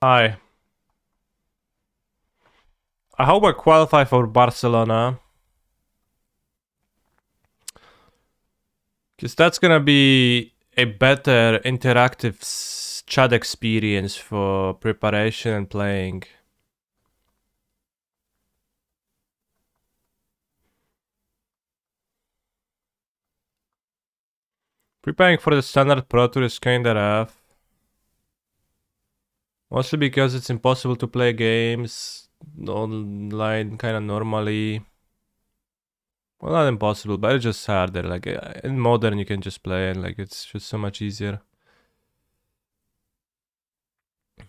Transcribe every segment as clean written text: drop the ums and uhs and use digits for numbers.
Hi. I hope I qualify for Barcelona. Because that's gonna be a better interactive chat experience for preparation and playing. Preparing for the standard Pro Tour is kinda rough. Mostly because it's impossible to play games online kinda normally. Well, not impossible, but it's just harder. Like in modern, you can just play and like it's just so much easier.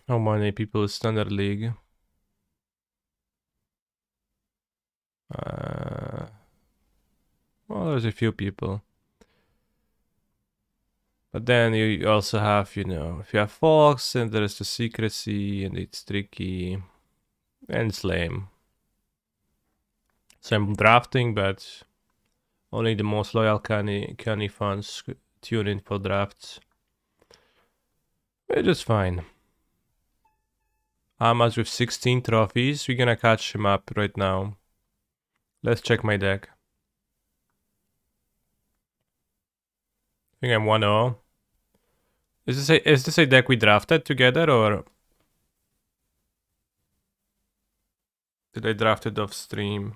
How many people is standard league? Well, there's a few people. But then you also have, if you have Fox, and there's the secrecy, and it's tricky, and it's lame. So I'm drafting, but only the most loyal Canny fans tune in for drafts. Which is fine. Hamas with 16 trophies, we're gonna catch him up right now. Let's check my deck. I think I'm 1-0. Is this a deck we drafted together, or did I draft it off stream?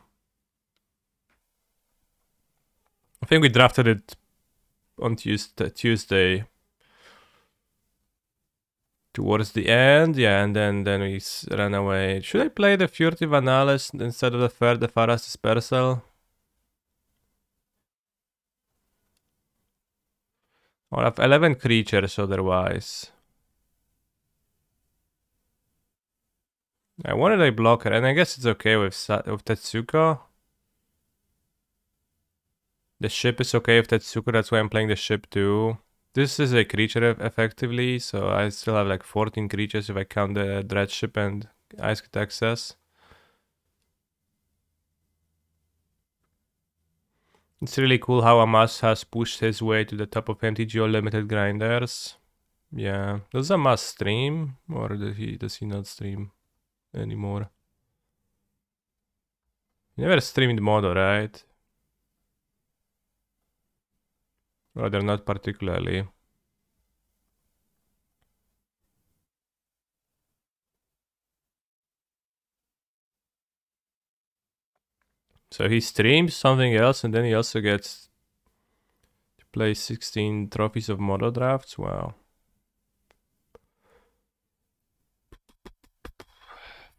I think we drafted it on Tuesday. Towards the end, yeah, and then we ran away. Should I play the Furtive Annales instead of the Faras Dispersal? I'll have 11 creatures otherwise. I wanted a blocker, and I guess it's okay with Tetsuko. The ship is okay with Tetsuko, that's why I'm playing the ship too. This is a creature effectively, so I still have like 14 creatures if I count the Dread Ship and Ice Kit Access. It's really cool how Amas has pushed his way to the top of MTGO limited grinders. Yeah. Does Amas stream? Or does he not stream anymore? He never streamed Modo, right? Rather not particularly. So he streams something else and then he also gets to play 16 trophies of Modo drafts? Wow.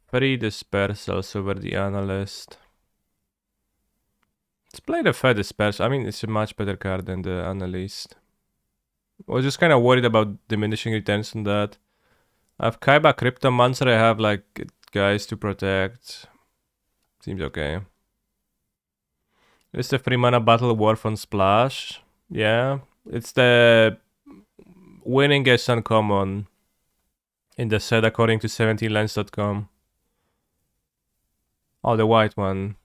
Free dispersals over the analyst. Let's play the Fed dispersal. I mean, it's a much better card than the analyst. I was just kind of worried about diminishing returns on that. I have Kaiba Cryptomancer. I have like guys to protect. Seems okay. It's the 3 mana Battle Wharf on Splash. Yeah. It's the winningest uncommon in the set according to 17lens.com. Oh, the white one.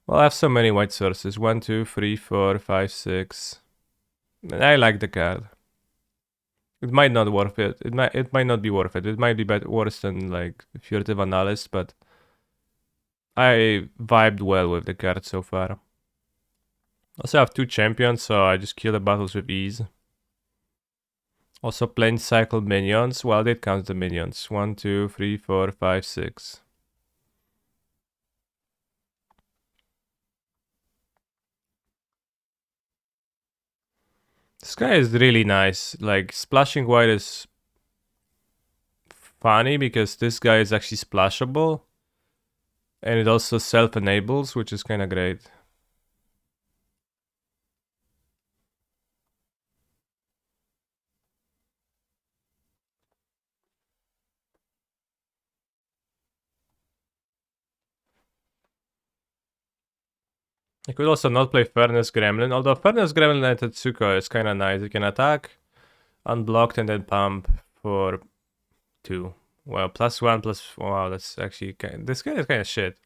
Well, I have so many white sources. 1, 2, 3, 4, 5, 6. And I like the card. It might not worth it. It might not be worth it. It might be worse than like Furtive Analyst, but I vibed well with the card so far. Also have 2 champions, so I just kill the battles with ease. Also plain cycle minions. Well, that counts the minions. 1, 2, 3, 4, 5, 6. This guy is really nice. Like, splashing white is funny because this guy is actually splashable. And it also self-enables, which is kind of great. I could also not play Furnace Gremlin, although Furnace Gremlin and Tetsuko is kind of nice. You can attack, unblocked, and then pump for 2. Well, +1, wow, that's actually this guy is kind of shit.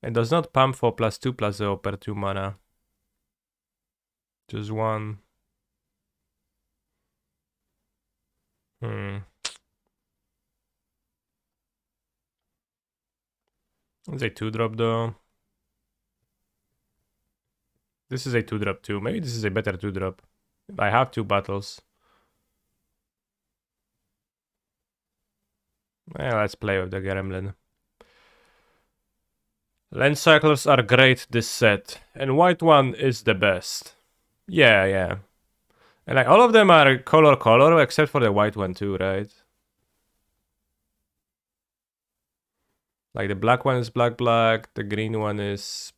It does not pump for +2/+0 per 2 mana. Just 1. It's a 2-drop though. This is a 2-drop too. Maybe this is a better 2-drop. I have 2 battles. Let's play with the Gremlin. Lens cyclers are great this set, and white one is the best. Yeah. And like all of them are color, except for the white one too, right? Like the black one is black, the green one is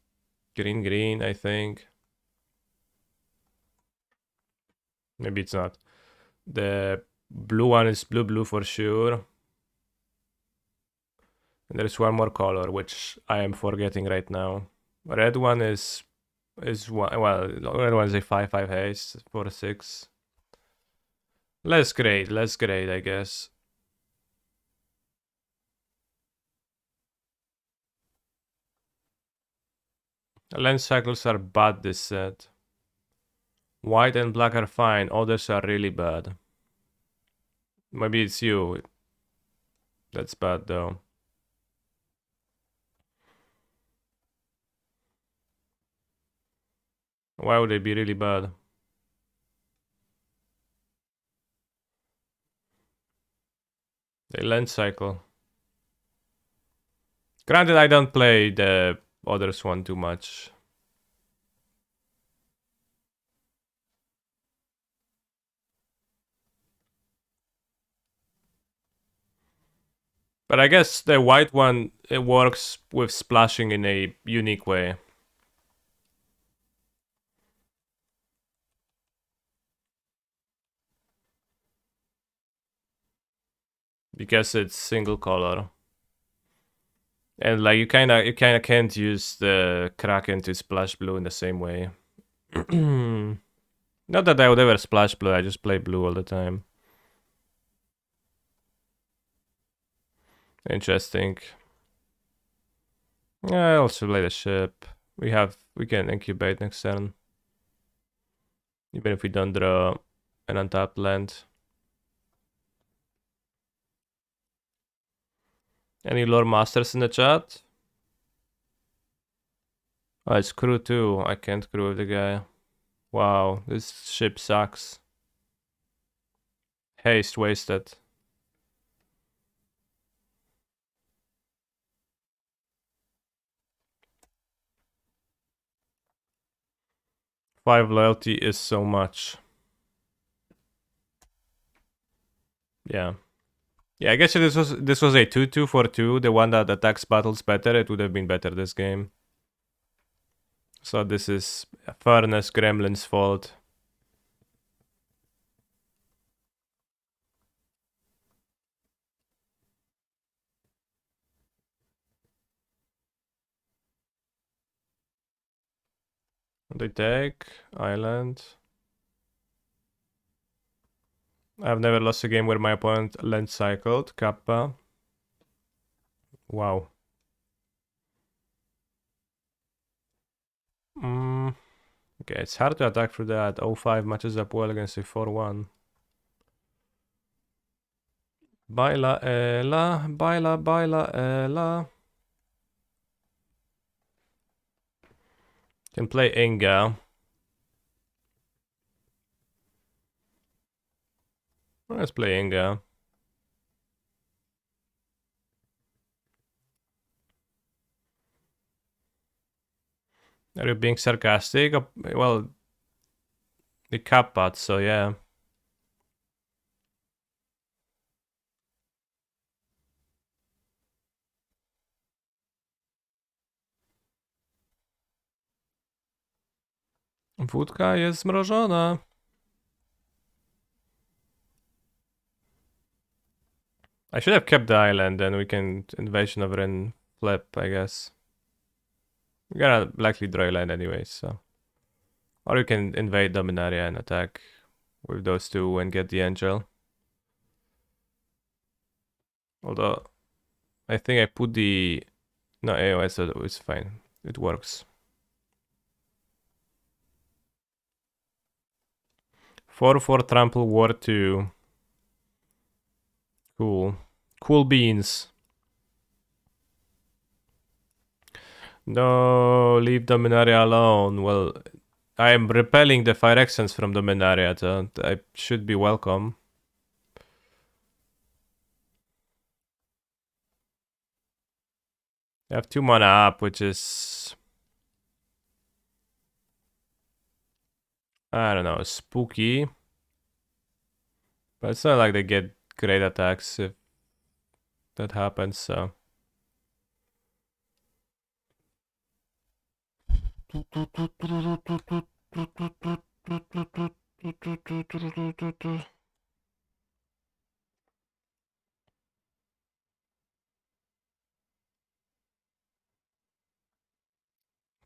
green, I think. Maybe it's not. The blue one is blue for sure. And there's one more color, which I am forgetting right now. Red one is one, well, red one is a 5/5 haste for 6. Less great, I guess. Lens cycles are bad this set. White and black are fine, others are really bad. Maybe it's you. That's bad though. Why would they be really bad? They lens cycle. Granted, I don't play the others one too much. But I guess the white one, it works with splashing in a unique way. Because it's single color. And like you kinda can't use the Kraken to splash blue in the same way. Not that I would ever splash blue, I just play blue all the time. Interesting. Yeah, I also play the ship. We can incubate next turn. Even if we don't draw an untapped land. Any lore masters in the chat? Oh, it's crew too. I can't crew with the guy. Wow, this ship sucks. Haste wasted. Five loyalty is so much. Yeah. Yeah, I guess if this was a 2/2 for 2, the one that attacks battles better, it would have been better this game. So this is Furnace Gremlin's fault. They take island. I've never lost a game where my opponent land cycled. Kappa. Wow. Okay, it's hard to attack through that. 0-5 matches up well against a 4-1. Baila Ella, baila Ella. Can play Inga. Let's play Inga. Are you being sarcastic? Well, the Kappa, so yeah. Wódka jest zmrożona. I should have kept the island, then we can Invasion of Ren flip, I guess. We're gonna likely draw a land anyway, so. Or you can invade Dominaria and attack with those two and get the Angel. Although, I think I put the... No, AOS, so it's fine. It works. 4/4 Trample War 2. Cool. Cool beans. No, leave Dominaria alone. Well, I am repelling the Phyrexians from Dominaria, so I should be welcome. I have 2 mana up, which is... I don't know, spooky. But it's not like they get great attacks if that happens, so... I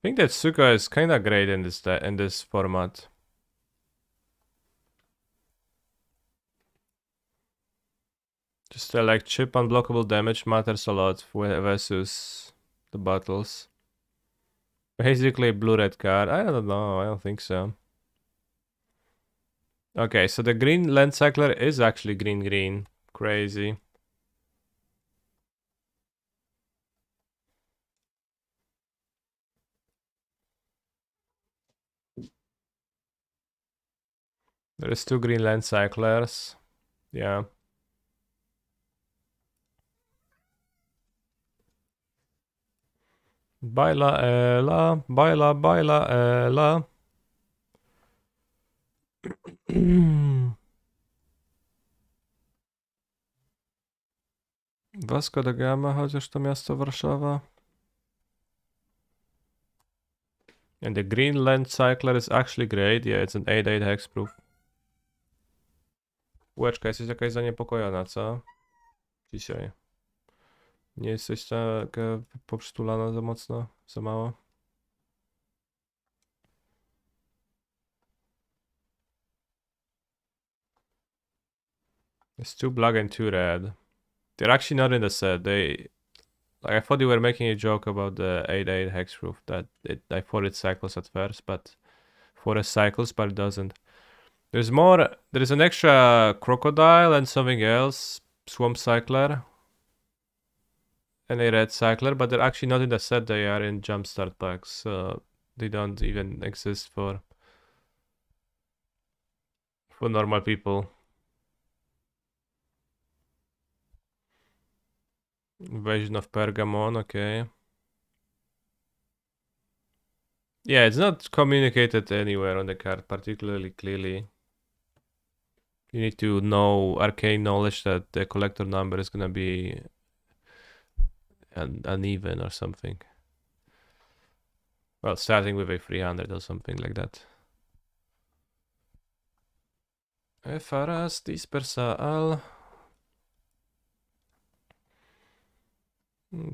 think that Suka is kinda great in this format. Just like chip unblockable damage matters a lot versus the battles. Basically blue-red card. I don't know, I don't think so. Okay, so the green land cycler is actually green-green. Crazy. There is 2 green land cyclers. Yeah. Baila Ela, baila Ela. Vasco da Gama, chociaż to miasto Warszawa. And the green land cycler is actually great. Yeah, it's an 8/8 hexproof. Łeczka, jesteś jakaś zaniepokojona, co? Dzisiaj. Nie jesteś taka poprzytulana za mocno? Za mało? It's 2 black and 2 red. They're actually not in the set. Like, I thought you were making a joke about the 8/8 hexproof. I thought it cycles at first, but forest cycles, but it doesn't. There's an extra crocodile and something else, swamp cycler, and a red cycler, but they're actually not in the set. They are in jumpstart packs, so they don't even exist for normal people. Invasion of Pergamon, okay. Yeah, it's not communicated anywhere on the card particularly clearly. You need to know arcane knowledge that the collector number is gonna be uneven or something. Well, starting with a 300 or something like that. Faras dispersa al.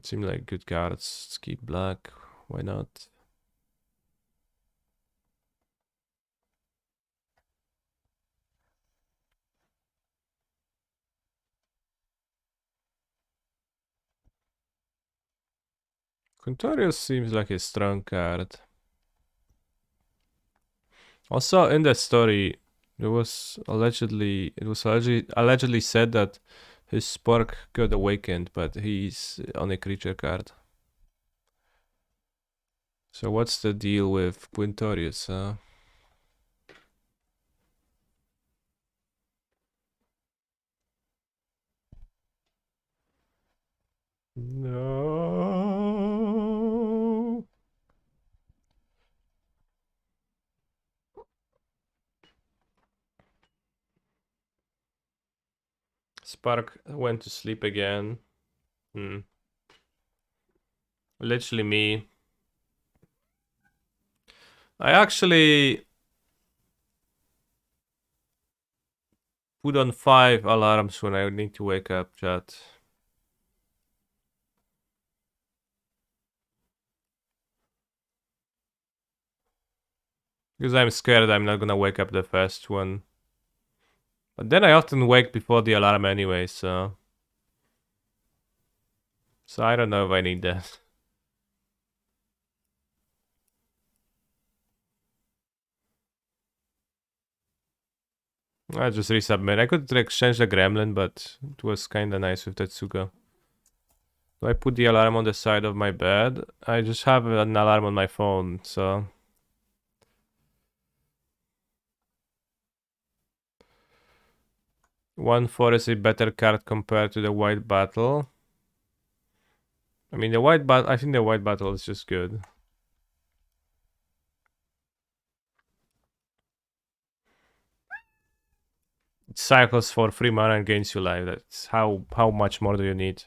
Seem like good cards. Keep black. Why not? Quintorius seems like a strong card. Also, in the story, it was allegedly said that his spark got awakened, but he's on a creature card. So what's the deal with Quintorius? No. Spark went to sleep again. Literally me. I actually put on 5 alarms when I need to wake up, chat. Because I'm scared I'm not gonna wake up the first one. But then I often wake before the alarm anyway, so... So I don't know if I need that. I just resubmit. I could exchange the Gremlin, but it was kinda nice with Tetsuga. So I put the alarm on the side of my bed. I just have an alarm on my phone, so... 1-4 is a better card compared to the White Battle. I mean, I think the White Battle is just good. It cycles for 3 mana and gains you life. That's how much more do you need?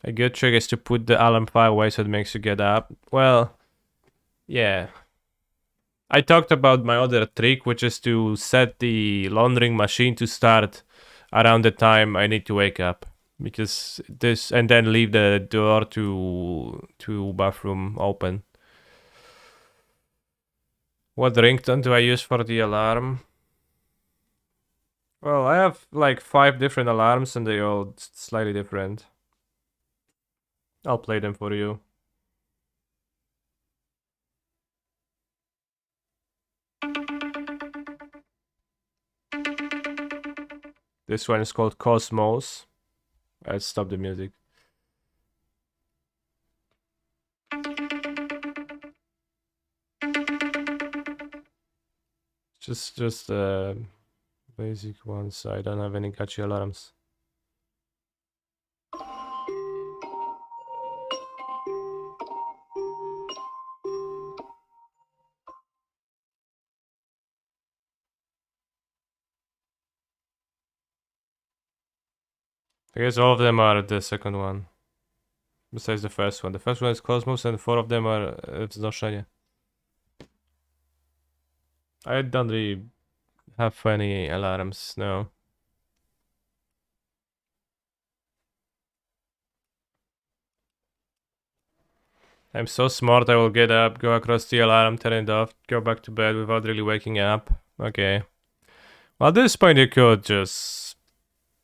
A good trick is to put the alarm far away so it makes you get up. Well, yeah. I talked about my other trick, which is to set the laundering machine to start around the time I need to wake up. Because this, and then leave the door to bathroom open. What ringtone do I use for the alarm? Well, I have like 5 different alarms and they all slightly different. I'll play them for you. This one is called Cosmos. Let's stop the music. Just basic ones. I don't have any catchy alarms. I guess all of them are the second one. Besides the first one. The first one is Cosmos and 4 of them are Wznoszenie. I don't really have any alarms, no. I'm so smart I will get up, go across the alarm, turn it off, go back to bed without really waking up. Okay. Well, at this point you could just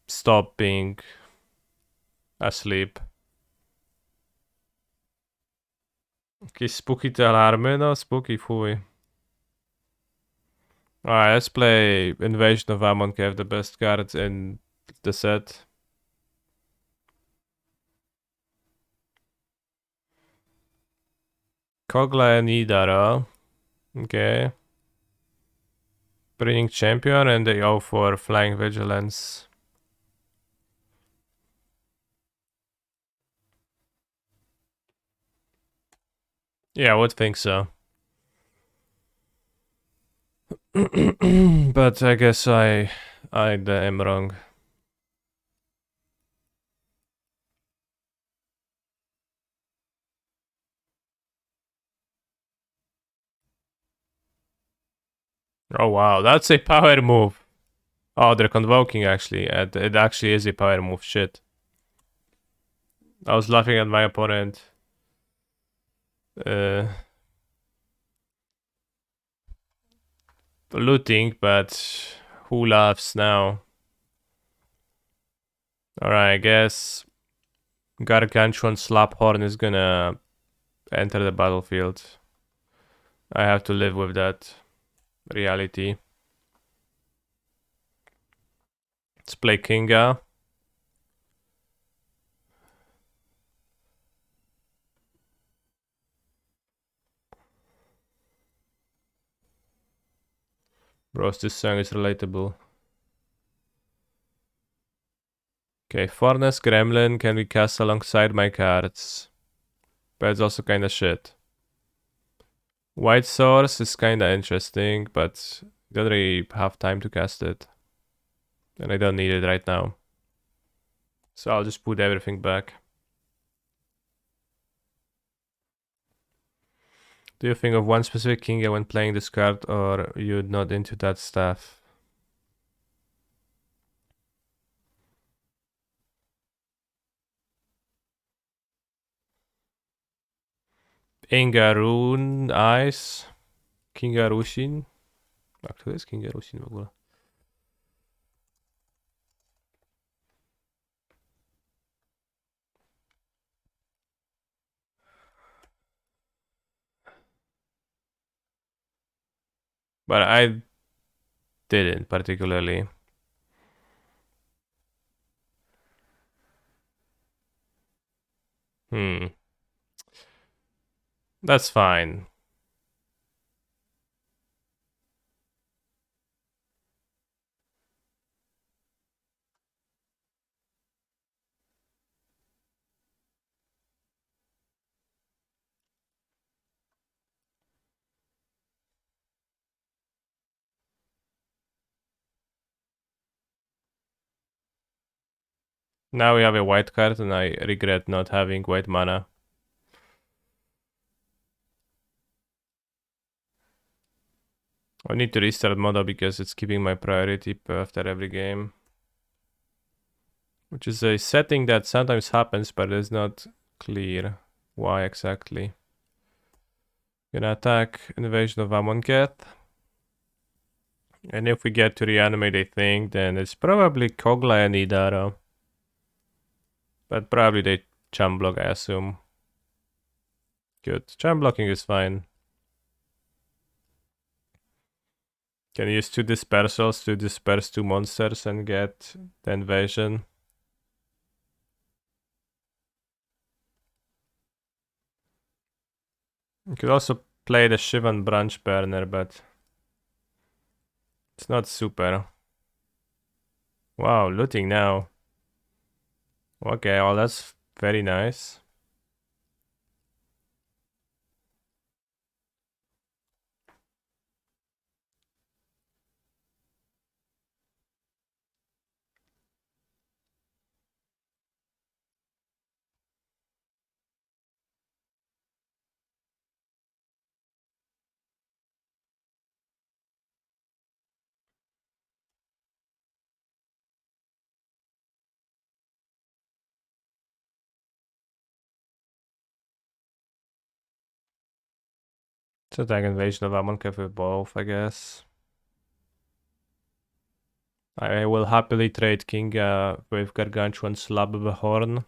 stop being asleep. Jakieś spooky te alarmy? No, spooky, fuj. Alright, let's play Invasion of Amonkhet, the best card in the set. Kogla and Idara. Okay. Bringing Champion and they go for Flying Vigilance. Yeah, I would think so. But I guess I am wrong. Oh wow, that's a power move. Oh, they're convoking actually. It actually is a power move. Shit. I was laughing at my opponent. Looting, but who laughs now? Alright, I guess Gargantuan Slaphorn is gonna enter the battlefield. I have to live with that reality. Let's play Kinga. Bros, this song is relatable. Okay, Forness Gremlin can be cast alongside my cards. But it's also kinda shit. White Source is kinda interesting, but don't really have time to cast it. And I don't need it right now. So I'll just put everything back. Do you think of one specific Kinga when playing this card, or you're not into that stuff? Ingaroon Ice. Kingarushin. A kto jest Kingarushin w ogóle? But I didn't particularly. That's fine. Now we have a white card and I regret not having white mana. I need to restart Modo because it's keeping my priority after every game. Which is a setting that sometimes happens, but it's not clear why exactly. Gonna attack Invasion of Amonkhet. And if we get to reanimate a thing, then it's probably Kogla and Idaro. But probably they chum block, I assume. Good. Chum blocking is fine. Can use 2 dispersals to disperse 2 monsters and get the invasion. You could also play the Shivan Branch Burner, but it's not super. Wow, looting now. Okay, well that's very nice. So attack Invasion of Amonkhet with both, I guess. I will happily trade Kinga with Gargantuan Slab of a Horn.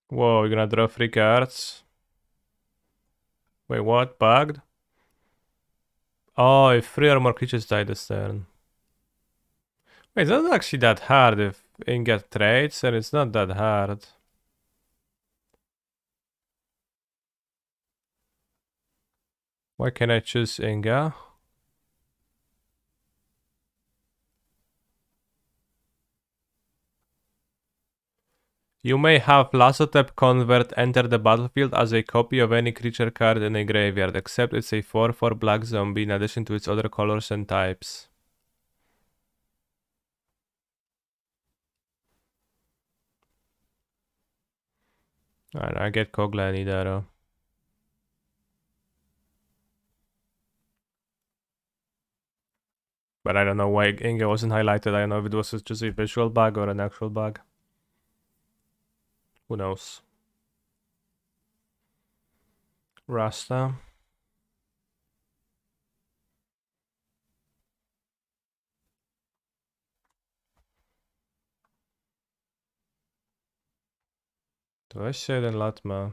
Whoa, you're gonna draw 3 cards? Wait, what? Bugged? Oh, if 3 or more creatures die this turn. Wait, it's not actually that hard if Inga trades, and it's not that hard. Why can't I choose Inga? You may have Lazotep Convert enter the battlefield as a copy of any creature card in a graveyard, except it's a 4/4 black zombie in addition to its other colors and types. I get Kogla and Idaro. But I don't know why Inga wasn't highlighted. I don't know if it was just a visual bug or an actual bug. Who knows? Rasta. To weź jeden lat ma.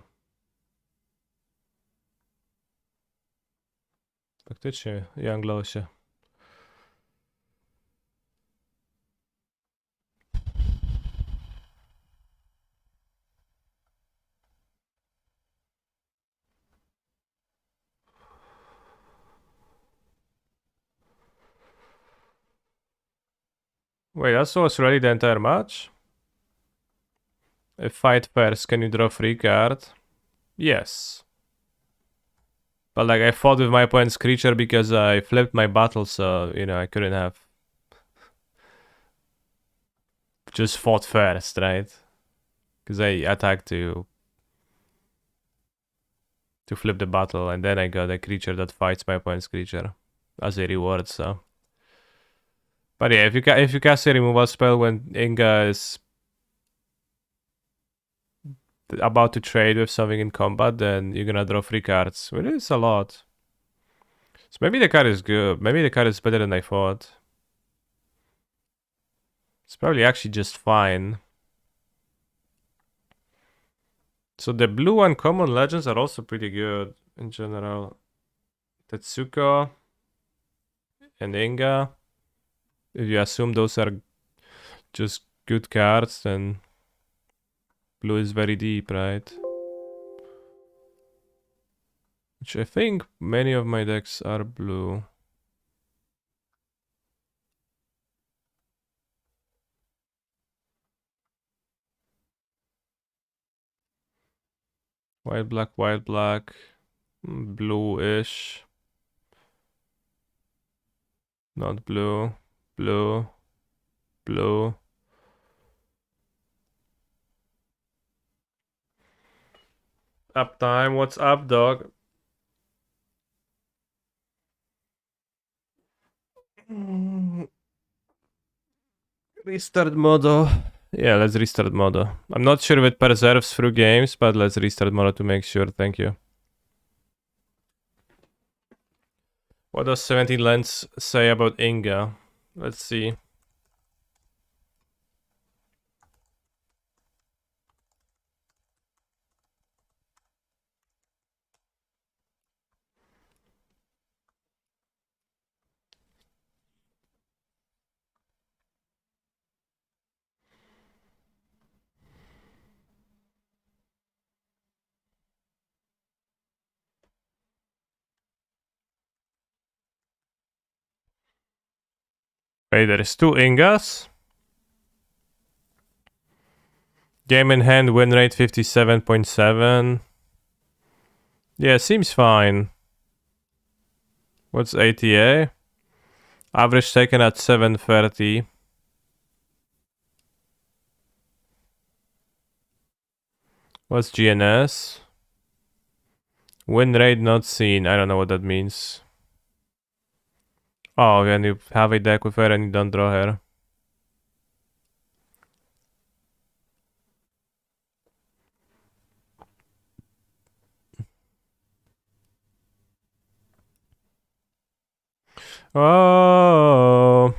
Faktycznie, Younglosie. Wait, that was really the entire match? If fight first, can you draw 3 card? Yes. But like I fought with my opponent's creature because I flipped my battle, so you know I couldn't have just fought first, right? Because I attacked to flip the battle, and then I got a creature that fights my opponent's creature as a reward. So, but yeah, if you cast a removal spell when Inga is about to trade with something in combat, then you're gonna draw 3 cards. Well, it's a lot. So maybe the card is good. Maybe the card is better than I thought. It's probably actually just fine. So the blue uncommon legends are also pretty good. in general. Tetsuko and Inga. If you assume those are just good cards, then blue is very deep, right? Which I think many of my decks are blue. White, black. Blue-ish. Not blue. Blue. Blue. Uptime, what's up, dog? Restart Modo. Yeah, let's restart Modo. I'm not sure if it preserves through games, but let's restart Modo to make sure. Thank you. What does 17 Lens say about Inga? Let's see. Wait, there is two Ingas? Game in hand, win rate 57.7. Yeah, seems fine. What's ATA? Average taken at 730. What's GNS? Win rate not seen. I don't know what that means. Oh, when you have a deck with her and you don't draw her. Oh.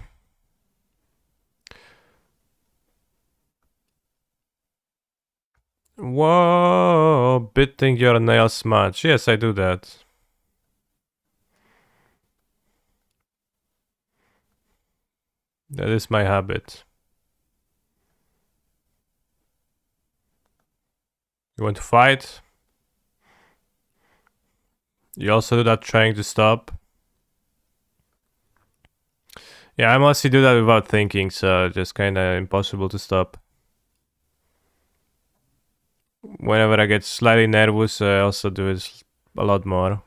Whoa. Biting your nails much. Yes, I do that. That is my habit. You want to fight? You also do that trying to stop? Yeah, I mostly do that without thinking, so just kinda impossible to stop. Whenever I get slightly nervous, I also do it a lot more.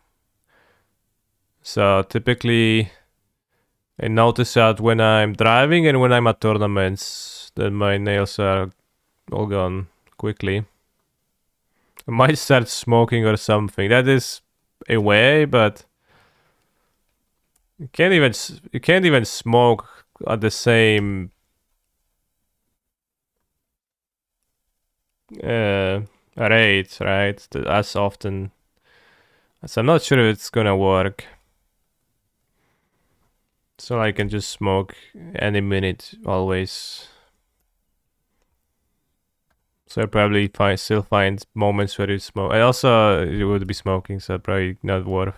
So typically, I notice that when I'm driving and when I'm at tournaments, that my nails are all gone quickly. I might start smoking or something. That is a way, but you can't even smoke at the same rate, right? As often. So I'm not sure if it's gonna work. So I can just smoke any minute, always. So I probably still find moments where you smoke. I also you would be smoking, so probably not worth.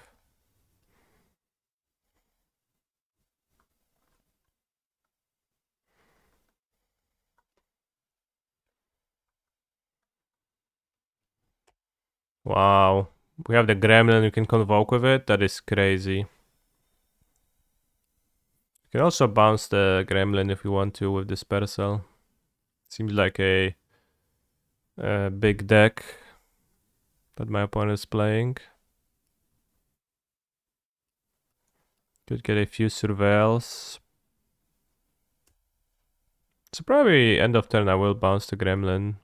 Wow. We have the gremlin, you can convoke with it. That is crazy. You can also bounce the gremlin if you want to with dispersal. Seems like a big deck that my opponent is playing. Could get a few surveils. So probably end of turn I will bounce the gremlin.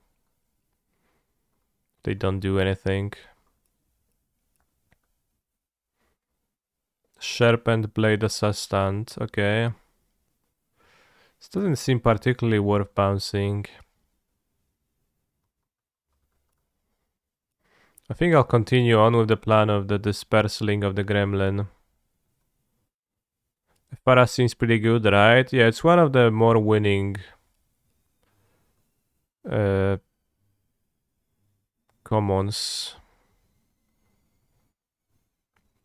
They don't do anything. Sharpened blade assistant, okay. This doesn't seem particularly worth bouncing. I think I'll continue on with the plan of the dispersing of the gremlin. Para seems pretty good, right? Yeah, it's one of the more winning commons.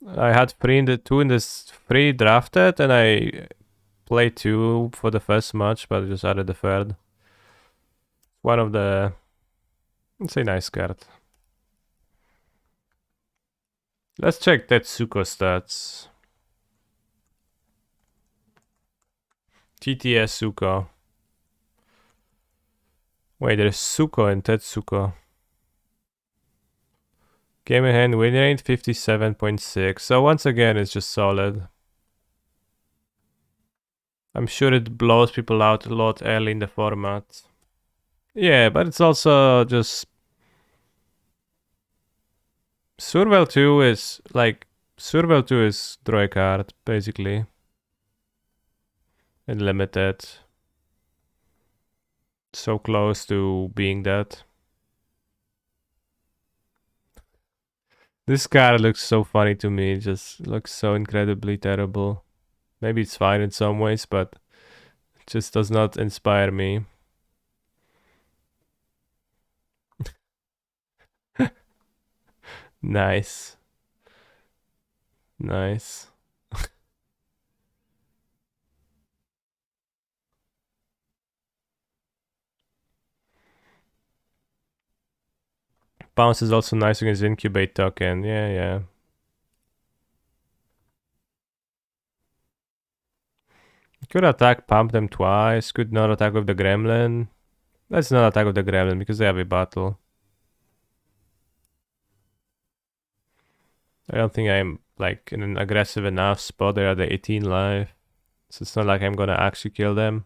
I had two in this free drafted, and I played 2 for the first match, but I just added the third. One of the... It's a nice card. Let's check Tetsuko stats. TTS Suko. Wait, there's Suko and Tetsuko. Game in hand win rate 57.6. So once again, it's just solid. I'm sure it blows people out a lot early in the format. Yeah, but it's also just... Survel 2 is like... Survel 2 is draw a card, basically. And limited. So close to being that. This card looks so funny to me. It just looks so incredibly terrible. Maybe it's fine in some ways, but it just does not inspire me. Nice. Nice. Bounce is also nice against Incubate token. Yeah, yeah. Could attack, pump them twice. Could not attack with the Gremlin. Let's not attack with the Gremlin because they have a battle. I don't think I'm like in an aggressive enough spot. They are the 18 life. So it's not like I'm gonna actually kill them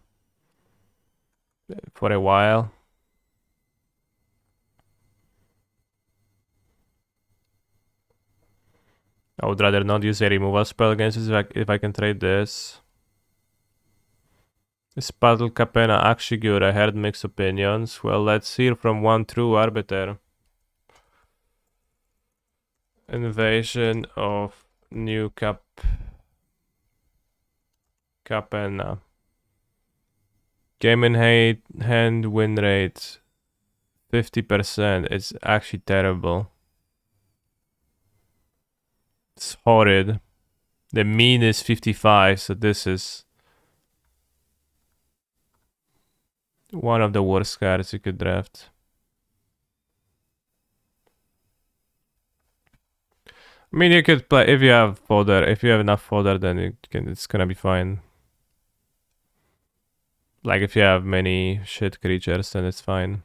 for a while. I would rather not use a removal spell against this if I can trade this. Is Battle Capena actually good? I heard mixed opinions. Well, let's hear from one true arbiter. Invasion of New Capena. Game in hand win rate 50%. It's actually terrible. It's horrid. The mean is 55, so this is one of the worst cards you could draft. I mean, you could play if you have fodder. If you have enough fodder, then it's gonna be fine. Like if you have many shit creatures, then it's fine.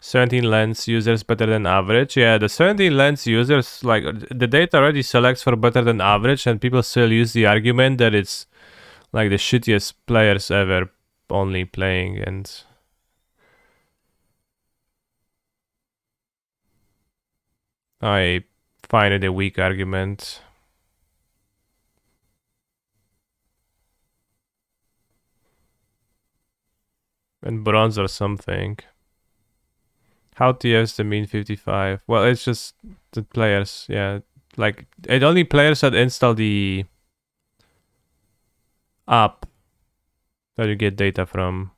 17 lens users better than average. Yeah, the 17 lens users, like the data already selects for better than average, and people still use the argument that it's like the shittiest players ever only playing, and I find it a weak argument. And bronze or something. How TFs the mean 55? Well, it's just the players, yeah. Like, it only players that install the app that you get data from.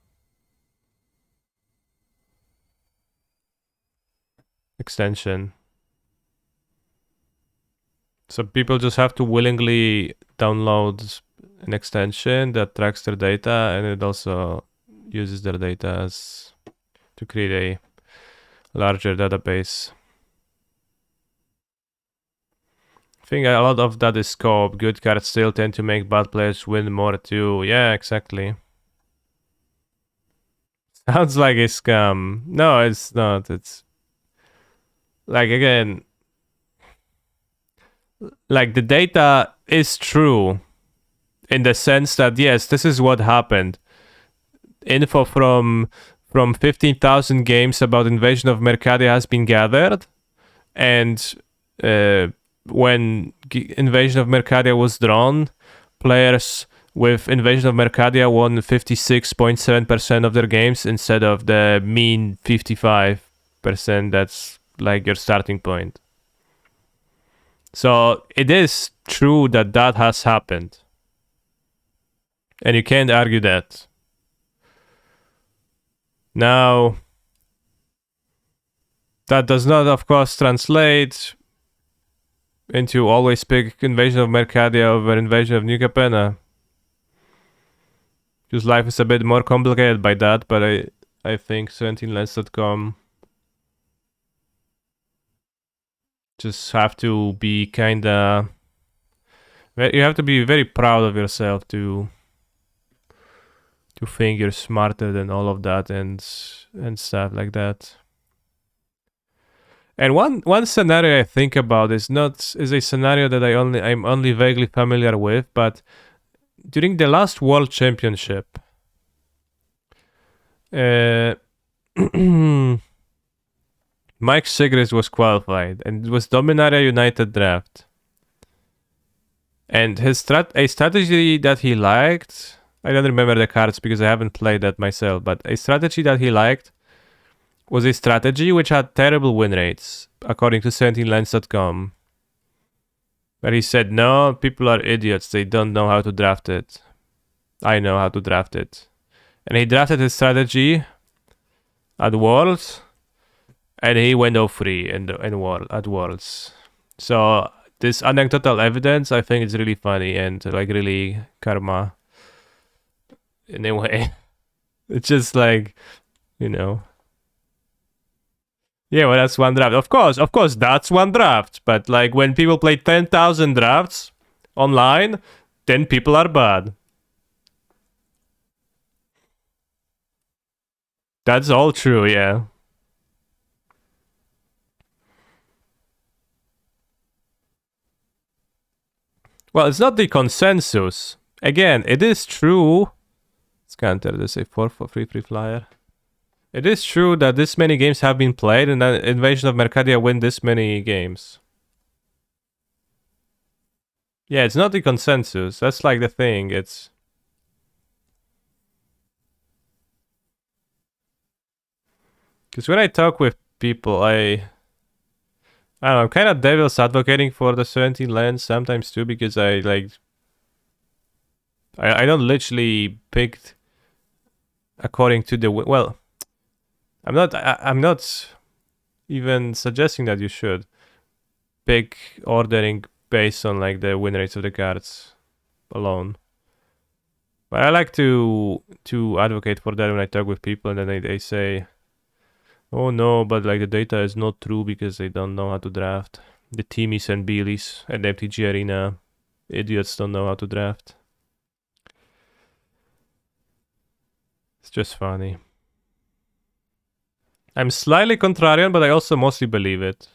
Extension. So people just have to willingly download an extension that tracks their data, and it also uses their data as to create a larger database. I think a lot of that is scope. Good cards still tend to make bad players win more too. Yeah, exactly. Sounds like a scam. No, it's not. It's like, again, like the data is true in the sense that yes, this is what happened. Info from 15,000 games about Invasion of Mercadia has been gathered, and when Invasion of Mercadia was drawn, players with Invasion of Mercadia won 56.7% of their games instead of the mean 55% that's like your starting point. So it is true that that has happened. And you can't argue that. Now, That does not, of course, translate into always pick Invasion of Mercadia over Invasion of New Capenna. Because life is a bit more complicated by that, but I think 17lens.com just have to be kinda... You have to be very proud of yourself to think you're smarter than all of that and stuff like that. And one scenario I think about is a scenario that I'm only vaguely familiar with, but during the last World Championship, Mike Sigris was qualified, and it was Dominaria United draft. And a strategy that he liked, I don't remember the cards because I haven't played that myself, but a strategy that he liked was a strategy which had terrible win rates, according to 17lens.com. Where he said, no, people are idiots, they don't know how to draft it. I know how to draft it. And he drafted his strategy at Worlds, and he went 0-3 at Worlds. So this anecdotal evidence, I think, is really funny and like really karma in a way. It's just like, you know. Yeah, well, that's one draft. Of course, that's one draft. But like when people play 10,000 drafts online, then people are bad. That's all true, yeah. Well, it's not the consensus. Again, it is true. Let's counter this a 4 for free flyer. It is true that this many games have been played and that Invasion of Mercadia win this many games. Yeah, it's not the consensus. That's like the thing. It's... Because when I talk with people, I don't know, I'm kind of devil's advocating for the 17 lens sometimes too, because I don't literally pick according to the... Well, I'm not even suggesting that you should pick ordering based on like the win rates of the cards alone. But I like to advocate for that when I talk with people, and then they say, oh no, but like the data is not true because they don't know how to draft. The Teamies and Beelies at the MTG Arena, idiots don't know how to draft. It's just funny. I'm slightly contrarian, but I also mostly believe it.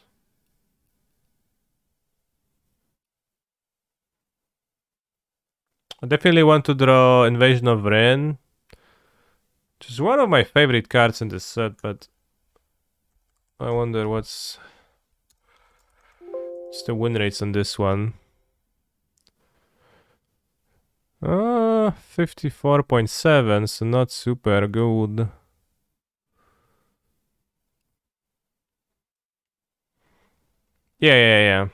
I definitely want to draw Invasion of Ren, which is one of my favorite cards in this set, but I wonder what's the win rates on this one. 54.7, so not super good. Yeah.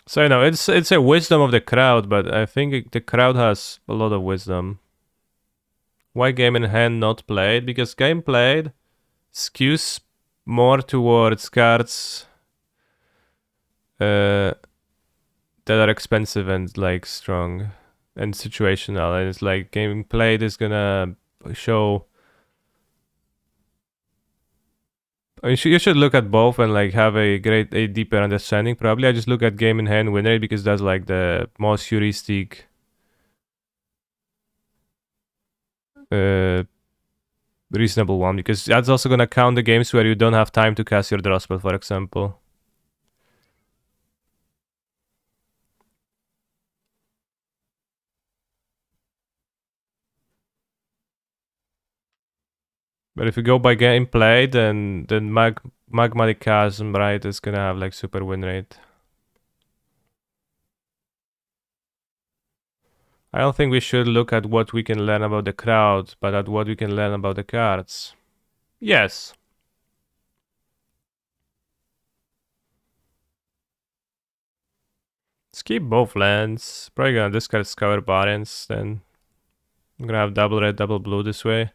So you know, it's a wisdom of the crowd, but I think the crowd has a lot of wisdom. Why game in hand not played? Because game played skews more towards cards that are expensive and like strong and situational, and it's like game played is gonna show... I mean, you should look at both and like have a deeper understanding. Probably I just look at game in hand win rate because that's like the most heuristic reasonable one, because that's also gonna count the games where you don't have time to cast your draw spell, for example. But if you go by gameplay, then Magmatic Chasm, right, is gonna have like super win rate. I don't think we should look at what we can learn about the crowd, but at what we can learn about the cards. Yes. Let's keep both lands. Probably gonna discard Scour Barrens, then I'm gonna have double red, double blue this way.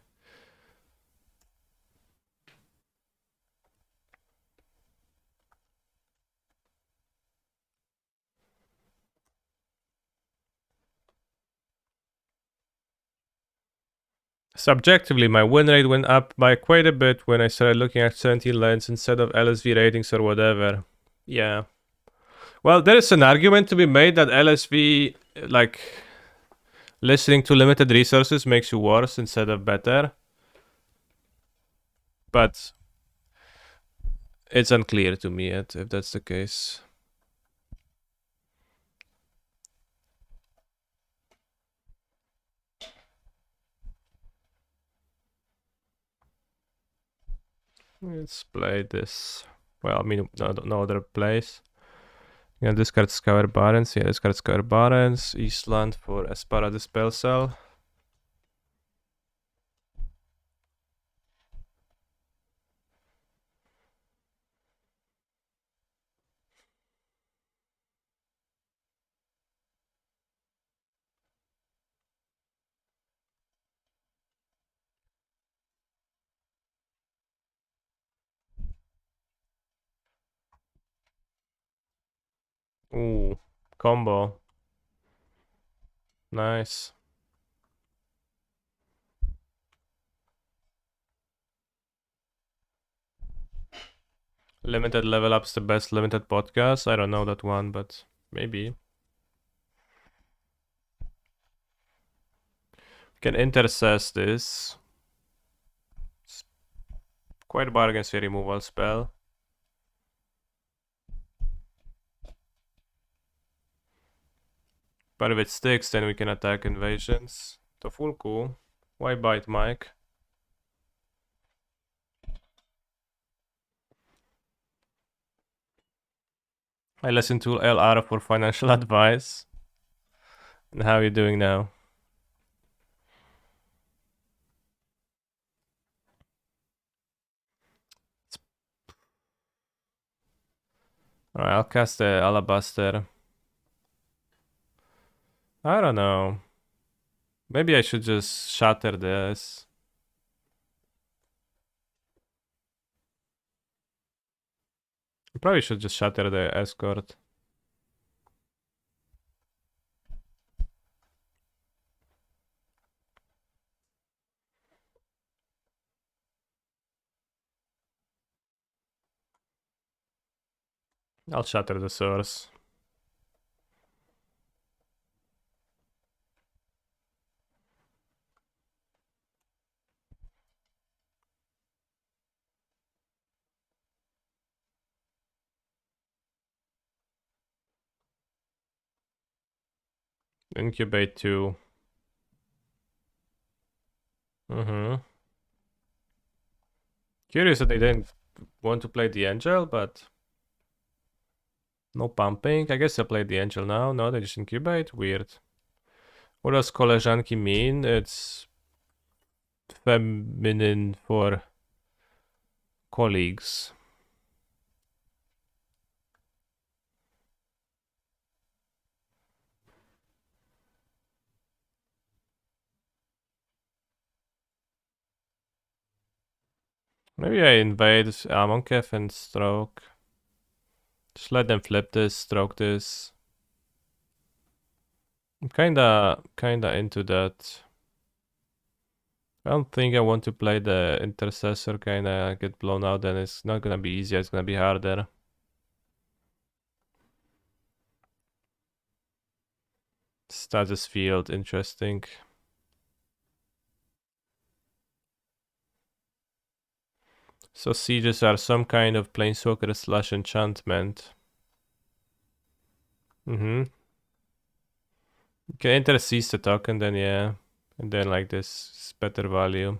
Subjectively, my win rate went up by quite a bit when I started looking at 17 lands instead of LSV ratings or whatever. Yeah. Well, there is an argument to be made that LSV, like, listening to limited resources makes you worse instead of better. But it's unclear to me yet if that's the case. Let's play this. Well, I mean, no other place. Yeah, discard Scour Barrens. Yeah, discard Scour Barrens. Eastland for Espara Dispel Cell. Ooh, combo. Nice. Limited level up's the best limited podcast. I don't know that one, but maybe. Can intercess this. It's quite a bargain against a removal spell. But if it sticks, then we can attack invasions. So full cool. Why bite, Mike? I listened to LR for financial advice. And how are you doing now? Alright, I'll cast the Alabaster. I don't know. Maybe I should just shatter this. I probably should just shatter the escort. I'll shatter the source. Incubate 2. Curious that they didn't want to play the angel, but no pumping. I guess I played the angel now. No, they just incubate. Weird. What does koleżanki mean? It's feminine for colleagues. Maybe I invade Amonkhet and stroke. Just let them flip this, stroke this. I'm kinda into that. I don't think I want to play the intercessor, kinda get blown out, then it's not gonna be easier, it's gonna be harder. Status field, interesting. So sieges are some kind of planeswalker slash enchantment. You can intercede the token, then yeah. And then like this is better value.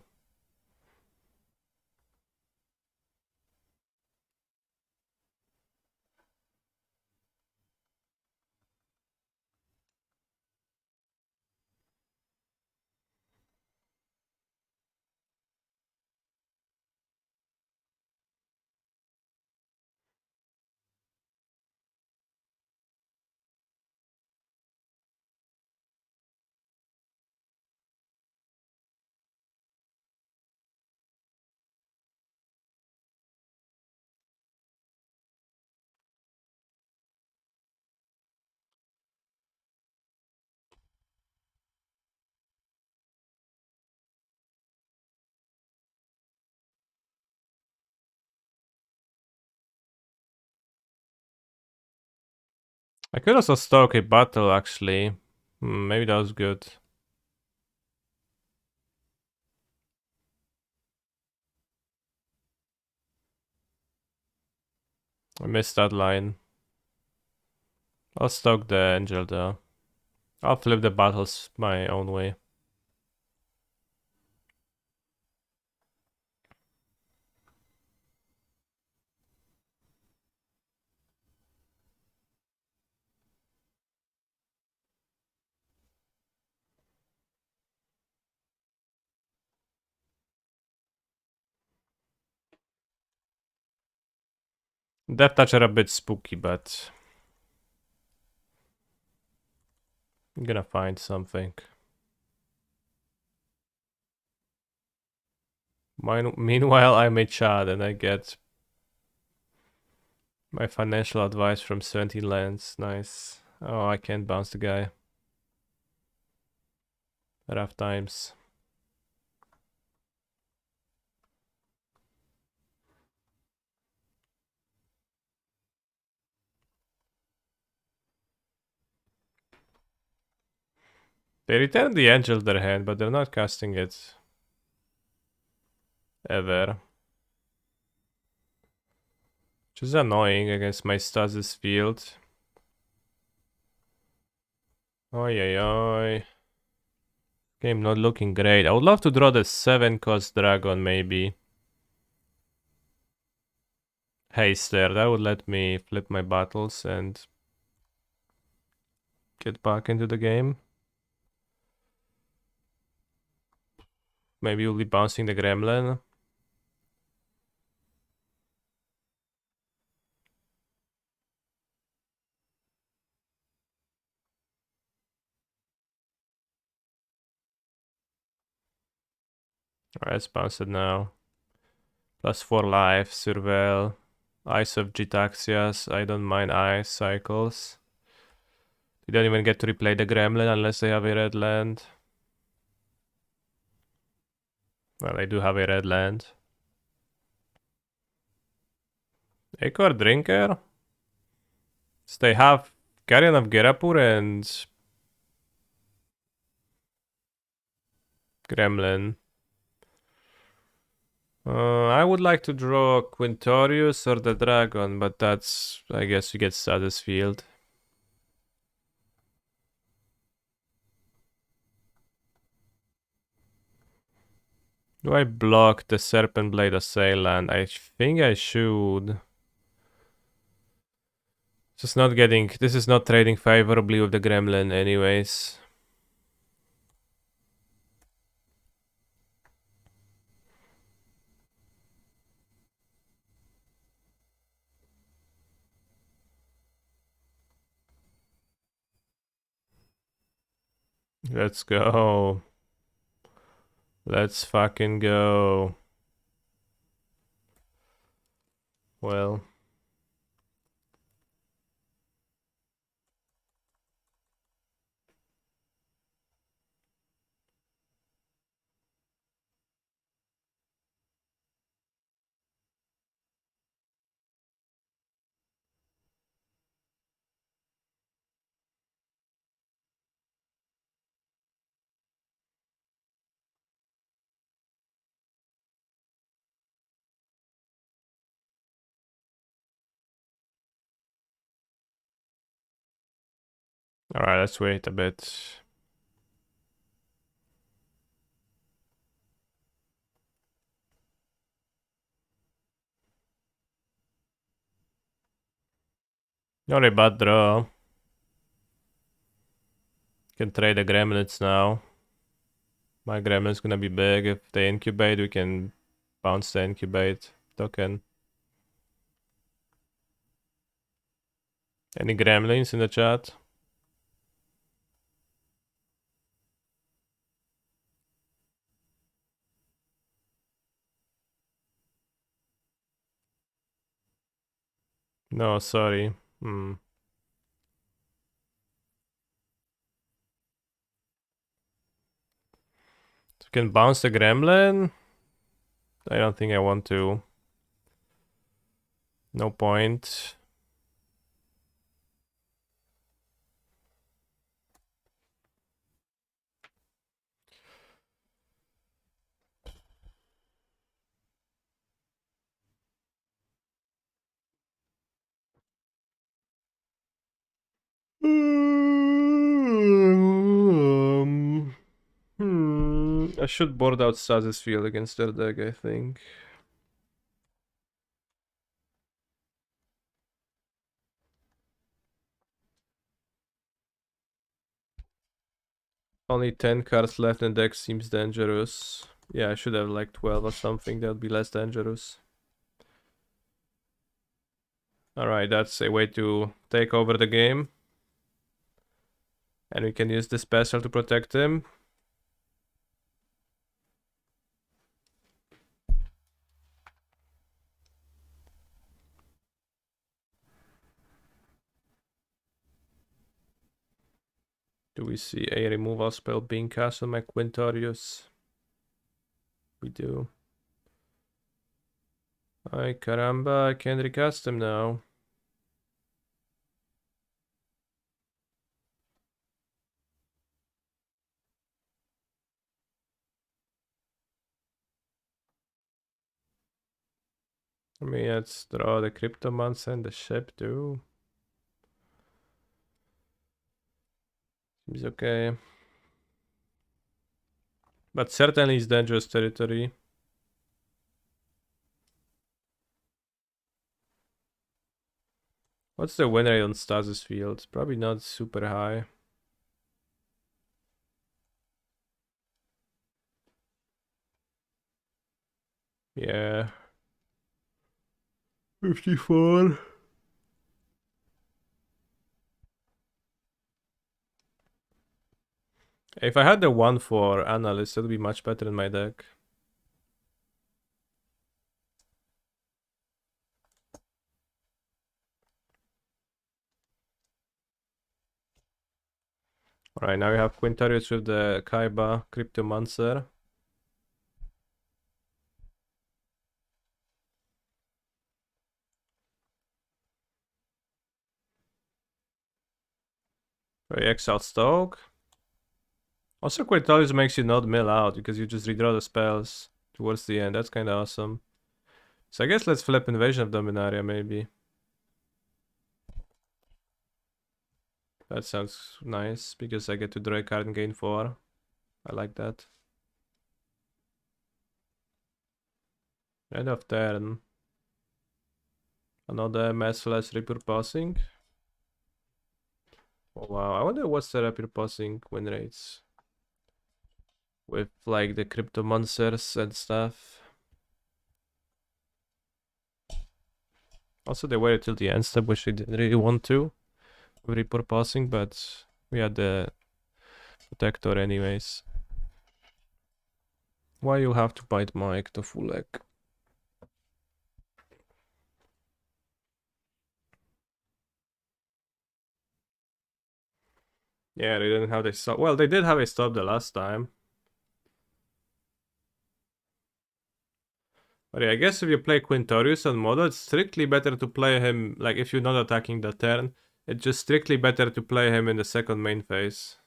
I could also stoke a battle actually. Maybe that was good. I missed that line. I'll stoke the angel though. I'll flip the battles my own way. Death Touch are a bit spooky, but I'm gonna find something. Meanwhile, I'm a Chad and I get my financial advice from 17 lands. Nice. Oh, I can't bounce the guy. Rough times. They return the angel to their hand, but they're not casting it. Ever. Which is annoying against my Stasis field. Oi, oi, oi. Game not looking great. I would love to draw the 7-cost dragon, maybe. Haster, that would let me flip my battles and get back into the game. Maybe we'll be bouncing the gremlin. Alright, let's bounce it now. +4 life, Surveil. Ice of Gitaxias, I don't mind ice cycles. You don't even get to replay the gremlin unless they have a red land. Well, I do have a red land. Acor Drinker? So they have Guardian of Gerapur and Gremlin. I would like to draw Quintorius or the Dragon, but that's, I guess you get Status Field. Do I block the Serpent Blade Assailant? I think I should. Just not getting, this is not trading favorably with the Gremlin anyways. Let's go. Let's fucking go. Well. Alright, let's wait a bit. Not a bad draw. Can trade the gremlins now. My gremlin's gonna be big. If they incubate, we can bounce the incubate token. Any gremlins in the chat? No, sorry. So we can bounce the gremlin? I don't think I want to. No point. I should board out Saz's field against their deck, I think. Only 10 cards left in deck seems dangerous. Yeah, I should have like 12 or something, that would be less dangerous. Alright, that's a way to take over the game. And we can use the special to protect him. Do we see a removal spell being cast on my Quintarius? We do. Ay caramba, I can't recast him now. I mean, let's draw the Cryptomancer and the ship too. Seems okay. But certainly it's dangerous territory. What's the win rate on Stasis Field? Probably not super high. Yeah. 54. If I had the 1/4 Analyst, it would be much better in my deck. Alright, now we have Quintarius with the Kaiba Cryptomancer. Very Exile Stoke. Also, Quintarius makes you not mill out because you just redraw the spells towards the end. That's kind of awesome. So I guess let's flip Invasion of Dominaria maybe. That sounds nice because I get to draw a card and gain 4. I like that. End of turn. Another Merciless Repurposing. Oh wow, I wonder what's the Repurposing win rates. With like the Crypto Monsters and stuff. Also they waited till the end step, which they didn't really want to. With Repurposing, but we had the Protector anyways. Why you have to bite Mike, the full egg? Yeah, they didn't have a stop. Well, they did have a stop the last time. But yeah, I guess if you play Quintarius on Modo, it's strictly better to play him, like if you're not attacking the turn, it's just strictly better to play him in the second main phase.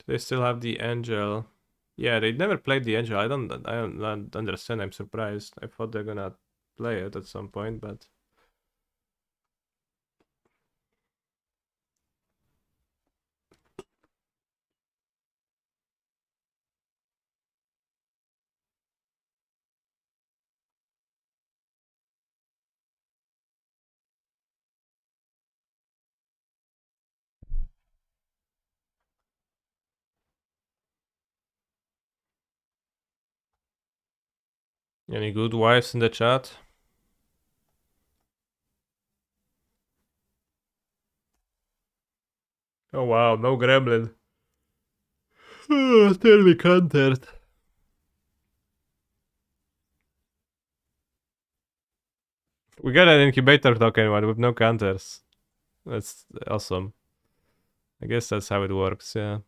They still have the Angel. Yeah, they never played the Angel. I don't understand. I'm surprised. I thought they're gonna play it at some point, but any good wives in the chat? Oh wow, no gremlin. Totally countered. We got an incubator token one with no counters. That's awesome. I guess that's how it works, yeah.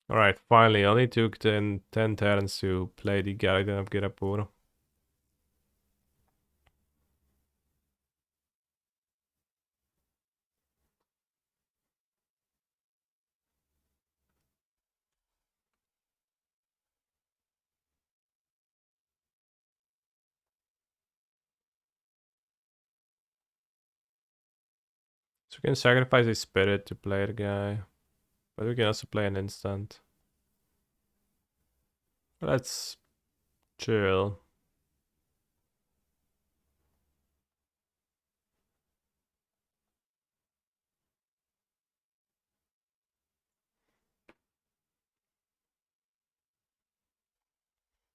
Alright, finally, only took 10 turns to play the Guardian of Girapur. So we can sacrifice a spirit to play the guy. But we can also play an instant. Let's chill.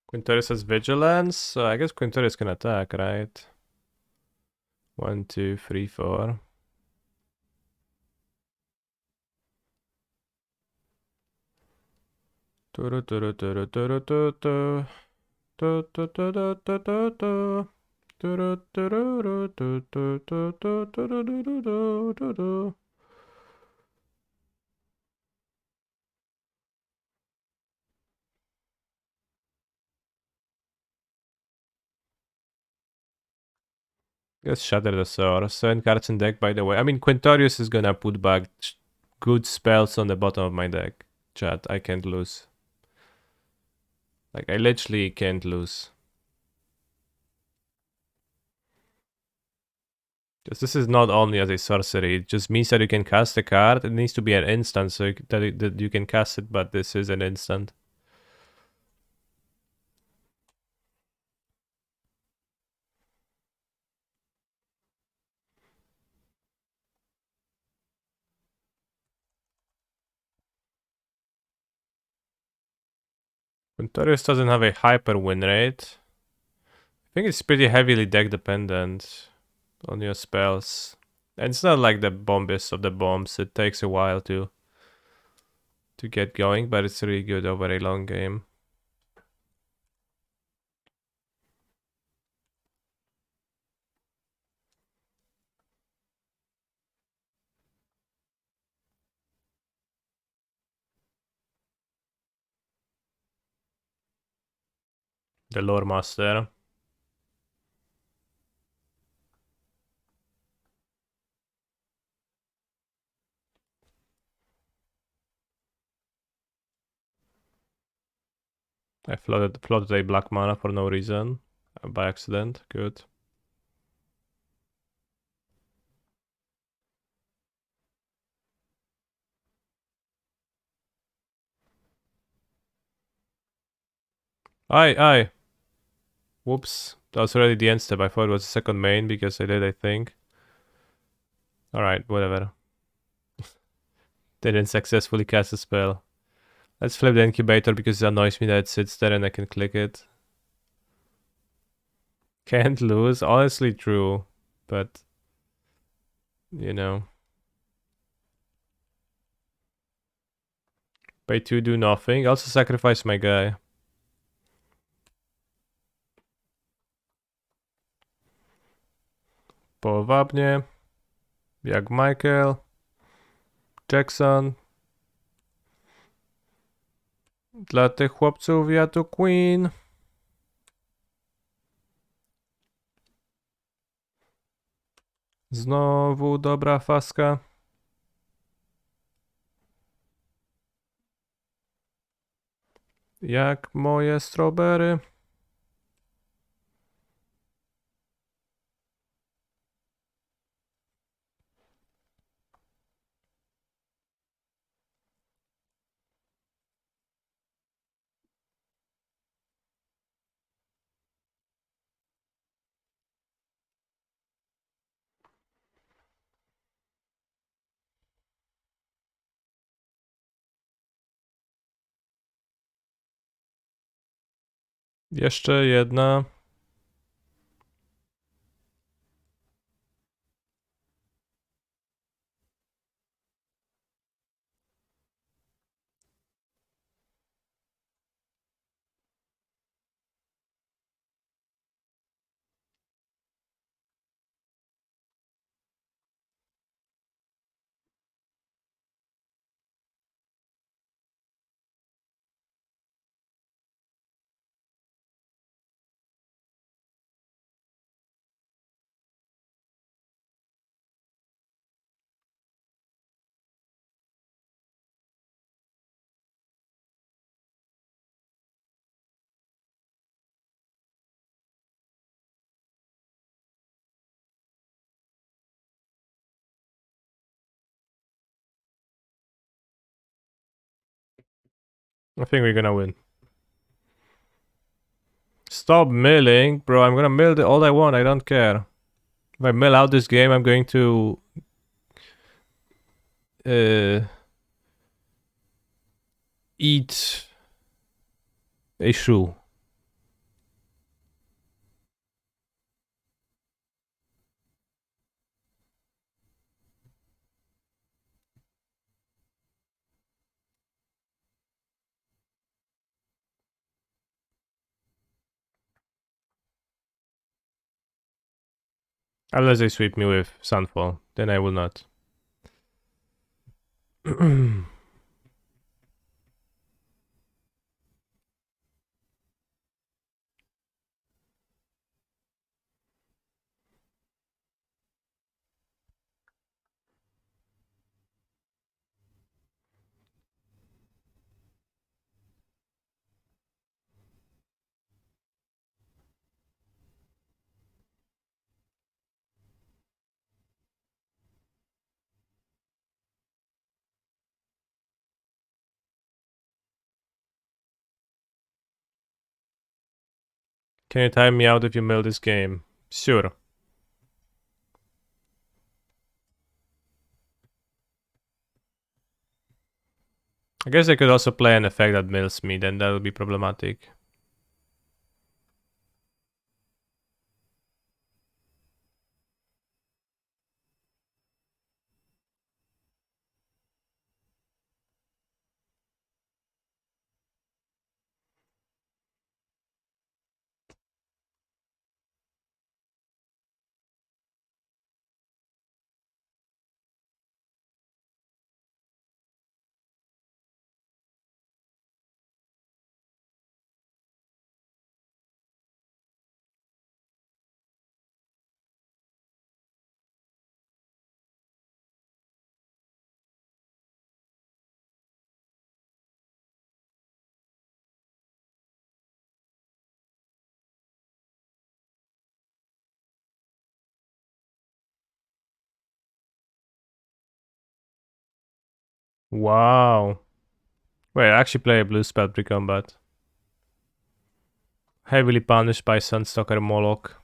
Quintorius has vigilance, so I guess Quintorius can attack, right? 1, 2, 3, 4. Turu, turu, turu, turu, turu, turu. Tu, tu, tu, tu, tu, tu, tu. Turu, tururu, tu, tu, tu, tu, tururu, tu, tu. Let's shatter the sword. 7 cards in deck, by the way. I mean, Quintorius is gonna put back good spells on the bottom of my deck. Chat, I can't lose. Like, I literally can't lose. Because this is not only as a sorcery, it just means that you can cast a card. It needs to be an instant so that you can cast it, but this is an instant. Quintorius doesn't have a hyper win rate. I think it's pretty heavily deck dependent on your spells. And it's not like the bombiest of the bombs. It takes a while to get going, but it's really good over a long game. The Lore Master. I floated a black mana for no reason. By accident. Good. Aye. Whoops. That was already the end step. I thought it was the second main because I did, I think. Alright, whatever. Didn't successfully cast a spell. Let's flip the incubator because it annoys me that it sits there and I can click it. Can't lose. Honestly true. But, you know. Pay 2, do nothing. Also sacrifice my guy. Powabnie. Jak Michael. Jackson. Dla tych chłopców ja tu Queen. Znowu dobra faska. Jak moje strawberry. Jeszcze jedna. I think we're gonna win. Stop milling, bro. I'm gonna mill all I want. I don't care. If I mill out this game, I'm going to eat a shoe. Unless they sweep me with Sunfall, then I will not. Can you time me out if you mill this game? Sure. I guess I could also play an effect that mills me, then that would be problematic. Wow. Wait, I actually play a blue spell pre-combat. Heavily punished by Sunstalker Moloch.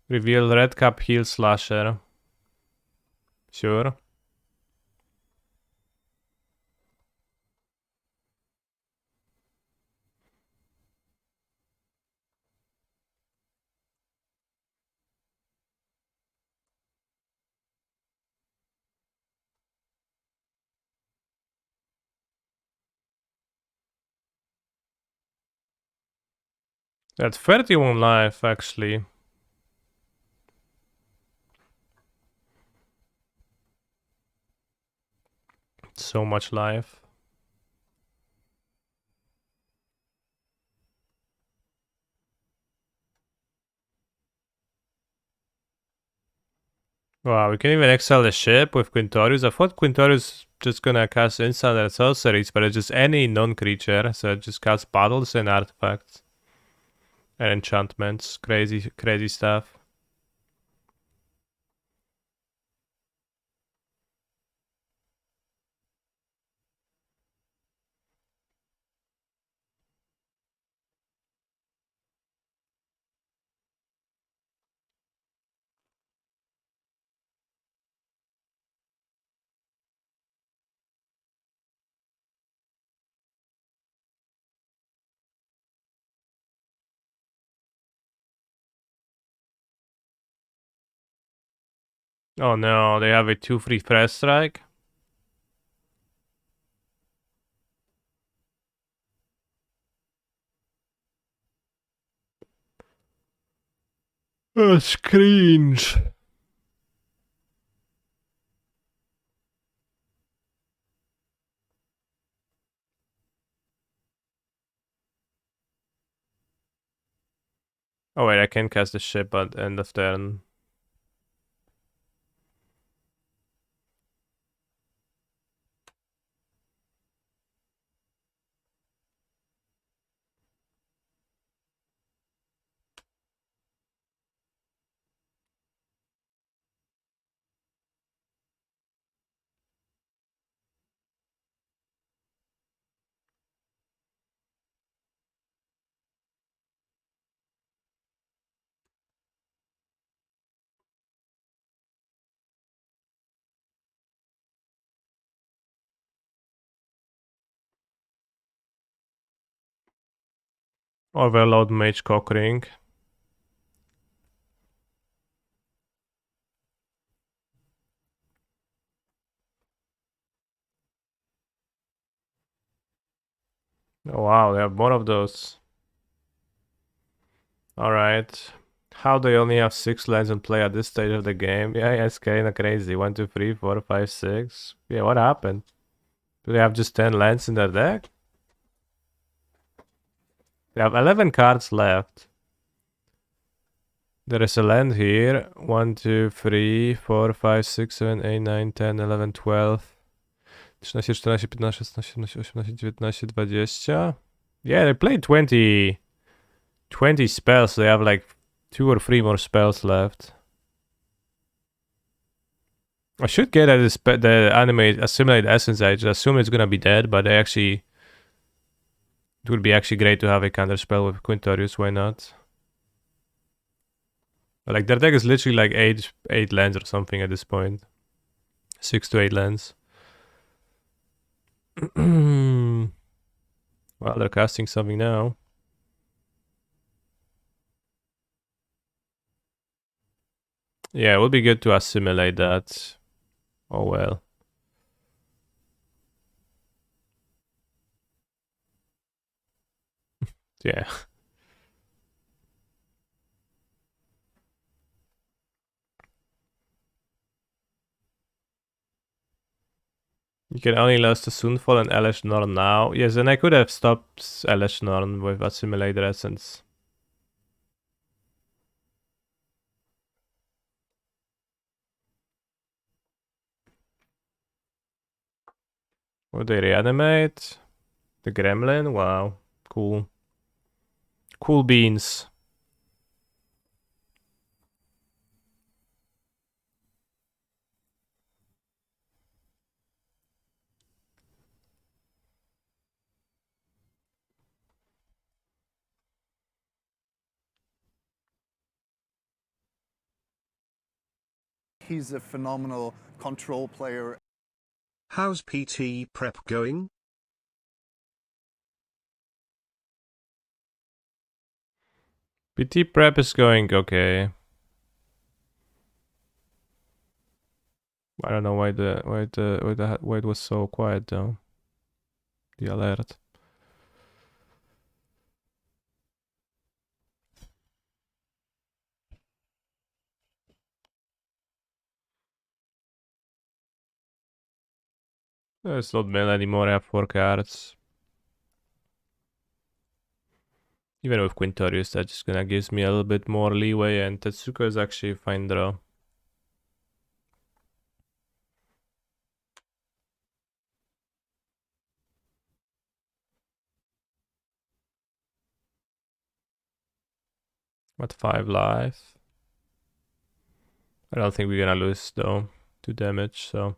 Reveal red cap heal slasher. Sure. That's 31 life actually. So much life. Wow, we can even exile the ship with Quintorius. I thought Quintorius just gonna cast instant and sorceries, but it's just any non-creature, so it just casts battles and artifacts. And enchantments. Crazy, crazy stuff. Oh no, they have a 2/3 fresh strike. That's cringe. Oh wait, I can cast the ship at end of turn. Overload Mage Cockring. Oh, wow, they have more of those. Alright. How do you only have 6 lands in play at this stage of the game? Yeah, it's kinda crazy. 1, 2, 3, 4, 5, 6. Yeah, what happened? Do they have just 10 lands in their deck? They have 11 cards left. There is a land here. 1, 2, 3, 4, 5, 6, 7, 8, 9, 10, 11, 12. 13, 14, 15, 16, 17, 18, 19, 20. Yeah, they played 20 spells. So they have like 2 or 3 more spells left. I should get at the animate assimilate essence. I just assume it's gonna be dead, but it would be actually great to have a counter spell with Quintorius. Why not? But like their deck is literally like eight lands or something at this point. 6 to 8 lands. Well, they're casting something now. Yeah, it would be good to assimilate that. Oh well. Yeah. You can only lose to Sunfall and Elesh Norn now. Yes, and I could have stopped Elesh Norn with Assimilator Essence. Would they reanimate? The Gremlin? Wow. Cool. Cool beans. He's a phenomenal control player. How's PT prep going? PT prep is going okay. I don't know why it was so quiet though. The alert. It's not mill anymore. I have 4 cards. Even with Quintorius, that just gonna gives me a little bit more leeway, and Tetsuko is actually a fine draw. At 5 life. I don't think we're gonna lose though. 2 damage, so.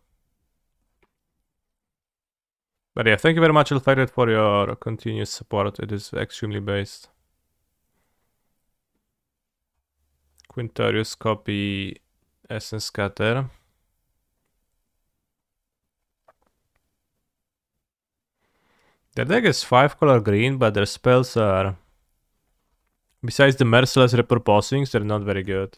But yeah, thank you very much, Ilfred, for your continuous support. It is extremely based. Quintorius copy Essence Scatter. Their deck is 5 color green, but their spells are, besides the Merciless Repurposings, they're not very good.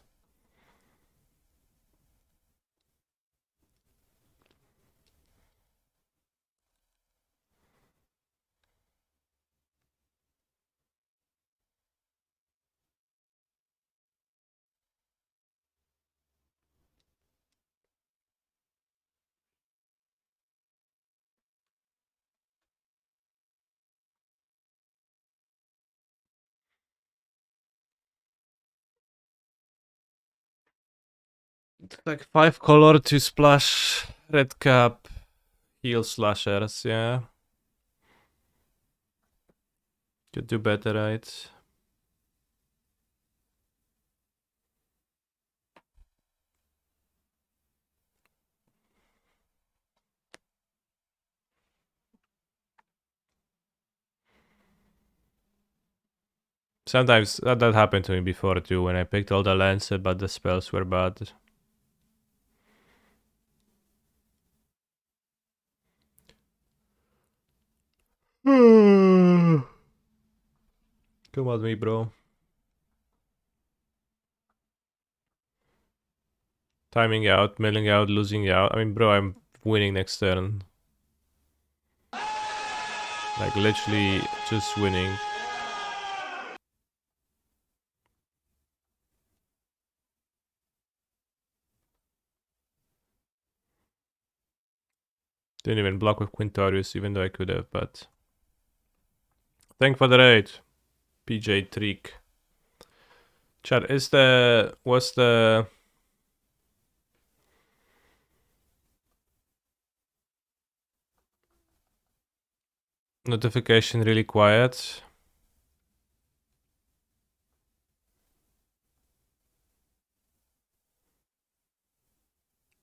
It's like 5 color to splash red cap heal slashers, yeah. Could do better, right? Sometimes that happened to me before too, when I picked all the lands, but the spells were bad. Come at me, bro. Timing out, milling out, losing out. I mean, bro, I'm winning next turn. Like, literally just winning. Didn't even block with Quintarius, even though I could have, but... Thank for the raid, PJ Trick. Chat, what's the... notification really quiet?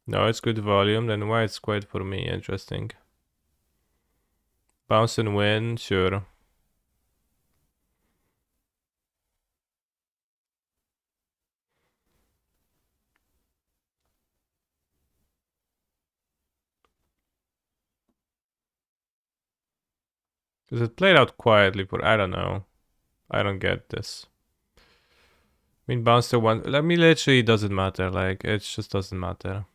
No, it's good volume, then why it's quiet for me? Interesting. Bounce and win, sure. Because it played out quietly for, I don't know. I don't get this. I mean, bounce to one, I mean, literally it doesn't matter, like, it just doesn't matter.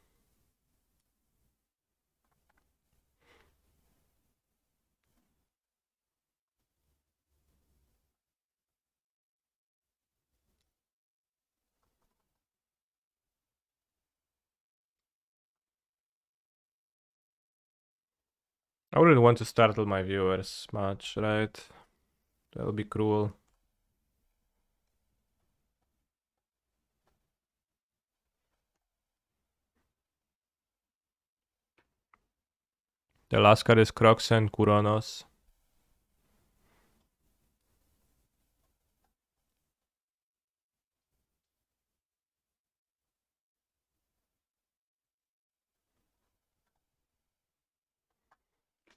I wouldn't want to startle my viewers much, right? That'll be cruel. The last card is Crocs and Kuranos.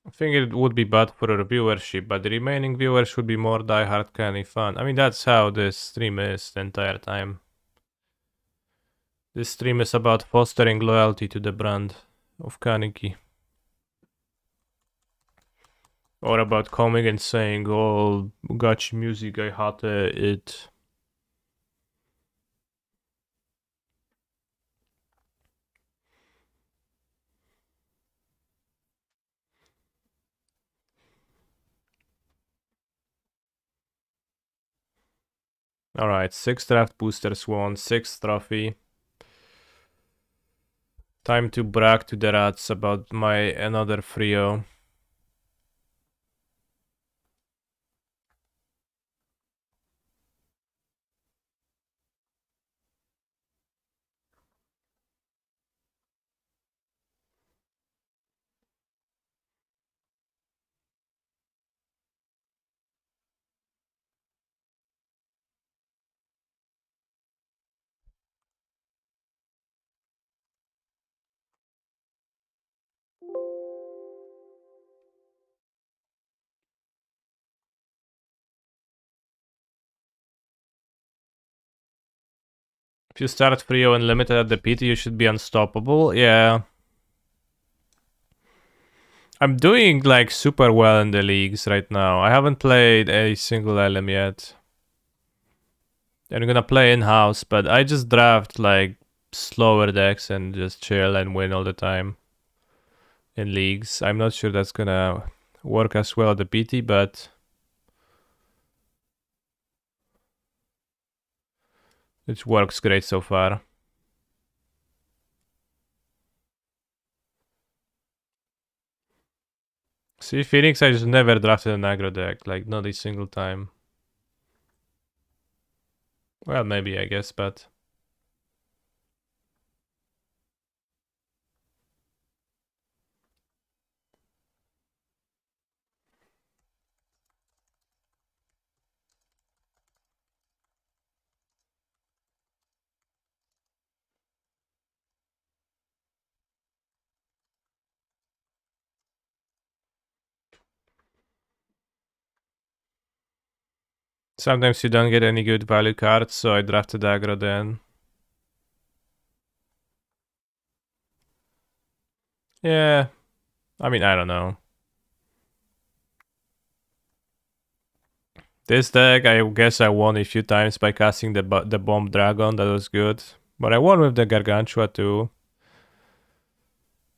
I think it would be bad for our viewership, but the remaining viewers should be more diehard Kanny fan. I mean, that's how this stream is the entire time. This stream is about fostering loyalty to the brand of Kaneki. Or about coming and saying, oh, gachi music, I hate it. Alright, 6 draft boosters won, 6th trophy. Time to brag to the rats about my another Frio. If you start Frio Unlimited at the PT, you should be unstoppable. Yeah. I'm doing like super well in the leagues right now. I haven't played a single LM yet. I'm gonna play in-house, but I just draft like slower decks and just chill and win all the time in leagues. I'm not sure that's gonna work as well at the PT, but it works great so far. See, Phoenix, I just never drafted an aggro deck, like not a single time. Well, maybe, I guess, but... Sometimes you don't get any good value cards, so I drafted aggro then. Yeah, I mean, I don't know. This deck, I guess I won a few times by casting the Bomb Dragon. That was good. But I won with the Gargantua too.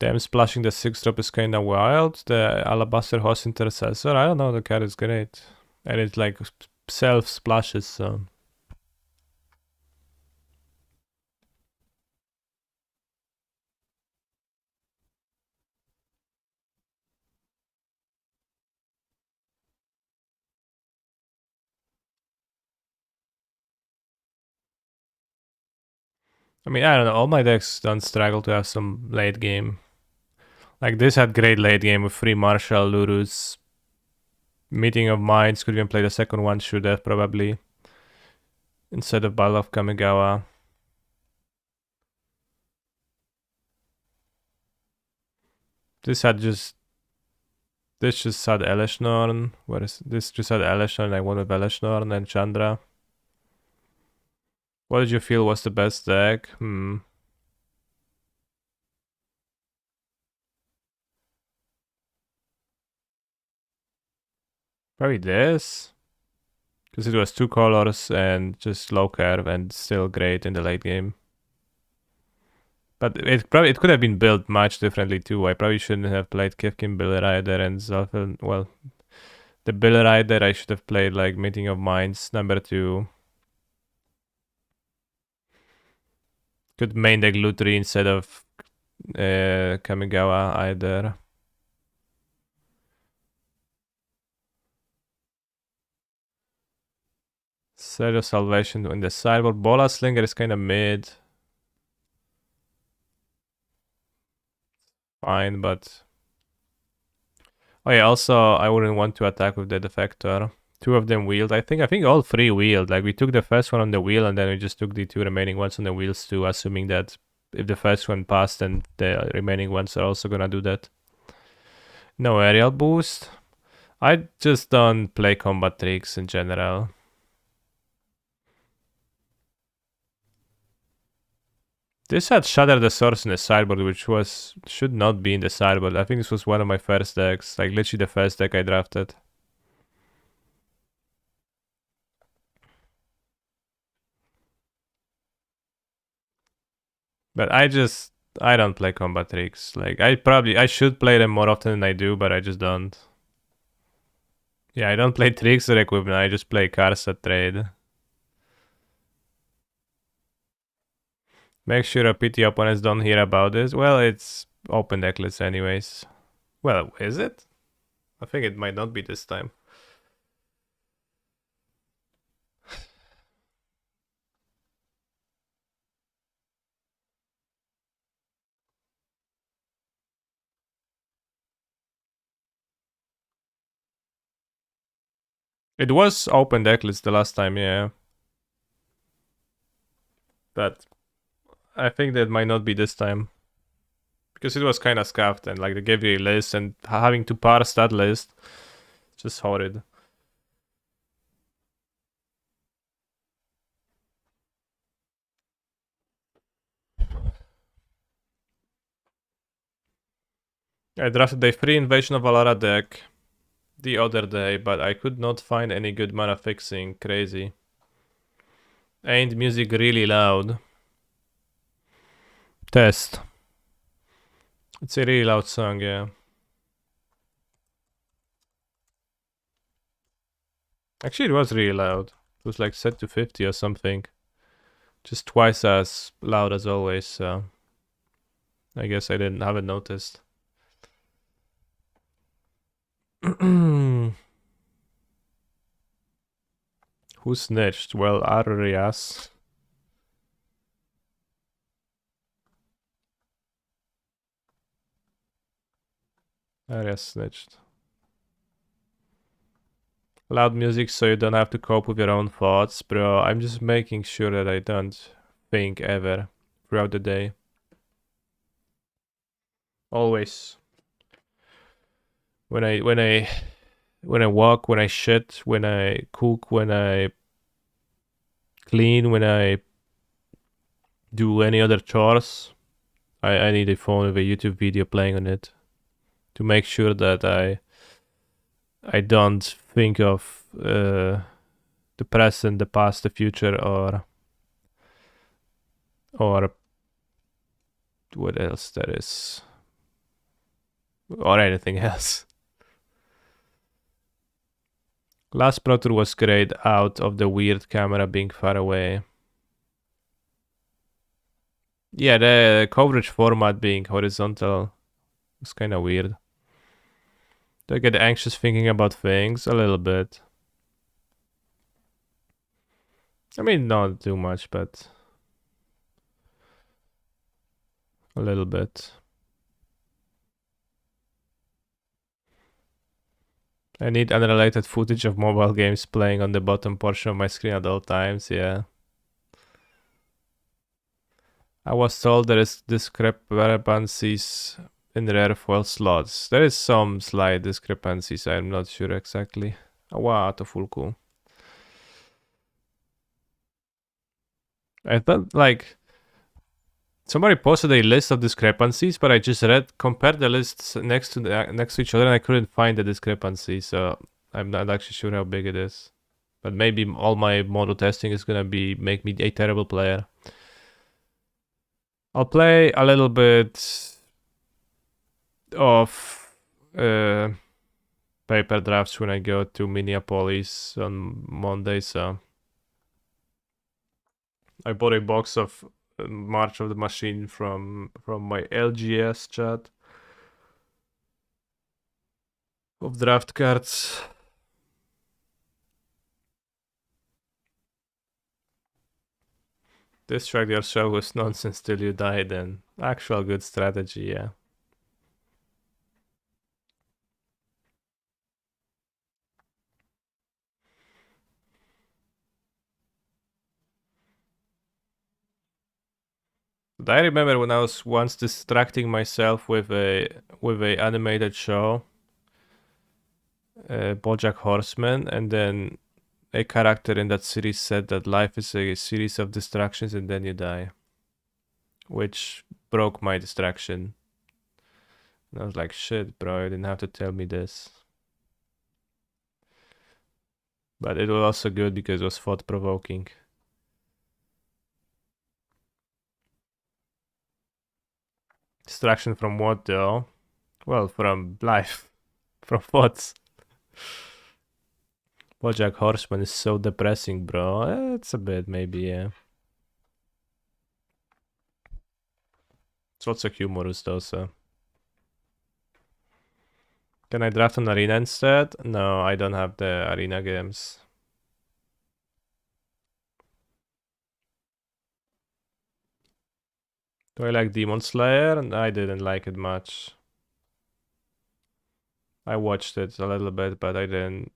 Them splashing the 6-drop is kinda wild. The Alabaster Host Intercessor, I don't know, the card is great. And it like self-splashes, so... I mean, I don't know, all my decks don't struggle to have some late game. Like this had great late game with Free Marshal, Lurus, Meeting of Minds, could even play the second one, should have probably. Instead of Battle of Kamigawa. This just had Eleshnorn. What is this? Just had Eleshnorn. I won with Eleshnorn and Chandra. What did you feel was the best deck? Probably this. Because it was 2 colors and just low curve and still great in the late game. But it could have been built much differently too. I probably shouldn't have played Kefkin, Bill Rider, and Zalfel. Well, the Bill Rider I should have played like Meeting of Minds number 2. Could main deck Lutri instead of Kamigawa either. Set of Salvation in the sideboard. Bola Slinger is kind of mid. Fine, but... Oh yeah, also, I wouldn't want to attack with the Defector. 2 of them wheeled. I think all 3 wheeled. Like, we took the first one on the wheel, and then we just took the 2 remaining ones on the wheels too, assuming that if the first one passed, then the remaining ones are also gonna do that. No aerial boost. I just don't play combat tricks in general. This had Shatter the Source in the sideboard, which should not be in the sideboard. I think this was one of my first decks, like literally the first deck I drafted. But I don't play combat tricks. Like I should play them more often than I do, but I just don't. Yeah, I don't play tricks or equipment, I just play cards that trade. Make sure a PT opponents don't hear about this. Well, it's open decklist anyways. Well, is it? I think it might not be this time. It was open decklist the last time, yeah. But I think that might not be this time. Because it was kind of scuffed and like they gave you a list and having to parse that list, just horrid. I drafted a free Invasion of Alara deck the other day, but I could not find any good mana fixing. Crazy. Ain't music really loud? Test. It's a really loud song, yeah. Actually, it was really loud. It was like set to 50 or something. Just twice as loud as always, so... I guess I haven't noticed. Who snitched? Well, Arias. Arias snitched. Loud music so you don't have to cope with your own thoughts. Bro, I'm just making sure that I don't think ever throughout the day. Always. When I walk, when I shit, when I cook, when I clean, when I do any other chores, I need a phone with a YouTube video playing on it to make sure that I don't think of the present, the past, the future, or what else there is, or anything else. Last Pro Tour was great out of the weird camera being far away. Yeah, the coverage format being horizontal was kind of weird. Do I get anxious thinking about things? A little bit. I mean, not too much, but a little bit. I need unrelated footage of mobile games playing on the bottom portion of my screen at all times, yeah. I was told there is discrepancies in rare foil slots. There is some slight discrepancies, I'm not sure exactly. Wow, to full cool. I thought like somebody posted a list of discrepancies, but I just compared the lists next to each other, and I couldn't find the discrepancy. So I'm not actually sure how big it is. But maybe all my model testing is gonna make me a terrible player. I'll play a little bit of paper drafts when I go to Minneapolis on Monday. So I bought a box of March of the Machine from my LGS chat of draft cards. Distract yourself with nonsense till you die, then actual good strategy, yeah. But I remember when I was once distracting myself with a animated show, BoJack Horseman, and then a character in that series said that life is a series of distractions and then you die, which broke my distraction. And I was like, shit, bro, you didn't have to tell me this. But it was also good because it was thought-provoking. Distraction from what, though? Well, from life. From thoughts. BoJack Horseman is so depressing, bro. It's a bit, maybe, yeah. It's also humorous, though, so. Can I draft an arena instead? No, I don't have the arena games. Do I like Demon Slayer? I didn't like it much. I watched it a little bit, but I didn't.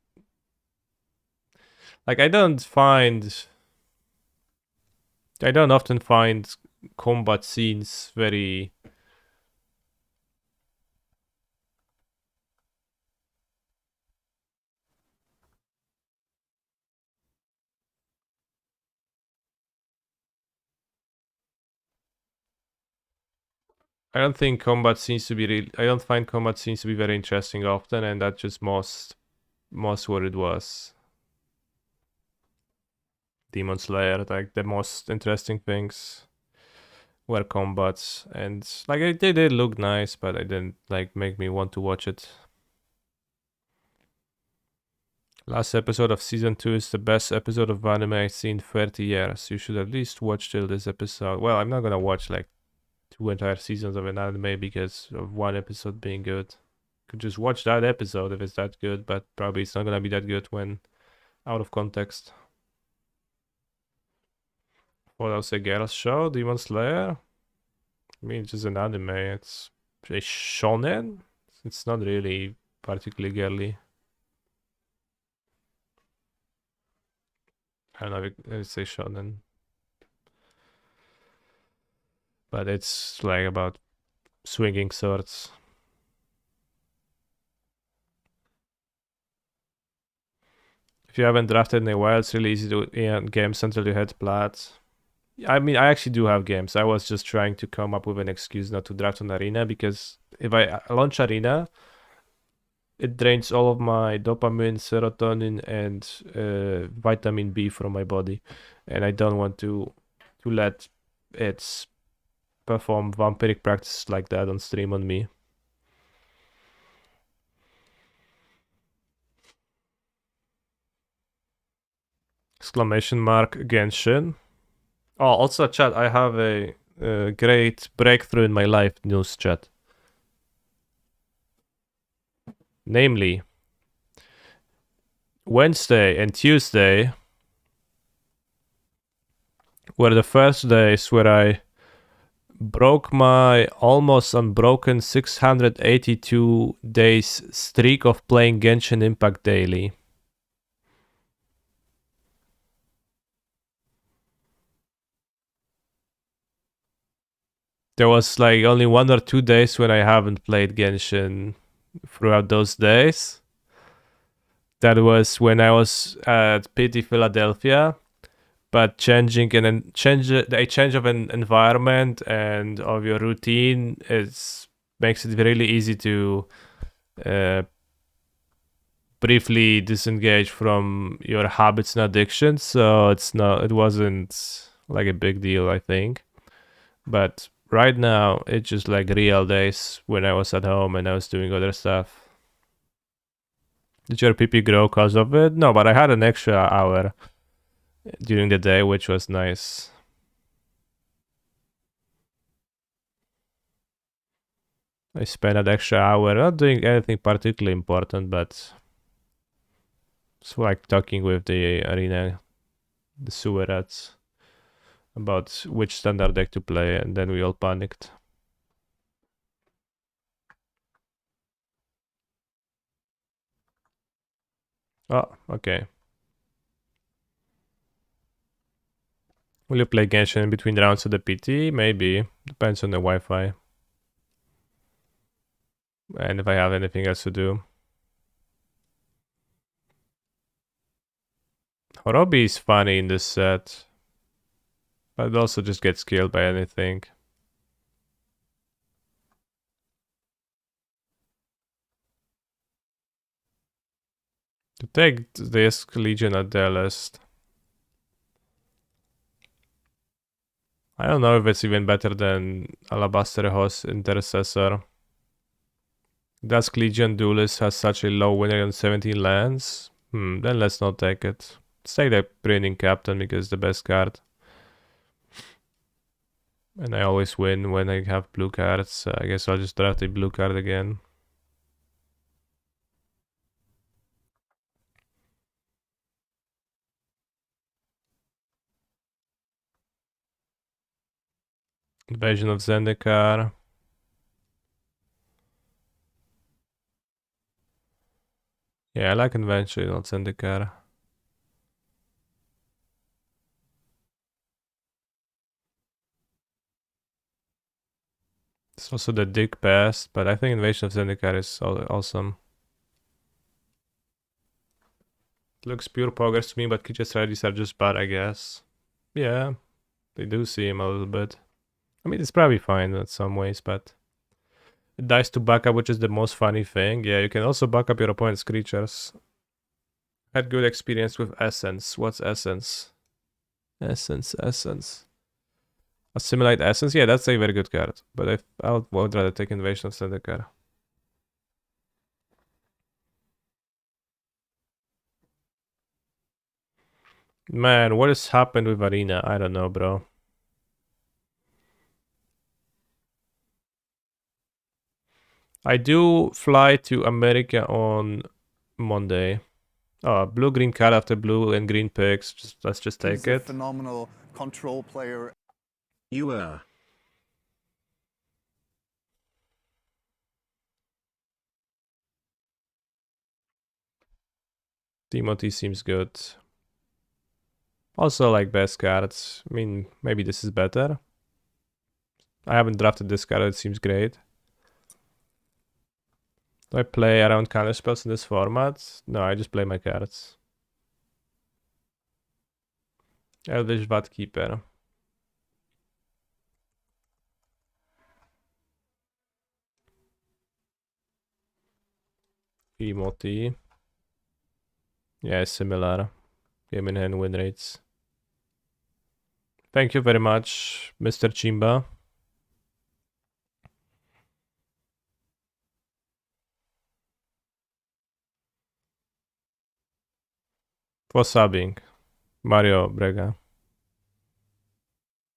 Like, I don't often find combat scenes very. I don't think combat seems to be real. I don't find combat scenes to be very interesting often, and that's just most what it was. Demon Slayer, like the most interesting things were combats, and like they did look nice, but I didn't like make me want to watch it. Last episode of season 2 is the best episode of anime I've seen in 30 years. You should at least watch till this episode. Well, I'm not gonna watch like 2 entire seasons of an anime because of one episode being good. Could just watch that episode if it's that good, but probably it's not gonna be that good when out of context. What else? A girls show? Demon Slayer? I mean, it's just an anime. It's a shonen. It's not really particularly girly. I don't know if it's a shonen. But it's like about swinging swords. If you haven't drafted in a while, it's really easy to games until you hit plat. I mean, I actually do have games. I was just trying to come up with an excuse not to draft on Arena because if I launch Arena, it drains all of my dopamine, serotonin, and vitamin B from my body, and I don't want to let it perform vampiric practices like that on stream on me. Exclamation mark Genshin. Oh, also chat, I have a great breakthrough in my life news, chat. Namely, Wednesday and Tuesday were the first days where I broke my almost unbroken 682 days streak of playing Genshin Impact daily. There was like only 1 or 2 days when I haven't played Genshin throughout those days. That was when I was at PT Philadelphia, but a change of an environment and of your routine makes it really easy to briefly disengage from your habits and addictions. So it wasn't like a big deal, I think. But right now, it's just like real days when I was at home and I was doing other stuff. Did your PP grow because of it? No, but I had an extra hour during the day, which was nice. I spent an extra hour not doing anything particularly important, but it's like talking with the arena, the sewer rats, about which standard deck to play, and then we all panicked. Oh, okay. Will you play Genshin in between rounds of the PT? Maybe. Depends on the Wi-Fi. And if I have anything else to do. Horobi is funny in this set. But it also just gets killed by anything. To take this Legion at their list. I don't know if it's even better than Alabaster Host Intercessor. Dusk Legion Duelist has such a low win rate on 17 lands. Then let's not take it. Let's take the Braining Captain because it's the best card. And I always win when I have blue cards. So I guess I'll just draft a blue card again. Invasion of Zendikar. Yeah, I like Invasion of Zendikar. It's also the Dick Best, but I think Invasion of Zendikar is awesome. It looks pure poggers to me, but creature strategies are just bad, I guess. Yeah, they do seem a little bit. I mean, it's probably fine in some ways, but it dies to backup, which is the most funny thing. Yeah, you can also back up your opponent's creatures. Had good experience with Essence. What's Essence? Essence. Assimilate Essence? Yeah, that's a very good card. But I would rather take Invasion of Zendikar. Man, what has happened with Arena? I don't know, bro. I do fly to America on Monday. Oh, blue-green card after blue and green picks. Let's just take He's a it. phenomenal control player. You are. Timothy seems good. Also like best cards. I mean, maybe this is better. I haven't drafted this card, it seems great. Do I play around counter spells in this format? No, I just play my cards. Elvish Vatkeeper. Timothy. Yeah, similar. Game in hand win rates. Thank you very much, Mr. Chimba. For subbing. Mario Brega.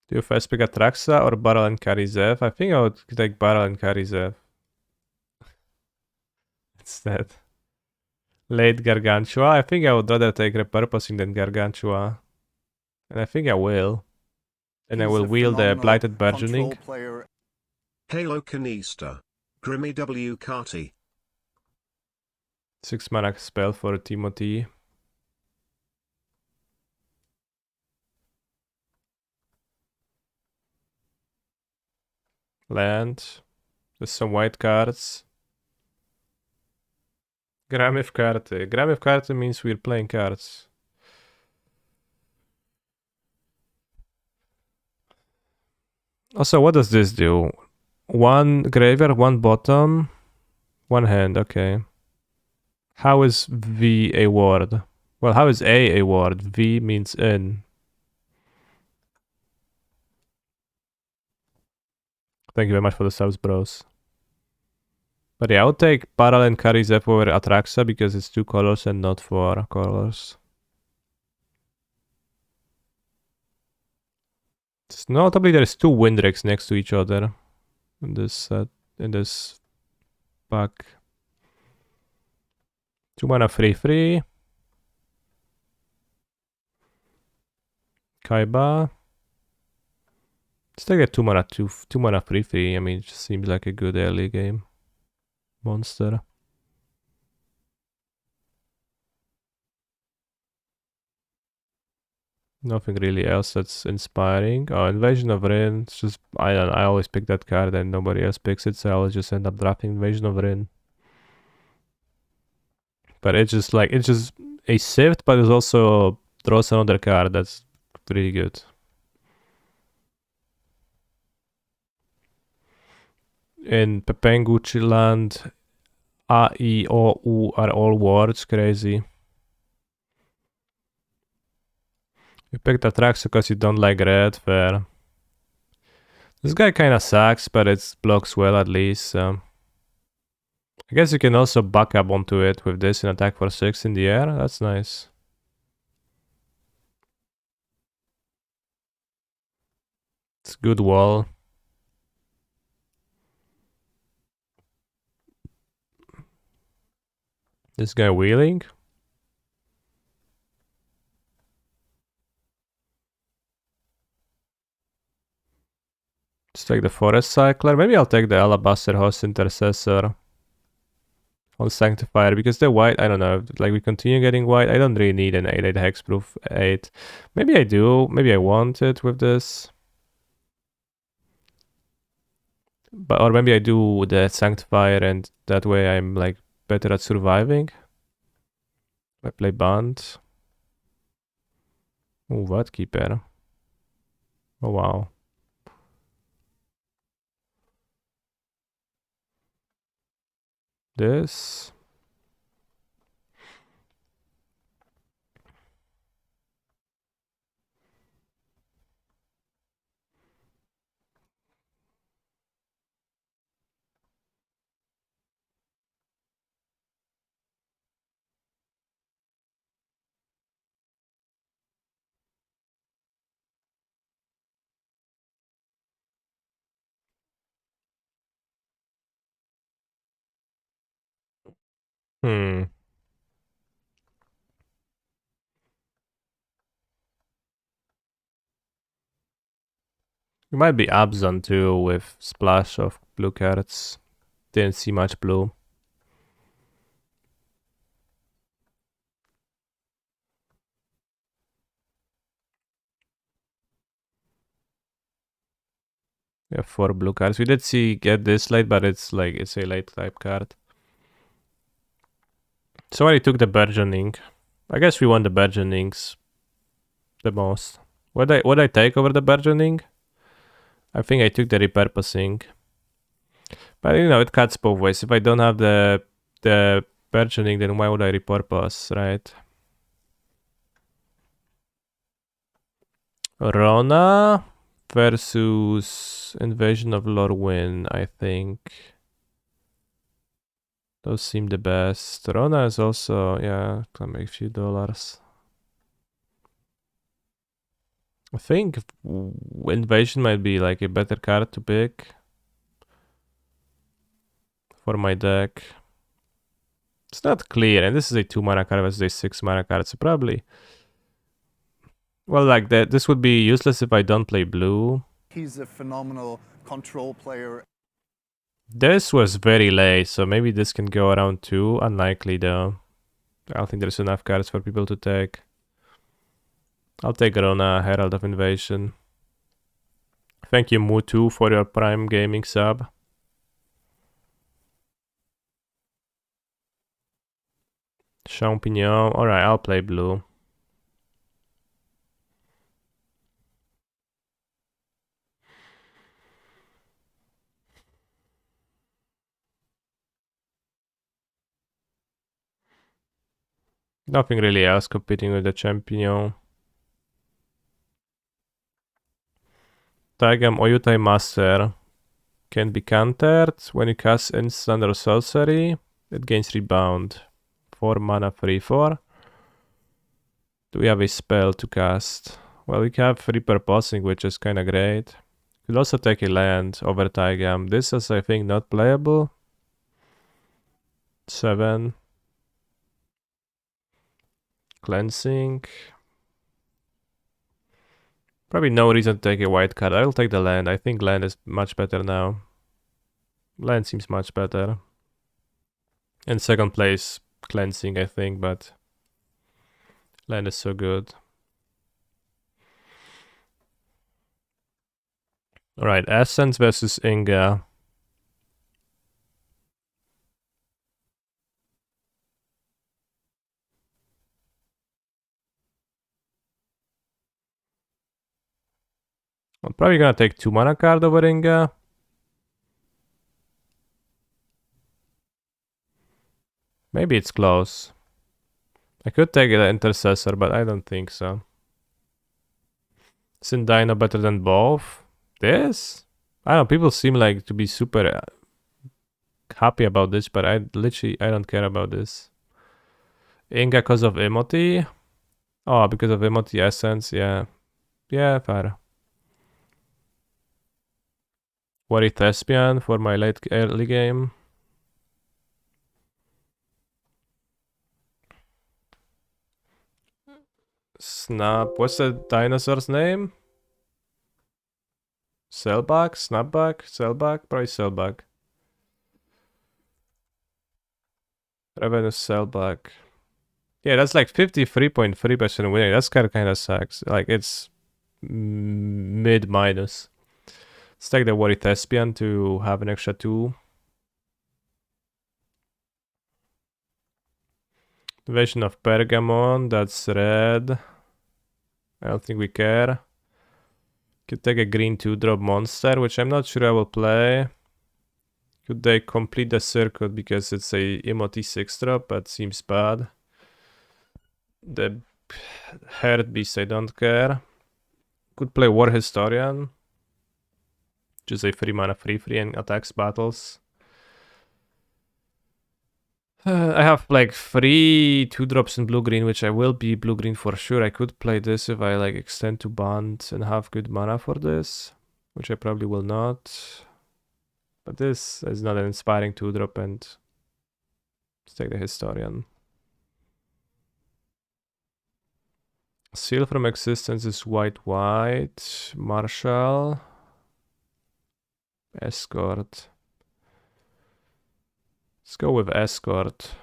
Do you first pick Atraxa or Barrel and carry Zev? I think I would take Barrel and carry Zev. Instead. Late Gargantua. I think I would rather take Repurposing than Gargantua. And I think I will. And I will wheel the Blighted Burgeoning. Halo Canista. Grimmy W. Carty. 6 mana spell for Timothy. Land. There's some white cards. Gramif Karte. Gramif Karte means we're playing cards. Also, what does this do? 1 graveyard, 1 bottom, 1 hand, okay. How is V a word? Well, how is A word? V means in. Thank you very much for the subs, bros. But yeah, I would take Barrel and carry Zev over Atraxa because it's 2 colors and not 4 colors. It's notably there's 2 Windrakes next to each other in this set, in this pack. 2 mana 3/3. Kaiba. Let's take a 2 mana 2 mana 3/3. I mean, it just seems like a good early game monster. Nothing really else that's inspiring. Oh, Invasion of Rin. It's just I always pick that card and nobody else picks it, so I'll just end up drafting Invasion of Rin. But it's just a sift, but it also draws another card that's pretty good. In Pepenguchi land, A, I, O, U are all words. Crazy. You picked Atraxa because you don't like red. Fair. This guy kinda sucks, but it blocks well at least. So. I guess you can also back up onto it with this and attack for 6 in the air. That's nice. It's good wall. This guy wheeling. Let's take the Forest Cycler. Maybe I'll take the Alabaster Host Intercessor on Sanctifier because they're white. I don't know. Like we continue getting white. I don't really need an 8/8 hexproof 8. Maybe I do. Maybe I want it with this. But or maybe I do the Sanctifier and that way I'm like better at surviving. I play Band. Oh, what keeper? Oh wow. This. Hmm. It might be Abzan too with splash of blue cards. Didn't see much blue. Yeah, 4 blue cards. We did see get this late, but it's a late type card. Somebody took the Burgeoning. I guess we won the Burgeonings the most. What I take over the Burgeoning? I think I took the Repurposing. But you know, it cuts both ways. If I don't have the Perchening, then why would I repurpose, right? Rona versus Invasion of Lorwyn, I think. Those seem the best. Rona is also, yeah, can make a few dollars. I think Invasion might be like a better card to pick for my deck. It's not clear, and this is a 2 mana card versus a 6 mana card, so probably. Well, like that, this would be useless if I don't play blue. He's a phenomenal control player. This was very late, so maybe this can go around 2. Unlikely though. I don't think there's enough cards for people to take. I'll take Rona, Herald of Invasion. Thank you, Mutu, for your Prime Gaming sub. Champignon. Alright, I'll play blue. Nothing really else competing with the Champignon. Taigam Oyutai Master can be countered. When you cast instant or sorcery, it gains rebound. 4 mana, 3/4. Do we have a spell to cast? Well, we have repurposing, which is kind of great. Could also take a land over Taigam. This is, I think, not playable. 7. Cleansing. Probably no reason to take a white card. I'll take the land. I think land is much better now. Land seems much better. In second place, cleansing, I think, but land is so good. Alright, Essence versus Inga. I'm probably gonna take 2 mana card over Inga. Maybe it's close. I could take the Intercessor, but I don't think so. Isn't Dino better than both? This? I don't know, people seem like to be super happy about this, but I don't care about this. Inga because of Emoti? Oh, because of Emoti Essence, yeah. Yeah, fair. Worry Thespian for my early game. Snap. What's the dinosaur's name? Selbag? Snapback? Selbag? Probably Selbag. Revenue Selbag. Yeah, that's like 53.3% winning. That's kind of sucks. Like, it's mid minus. Let's take the Worry Thespian to have an extra 2. Invasion of Pergamon, that's red. I don't think we care. Could take a green 2-drop monster, which I'm not sure I will play. Could they complete the circuit because it's a Emoti 6-drop, but seems bad. The Herd Beast, I don't care. Could play War Historian, which is a 3 mana 3/3 and attacks battles. I have like 3 2-drops in blue-green, which I will be blue-green for sure. I could play this if I like extend to Bond and have good mana for this, which I probably will not. But this is not an inspiring 2-drop, and let's take the Historian. Seal from Existence is white. Marshal. Escort. Let's go with Escort.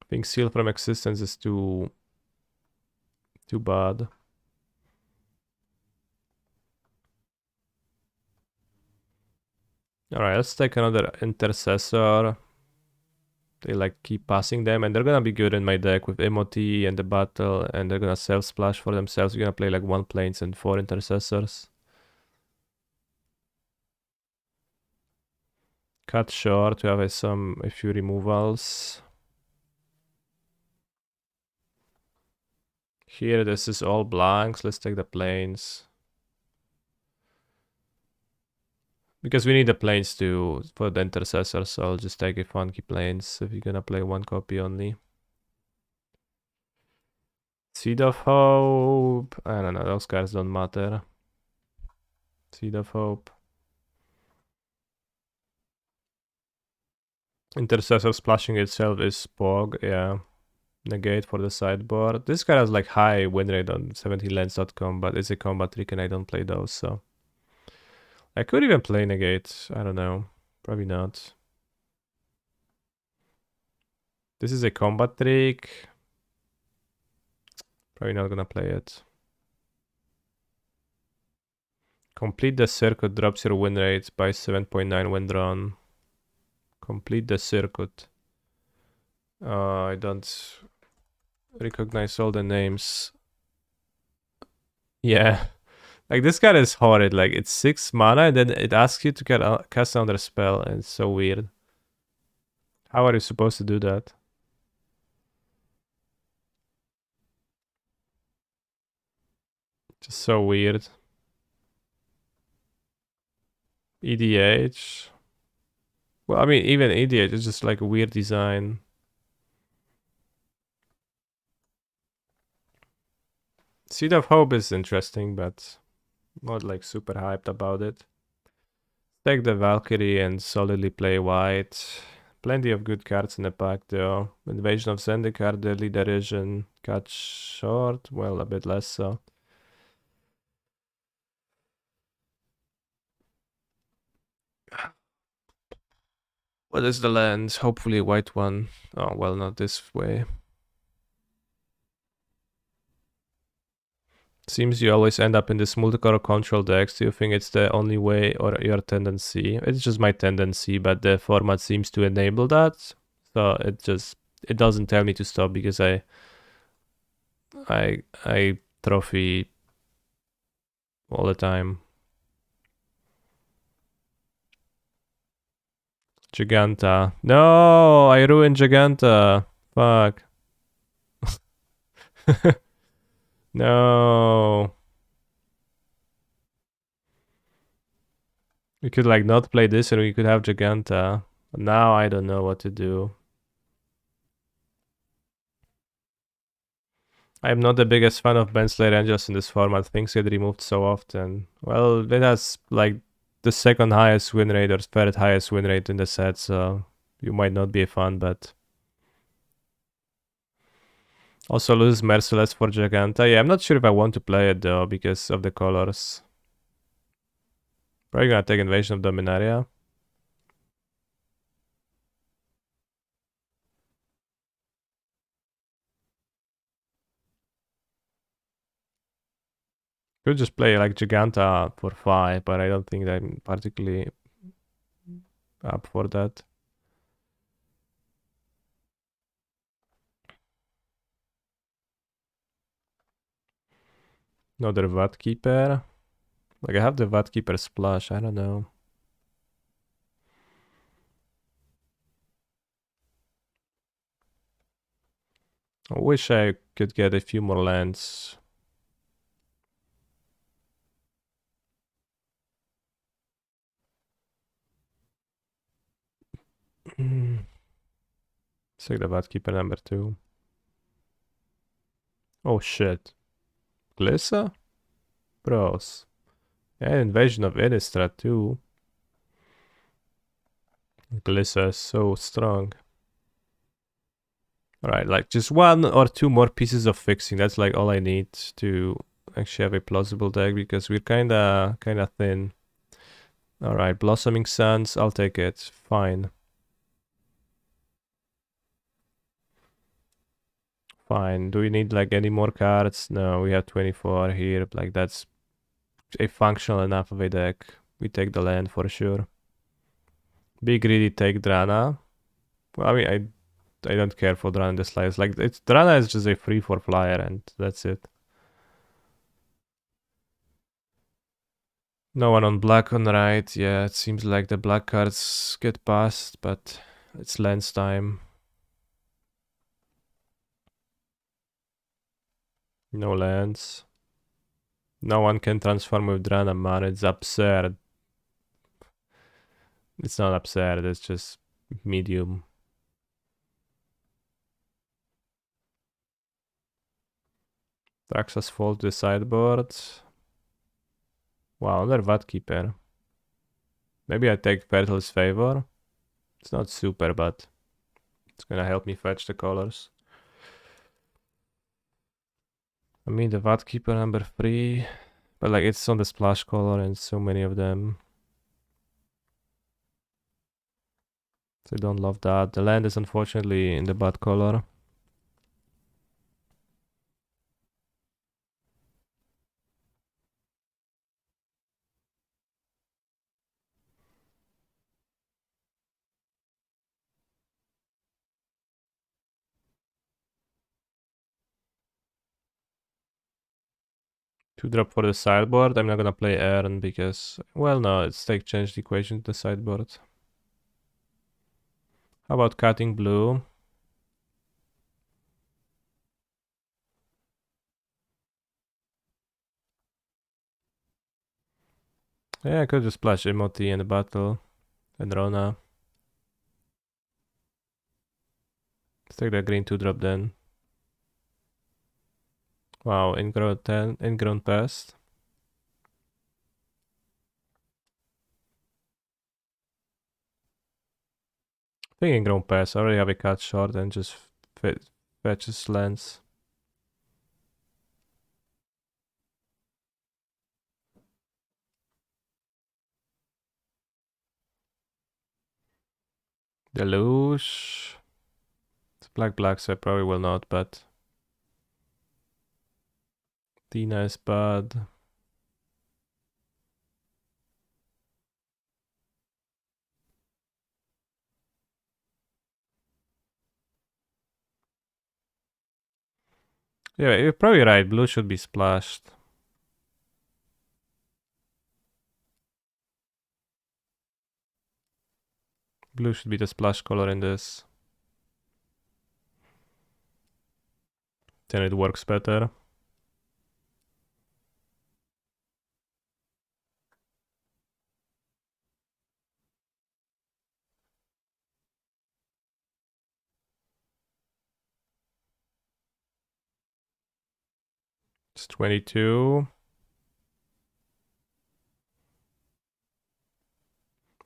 I think Seal from Existence is too bad. Alright, let's take another Intercessor. They like keep passing them, and they're gonna be good in my deck with Emoti and the battle, and they're gonna self-splash for themselves. We're gonna play like 1 Plains and 4 Intercessors. cut short. We have a few removals. Here, this is all blanks. Let's take the planes. Because we need the planes for the intercessor, so I'll just take a funky planes if you're gonna play one copy only. Seed of Hope. I don't know, those cards don't matter. Seed of Hope. Intercessor splashing itself is Pog, yeah. Negate for the sideboard. This guy has like high win rate on 17lands.com, but it's a combat trick and I don't play those, so. I could even play negate, I don't know. Probably not. This is a combat trick. Probably not gonna play it. Complete the circuit drops your win rate by 7.9 when drawn. Complete the circuit. I don't recognize all the names. Yeah. Like this card is horrid. Like it's 6 mana and then it asks you to cast another spell and it's so weird. How are you supposed to do that? Just so weird. EDH. Well, I mean, even EDH is just like a weird design. Seed of Hope is interesting, but not like super hyped about it. Take the Valkyrie and solidly play white. Plenty of good cards in the pack though. Invasion of Zendikar, Deadly Derision, cut short, well, a bit less so. What is the land? Hopefully a white one. Oh, well, not this way. Seems you always end up in this multicolor control decks. Do you think it's the only way or your tendency? It's just my tendency, but the format seems to enable that. So it doesn't tell me to stop because I trophy all the time. Giganta. No, I ruined Giganta. Fuck. No. We could like not play this and we could have Giganta. But now I don't know what to do. I'm not the biggest fan of Baneslayer Angels in this format. Things get removed so often. Well, it has like the second highest win rate or third highest win rate in the set, so you might not be a fan, but also lose Merciless for Giganta. Yeah, I'm not sure if I want to play it though because of the colors. Probably gonna take Invasion of Dominaria. Could just play like Giganta for 5, but I don't think I'm particularly up for that. Another Vat Keeper. Like I have the Vat Keeper splash, I don't know. I wish I could get a few more lands. Let's take the Vat Keeper number 2. Oh shit. Glissa? Bros. And Invasion of Innistrad too. Glissa is so strong. Alright, like just 1 or 2 more pieces of fixing. That's like all I need to actually have a plausible deck because we're kinda thin. Alright, Blossoming Sands, I'll take it. Fine. Fine. Do we need like any more cards? No, we have 24 here. Like that's a functional enough of a deck. We take the land for sure. Be greedy, take Drana. Well, I mean, I don't care for Drana in the slice. Like Drana is just a free for flyer and that's it. No one on black on the right. Yeah, it seems like the black cards get passed, but it's lens time. No lands. No one can transform with Drana, man. It's absurd. It's not absurd, it's just medium. Traxxas fall to the sideboard. Wow, another Vatkeeper. Maybe I take Fertle's Favor. It's not super, but it's gonna help me fetch the colors. I mean, the Vatkeeper number 3. But like, it's on the splash color and so many of them. So I don't love that. The land is unfortunately in the bad color. Two drop for the sideboard. I'm not gonna play Aaron because, well, no, it's like change the equation to the sideboard. How about cutting blue? Yeah, I could just splash Emoti in the battle and Rona. Let's take the green 2 drop then. Wow, ingrown pest. I think ingrown pest. I already have a cut short and just fetches lands. Deluge. It's black, so I probably will not, but Tina is bad. Yeah, you're probably right. Blue should be splashed. Blue should be the splash color in this. Then it works better. It's 22.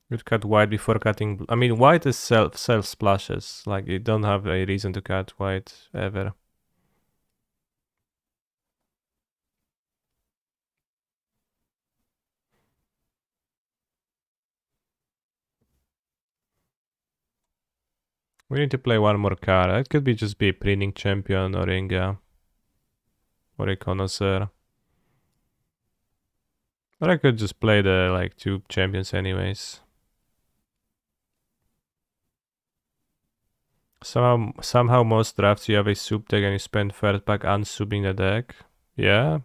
You'd cut white before cutting. I mean, white is self splashes. Like, you don't have a reason to cut white ever. We need to play one more card. It could be just be a printing champion or Inga. Or a connoisseur. Or I could just play the like 2 champions anyways. Somehow most drafts you have a soup deck and you spend first pack unsubbing the deck. Yeah.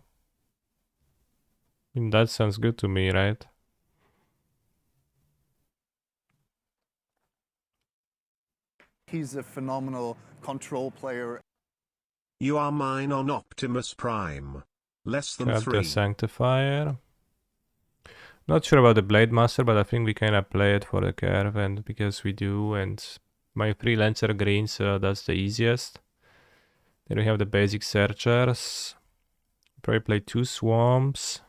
I mean, that sounds good to me, right? He's a phenomenal control player. You are mine on Optimus Prime. Less than Got 3. the Sanctifier. Not sure about the Blade Master, but I think we kinda play it for the curve and because we do, and my 3 lands are green, so that's the easiest. Then we have the basic searchers. Probably play 2 swamps.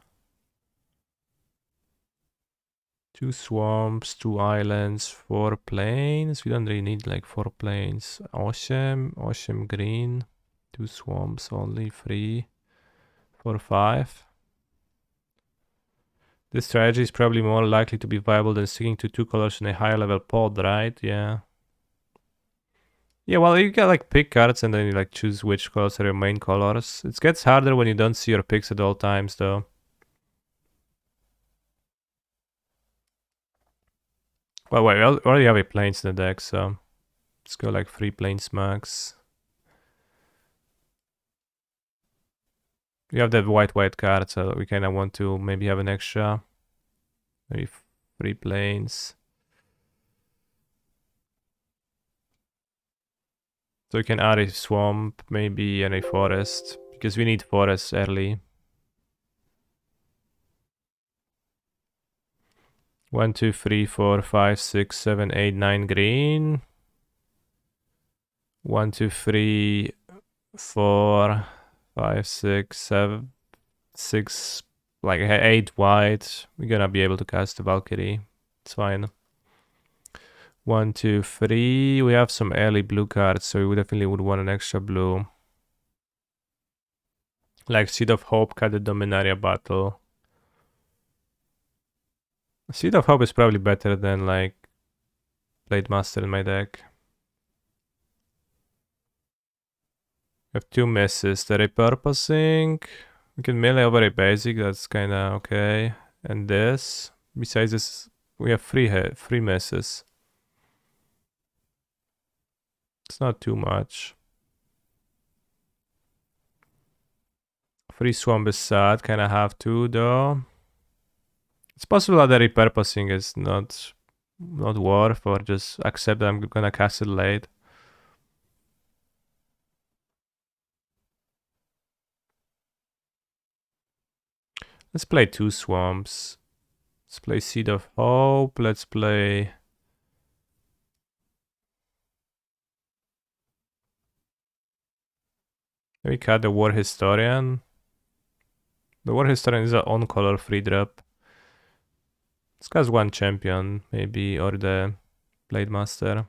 2 swamps, 2 islands, 4 plains. We don't really need like 4 plains. Ocean green. 2 swamps only, 3, 4, 5. This strategy is probably more likely to be viable than sticking to 2 colors in a higher level pod, right? Yeah. Yeah, well, you can like pick cards and then you like choose which colors are your main colors. It gets harder when you don't see your picks at all times, though. Well, wait, we already have a plains in the deck, so let's go like 3 plains max. We have that white card, so we kind of want to maybe have an extra. Maybe 3 planes. So we can add a swamp, maybe, and a forest, because we need forests early. 1, 2, 3, 4, 5, 6, 7, 8, 9 green. 1, 2, 3, 4, 5, 6, 7, 6, like 8 white. We're gonna be able to cast the Valkyrie. It's fine. 1, 2, 3. We have some early blue cards, so we definitely would want an extra blue. Like Seed of Hope, cut the Dominaria battle. Seed of Hope is probably better than like Blade Master in my deck. We have 2 misses. The repurposing. We can melee over a basic, that's kinda okay. And this. Besides this, we have 3 misses. It's not too much. 3 swamp is sad, kinda have to though. It's possible that the repurposing is not worth, or just accept that I'm gonna cast it late. Let's play 2 swamps. Let's play Seed of Hope. Let's play... Maybe cut the War Historian. The War Historian is an on-color free drop. Let's cast 1 champion, maybe, or the Blade Master.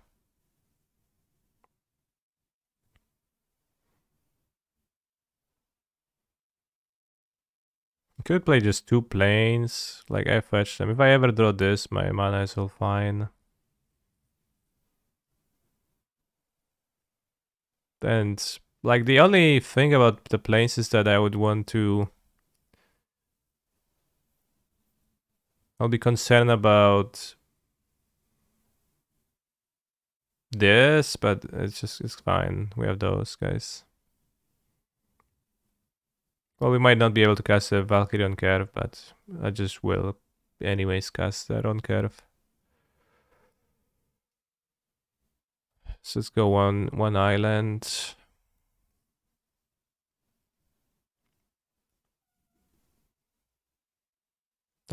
Could play just 2 planes, like I fetch them. If I ever draw this, my mana is all fine. And like the only thing about the planes is that I would want to... I'll be concerned about this, but it's fine. We have those guys. Well, we might not be able to cast a Valkyrie on curve, but I just will anyways cast that on curve. So let's go one island.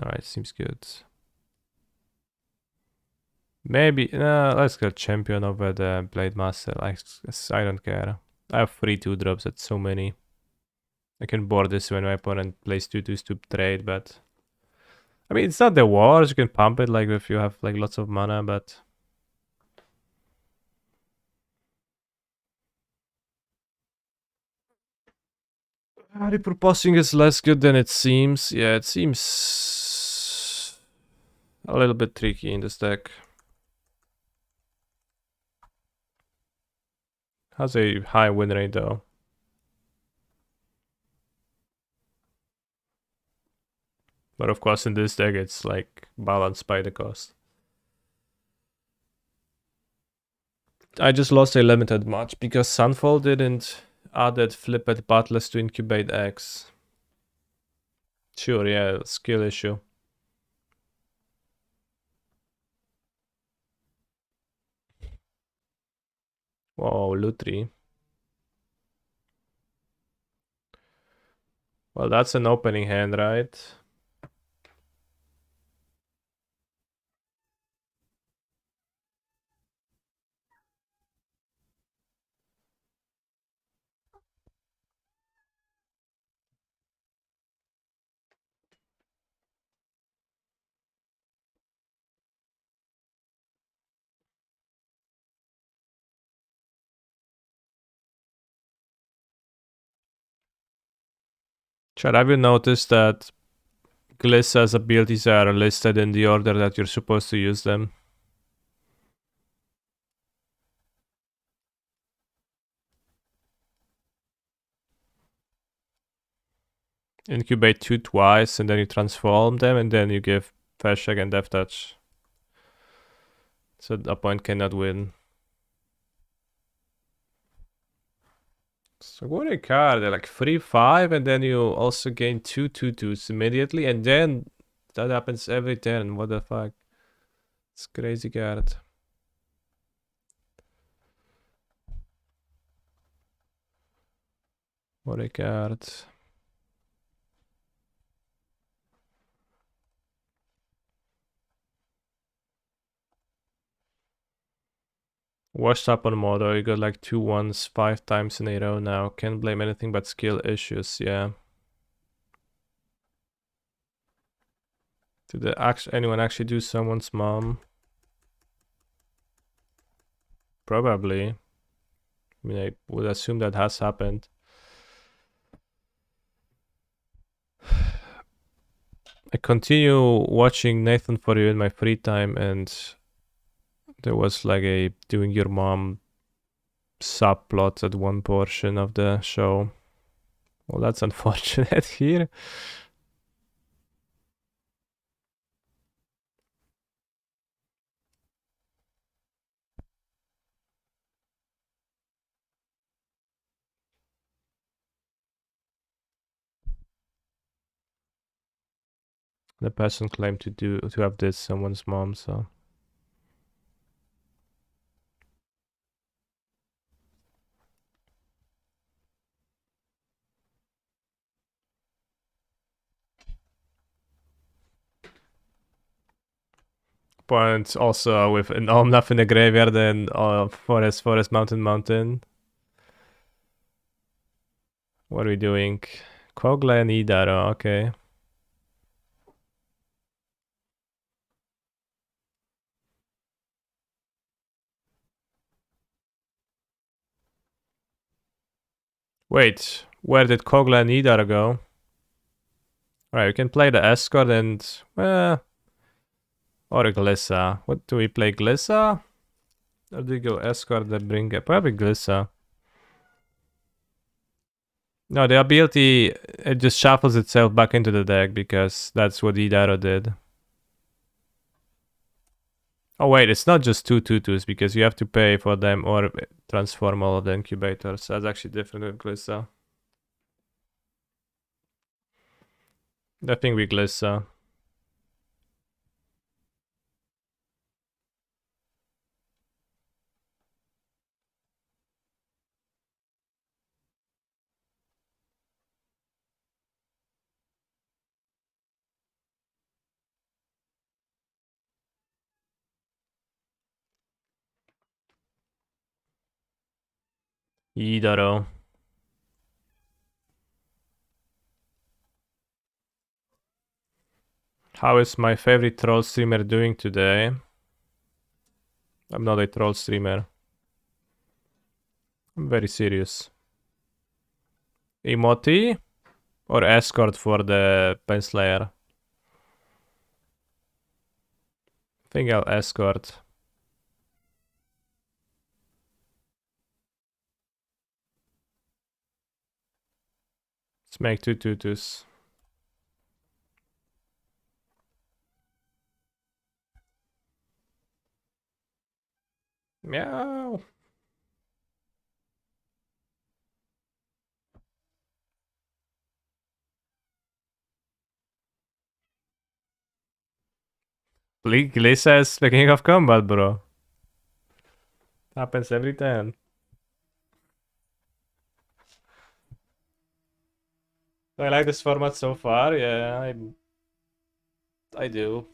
Alright, seems good. Maybe, let's go champion over the Blade Master. I don't care. I have 3 2-drops, that's so many. I can board this when my opponent plays 2/2s to trade, but... I mean, it's not the wars, you can pump it like if you have like lots of mana, but... Repurposing is less good than it seems. Yeah, it seems a little bit tricky in this deck. Has a high win rate though. But of course in this deck it's like balanced by the cost. I just lost a limited match because Sunfall didn't add Flipped Butlers to Incubate X. Sure, yeah, skill issue. Whoa, Lutri. Well, that's an opening hand, right? Chad, have you noticed that Glissa's abilities are listed in the order that you're supposed to use them? Incubate 2 twice, and then you transform them, and then you give Feshek and Death Touch. So the opponent cannot win. So what a card, they're like 3/5, and then you also gain 2/2/2s immediately, and then That happens every turn. What the fuck? It's crazy card. What a card. Washed up on Modo, you got like 2 1s 5 times in a row now. Can't blame anything but skill issues, yeah. Did anyone actually do someone's mom? Probably. I mean, I would assume that has happened. I continue watching Nathan For You in my free time, and there was like a doing your mom subplot at one portion of the show. Well, that's unfortunate here. The person claimed to have this someone's mom, so. But also with an Omnath in the graveyard and Forest, Mountain. What are we doing? Kogla and Idaro, okay. Wait, where did Kogla and Idaro go? Alright, we can play the Escort and... or Glissa. What do we play, Glissa? Or do we go Escort and bring it? Probably Glissa. No, the ability, it just shuffles itself back into the deck because that's what Idaro did. Oh wait, it's not just 2/2/2s because you have to pay for them or transform all of the incubators. That's actually different with Glissa. I think we Glissa. Idaro. How is my favorite troll streamer doing today? I'm not a troll streamer. I'm very serious. Emoti or Escort for the Penslayer? I think I'll Escort. Let's make 2/2/2s. Meow. Glissa is the king of combat, bro. Happens every time. I like this format so far. Yeah, I do.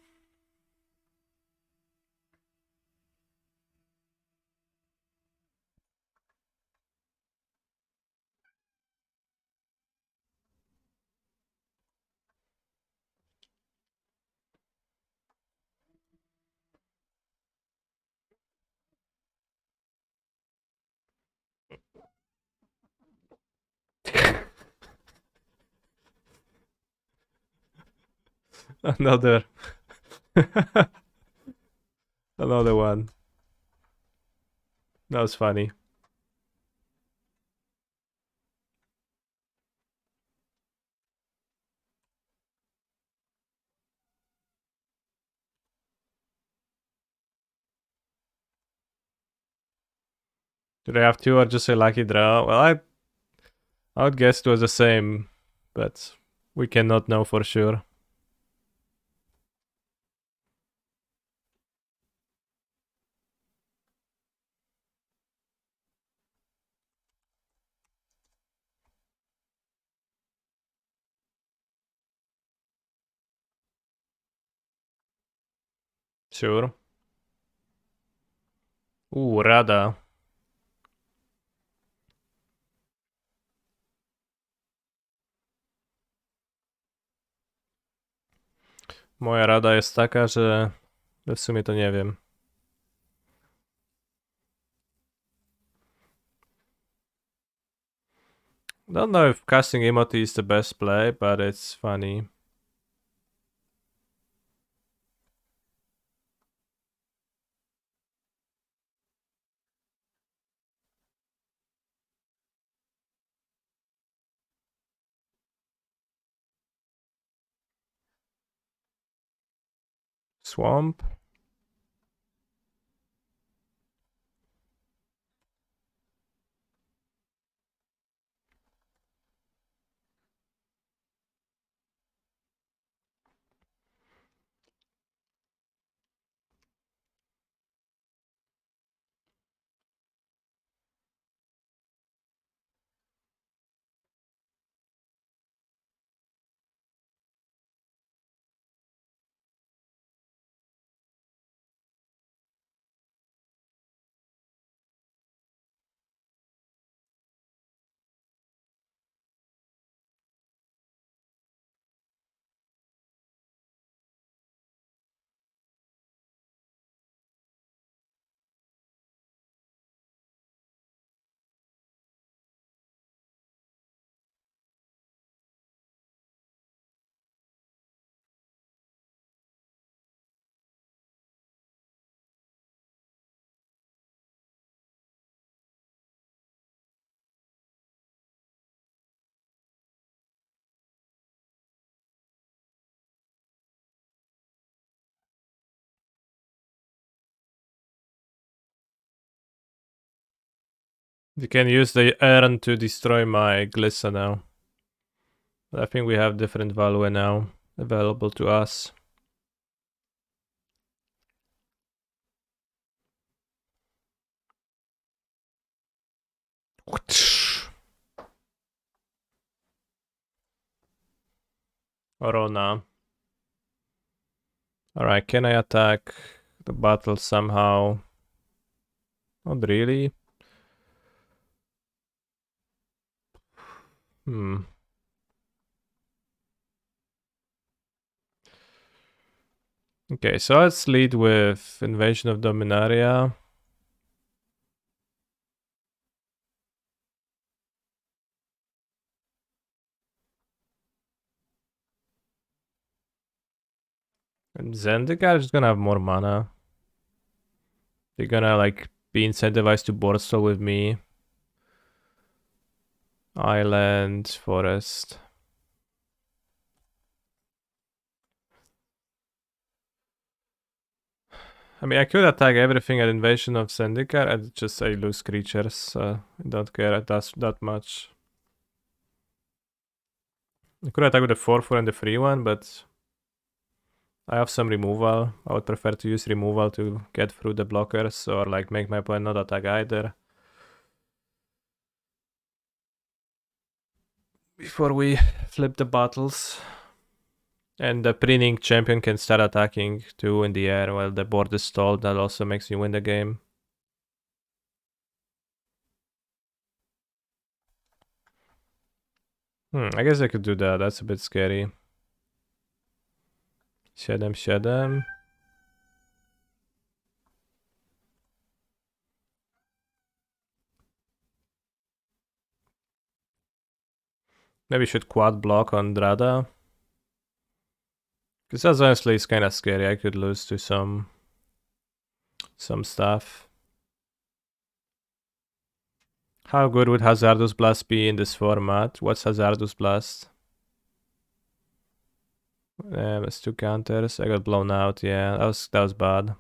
Another. Another one. That was funny. Did I have two or just a lucky draw? Well, I would guess it was the same, but we cannot know for sure. Sure. Rada. Moja rada jest taka, że w sumie to nie wiem. Don't know if casting Emoti is the best play, but it's funny. Swamp. You can use the urn to destroy my Glissa now. I think we have different value now available to us. Orona. Alright, can I attack the battle somehow? Not really. Okay, so let's lead with Invasion of Dominaria. And Zendikar is gonna have more mana. They're gonna like be incentivized to board stall with me. Island, forest. I mean, I could attack everything at Invasion of Zendikar and just say lose creatures. I don't care that much. I could attack with the 4/4 and the 3/1, but I have some removal. I would prefer to use removal to get through the blockers or like make my opponent not attack either. Before we flip the battles. And the Preening champion can start attacking too in the air while the board is stalled. That also makes you win the game. I guess I could do that. That's a bit scary. 7/7. Maybe I should quad block on Drada. Because that's honestly is kind of scary. I could lose to some stuff. How good would Hazardous Blast be in this format? What's Hazardous Blast? That's 2 counters. I got blown out. Yeah, that was bad.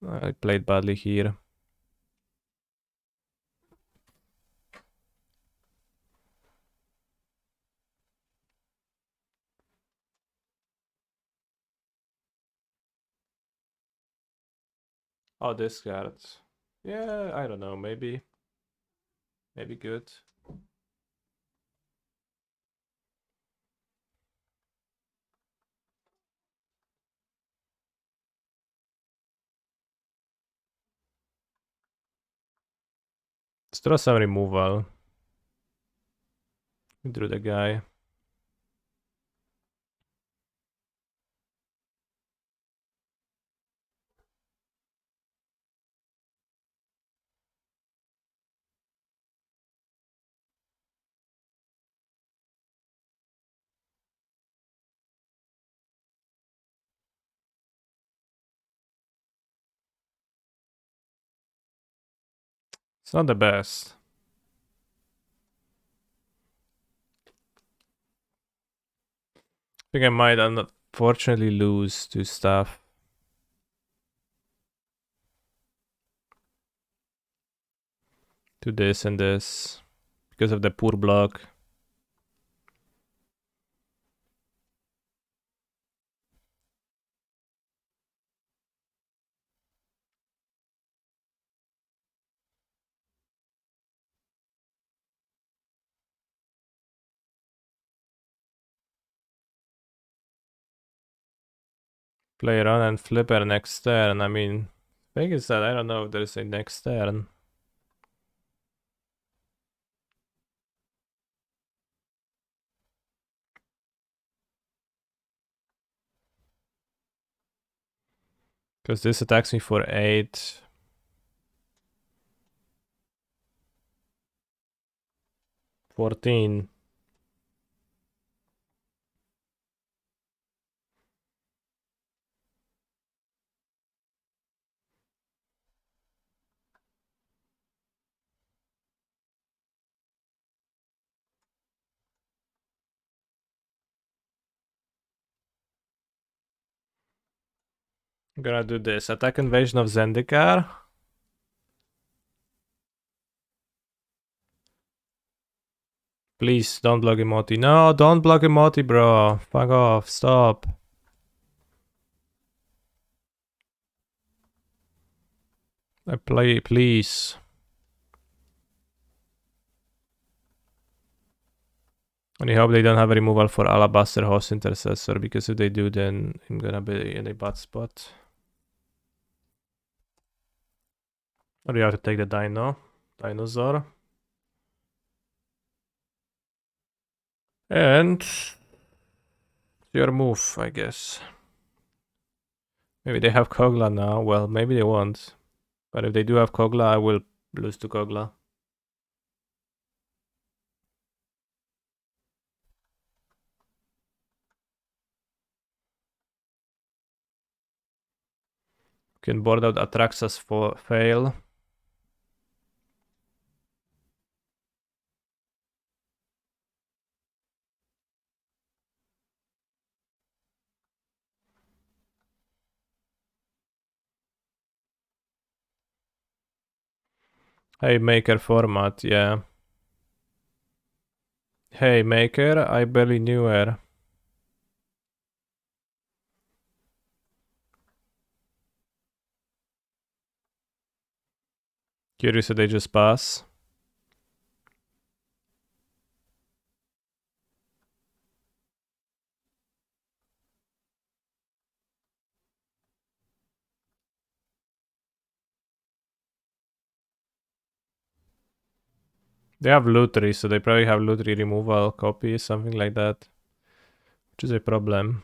I played badly here. Oh, this card. Yeah, I don't know. Maybe good. Let's throw some removal. We drew the guy. It's not the best. I think I might unfortunately lose to stuff. To this and this. Because of the poor block. Play run and flipper next turn. I mean, thing is that I don't know if there's a next turn. Because this attacks me for 8. $14. I'm gonna do this. Attack Invasion of Zendikar. Please don't block Emoti. No, don't block Emoti, bro. Fuck off. Stop. I play, please. Only hope they don't have a removal for Alabaster Host Intercessor, because if they do, then I'm gonna be in a bad spot. Or you have to take the dinosaur. And your move, I guess. Maybe they have Kogla now. Well, maybe they won't. But if they do have Kogla, I will lose to Kogla. Can board out Atraxas for fail. Hey, Maker format, yeah. Hey, Maker, I barely knew her. Curious if they just pass. They have Lutri, so they probably have Lutri removal copy, something like that. Which is a problem.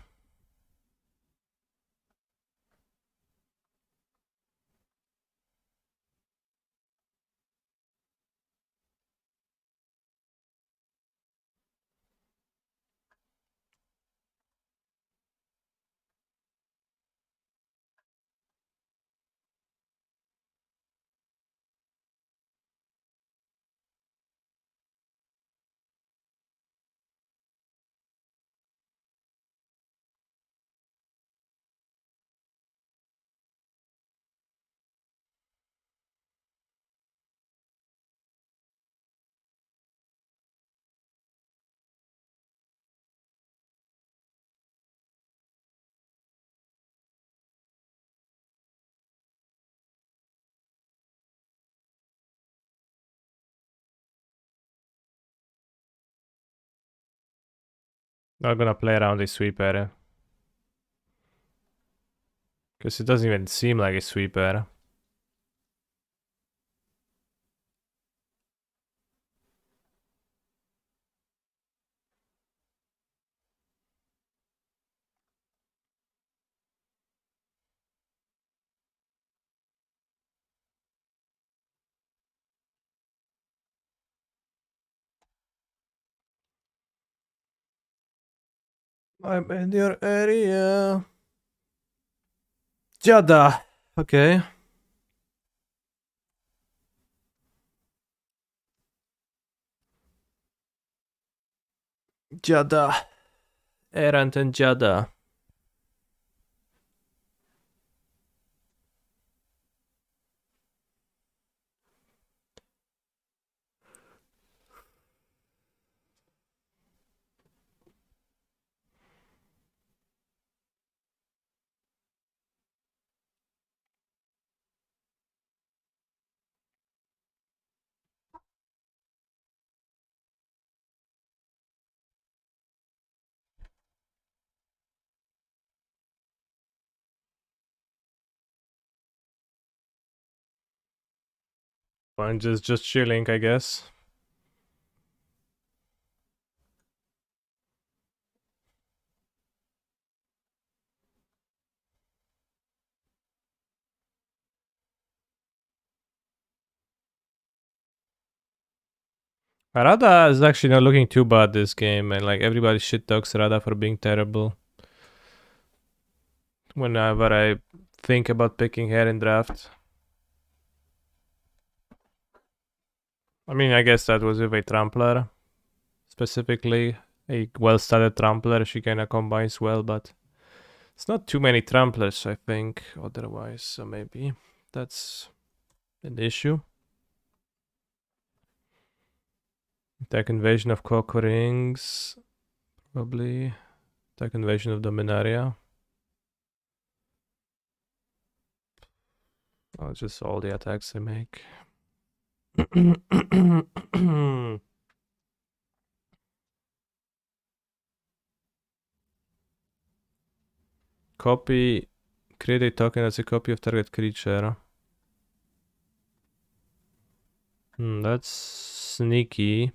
Not gonna play around a sweeper. Because it doesn't even seem like a sweeper. I'm in your area. Jada. Okay. Jada. Erant and Jada. Fine, just chilling, I guess. Rada is actually not looking too bad this game, and like everybody shit talks Rada for being terrible. Whenever I think about picking her in draft. I mean, I guess that was with a trampler. Specifically, a well-studded trampler. She kind of combines well, but it's not too many tramplers, I think, otherwise. So maybe that's an issue. Attack invasion of Cock Rings. Probably. Attack invasion of Dominaria. Oh, just all the attacks I make. Copy. Create a token as a copy of target creature. That's sneaky.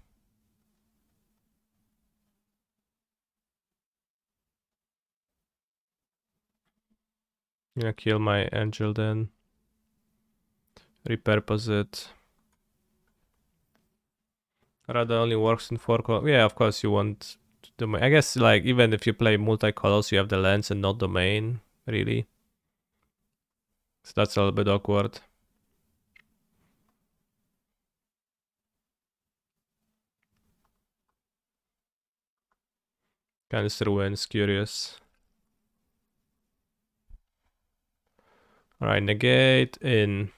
Gonna kill my angel then. Repurpose it. Rada only works in 4 colors. Yeah, of course you want domain. I guess like even if you play multi-colors, you have the lens and not domain, really. So that's a little bit awkward. Canister wins, curious. Alright, negate in.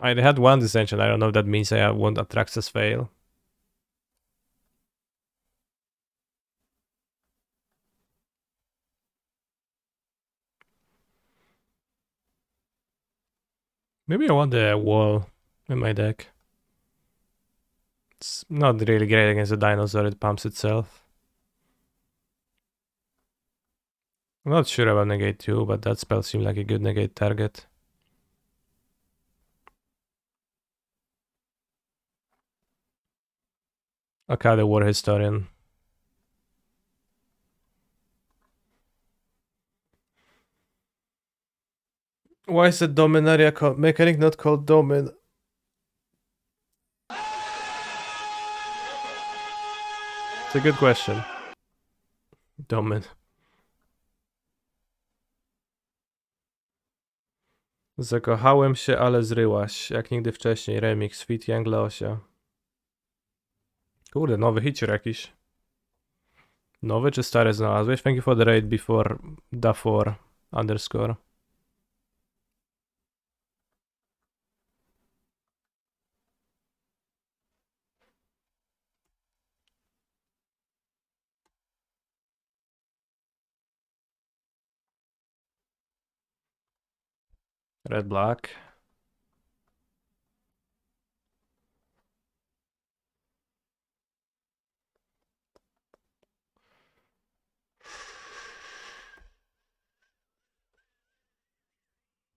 I had one dissension. I don't know if that means I won't Atraxas fail. Maybe I want the wall in my deck. It's not really great against the dinosaur, it pumps itself. I'm not sure about negate 2, but that spell seemed like a good negate target. Okay, the War Historian. Why is the Dominaria mechanic not called Domin? It's a good question. Domin. Zakochałem się, ale zryłaś. Jak nigdy wcześniej. Remix, Fit Young Leosia. Kurde, nowy hicior jakiś. Nowy czy stary znalazłeś? Thank you for the raid before Dafor _ Red black.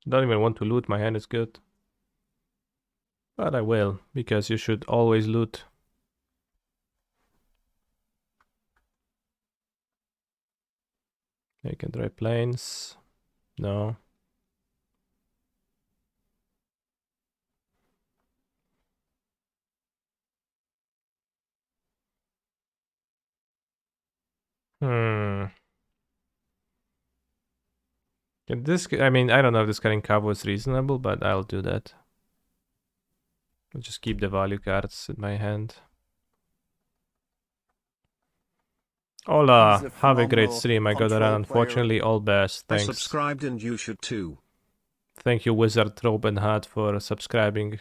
Don't even want to loot, my hand is good. But I will, because you should always loot. You can try planes. No. Yeah, this, I mean, I don't know if this cutting cover is reasonable, but I'll do that. I'll just keep the value cards in my hand. Hola, have a great stream. I got around. Unfortunately, all best. Thanks. I subscribed and you should too. Thank you, Wizard Robin Hat, for subscribing.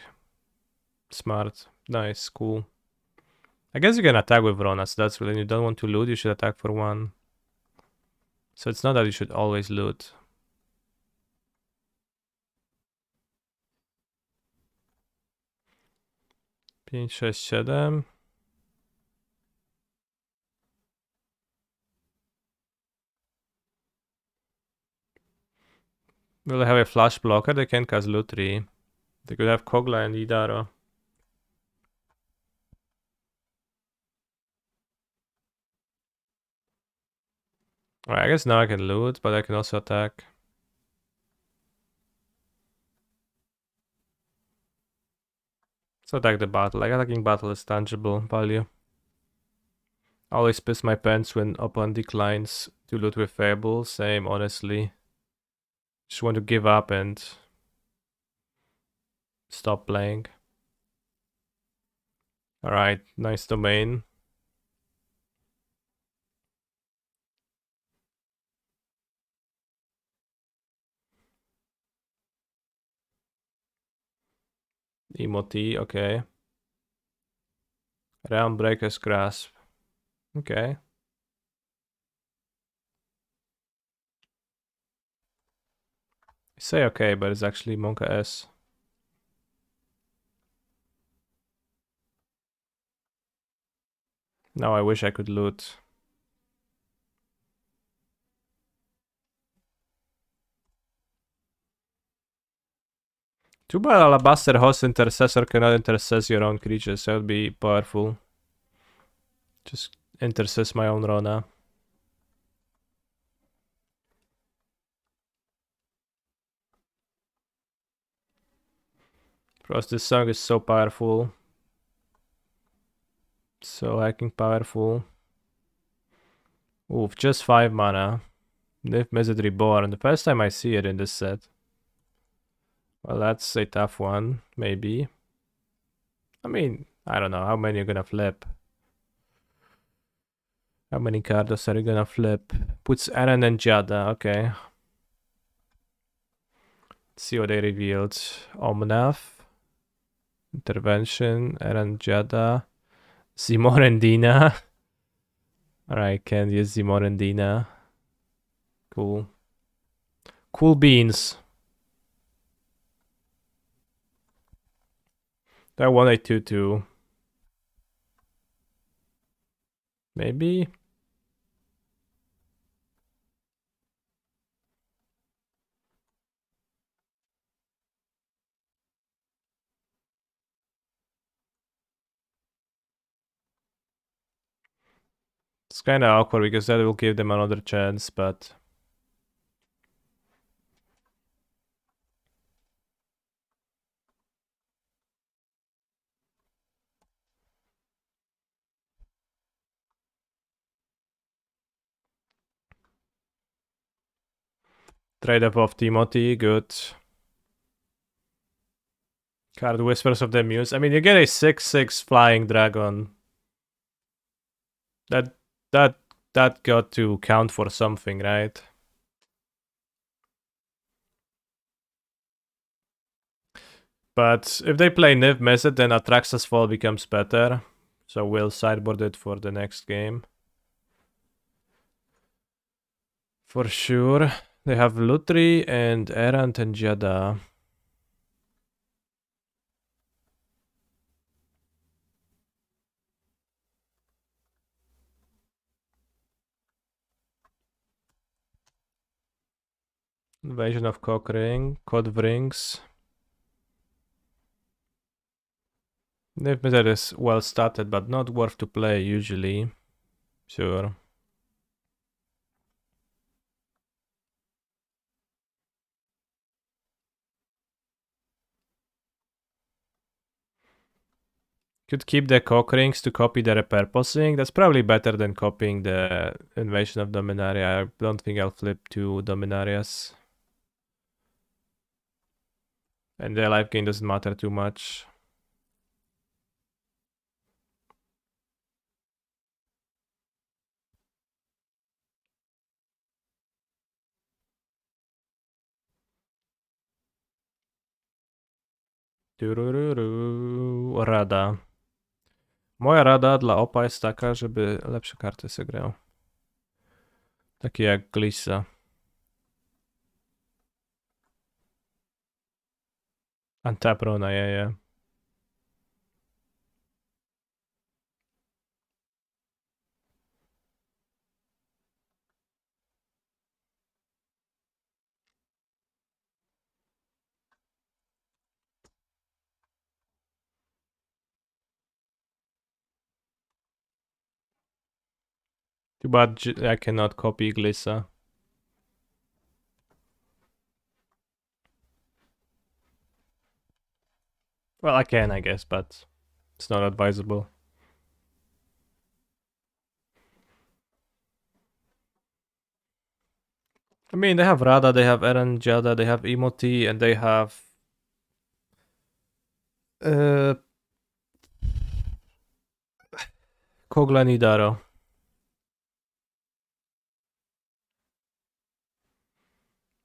Smart. Nice. Cool. I guess you can attack with Rona, so that's really, you don't want to loot, you should attack for 1. So it's not that you should always loot. Pięć, 6, 7. Will they have a flash blocker? They can cast Lutri. They could have Kogla and Idaro. Alright, I guess now I can loot, but I can also attack. So attack the battle. Like, attacking battle is tangible value. Always piss my pants when opponent declines to loot with Fable. Same, honestly. Just want to give up and stop playing. Alright, nice domain. Emoti, okay. Realm Breaker's Grasp. Okay. I say okay, but it's actually Monka S. Now I wish I could loot. Too bad Alabaster Host Intercessor cannot intercess your own creatures. That would be powerful. Just intercess my own Rona. Plus this song is so powerful. So hacking powerful. Oof, just 5 mana. Nif Mizzet Reborn. The first time I see it in this set. Well, that's a tough one, maybe. I mean, I don't know how many you're gonna flip. How many cards are you gonna flip? Puts Eren and Jada, okay. Let's see what they revealed. Omnath. Intervention, Eren Jada. Zimorendina. Alright, can't use Zimorendina. Cool. Cool beans. That 1822. Maybe? It's kind of awkward because that will give them another chance, but... Trade up of Timothy, good. Card Whispers of the Muse. I mean, you get a 6/6 flying dragon. That got to count for something, right? But if they play Niv Mizzet, then Atraxas Fall becomes better. So we'll sideboard it for the next game. For sure. They have Lutri and Errant and Jada. Invasion of Cockring, Codvrings. Niv Mizzet is well started, but not worth to play usually. Sure. Could keep the cock rings to copy the repurposing. That's probably better than copying the Invasion of Dominaria. I don't think I'll flip 2 Dominarias. And the life gain doesn't matter too much. Rada. Moja rada dla opa jest taka, żeby lepsze karty sobie grał. Takie jak Glissa. Untap Rona, yeah. Too bad I cannot copy Glissa. Well, I can, I guess, but it's not advisable. I mean, they have Rada, they have Eren Jada, they have Emoti, and they have Kogla Nidaro.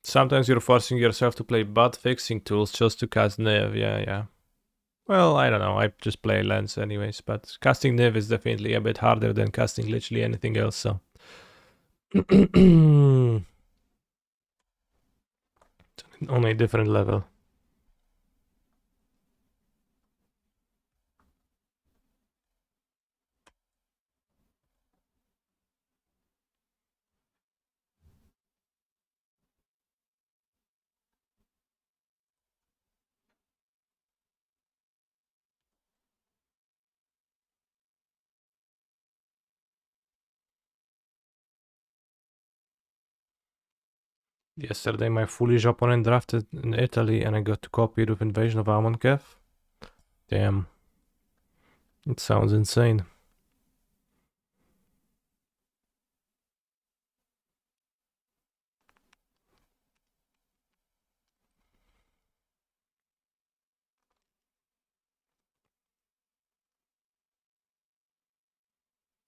Sometimes you're forcing yourself to play bad fixing tools just to cast Niv, yeah. Well, I don't know, I just play Lens anyways, but casting Niv is definitely a bit harder than casting literally anything else, so... On a different level. Yesterday my foolish opponent drafted in Italy and I got to copy it with Invasion of Amonkhet. Damn. It sounds insane.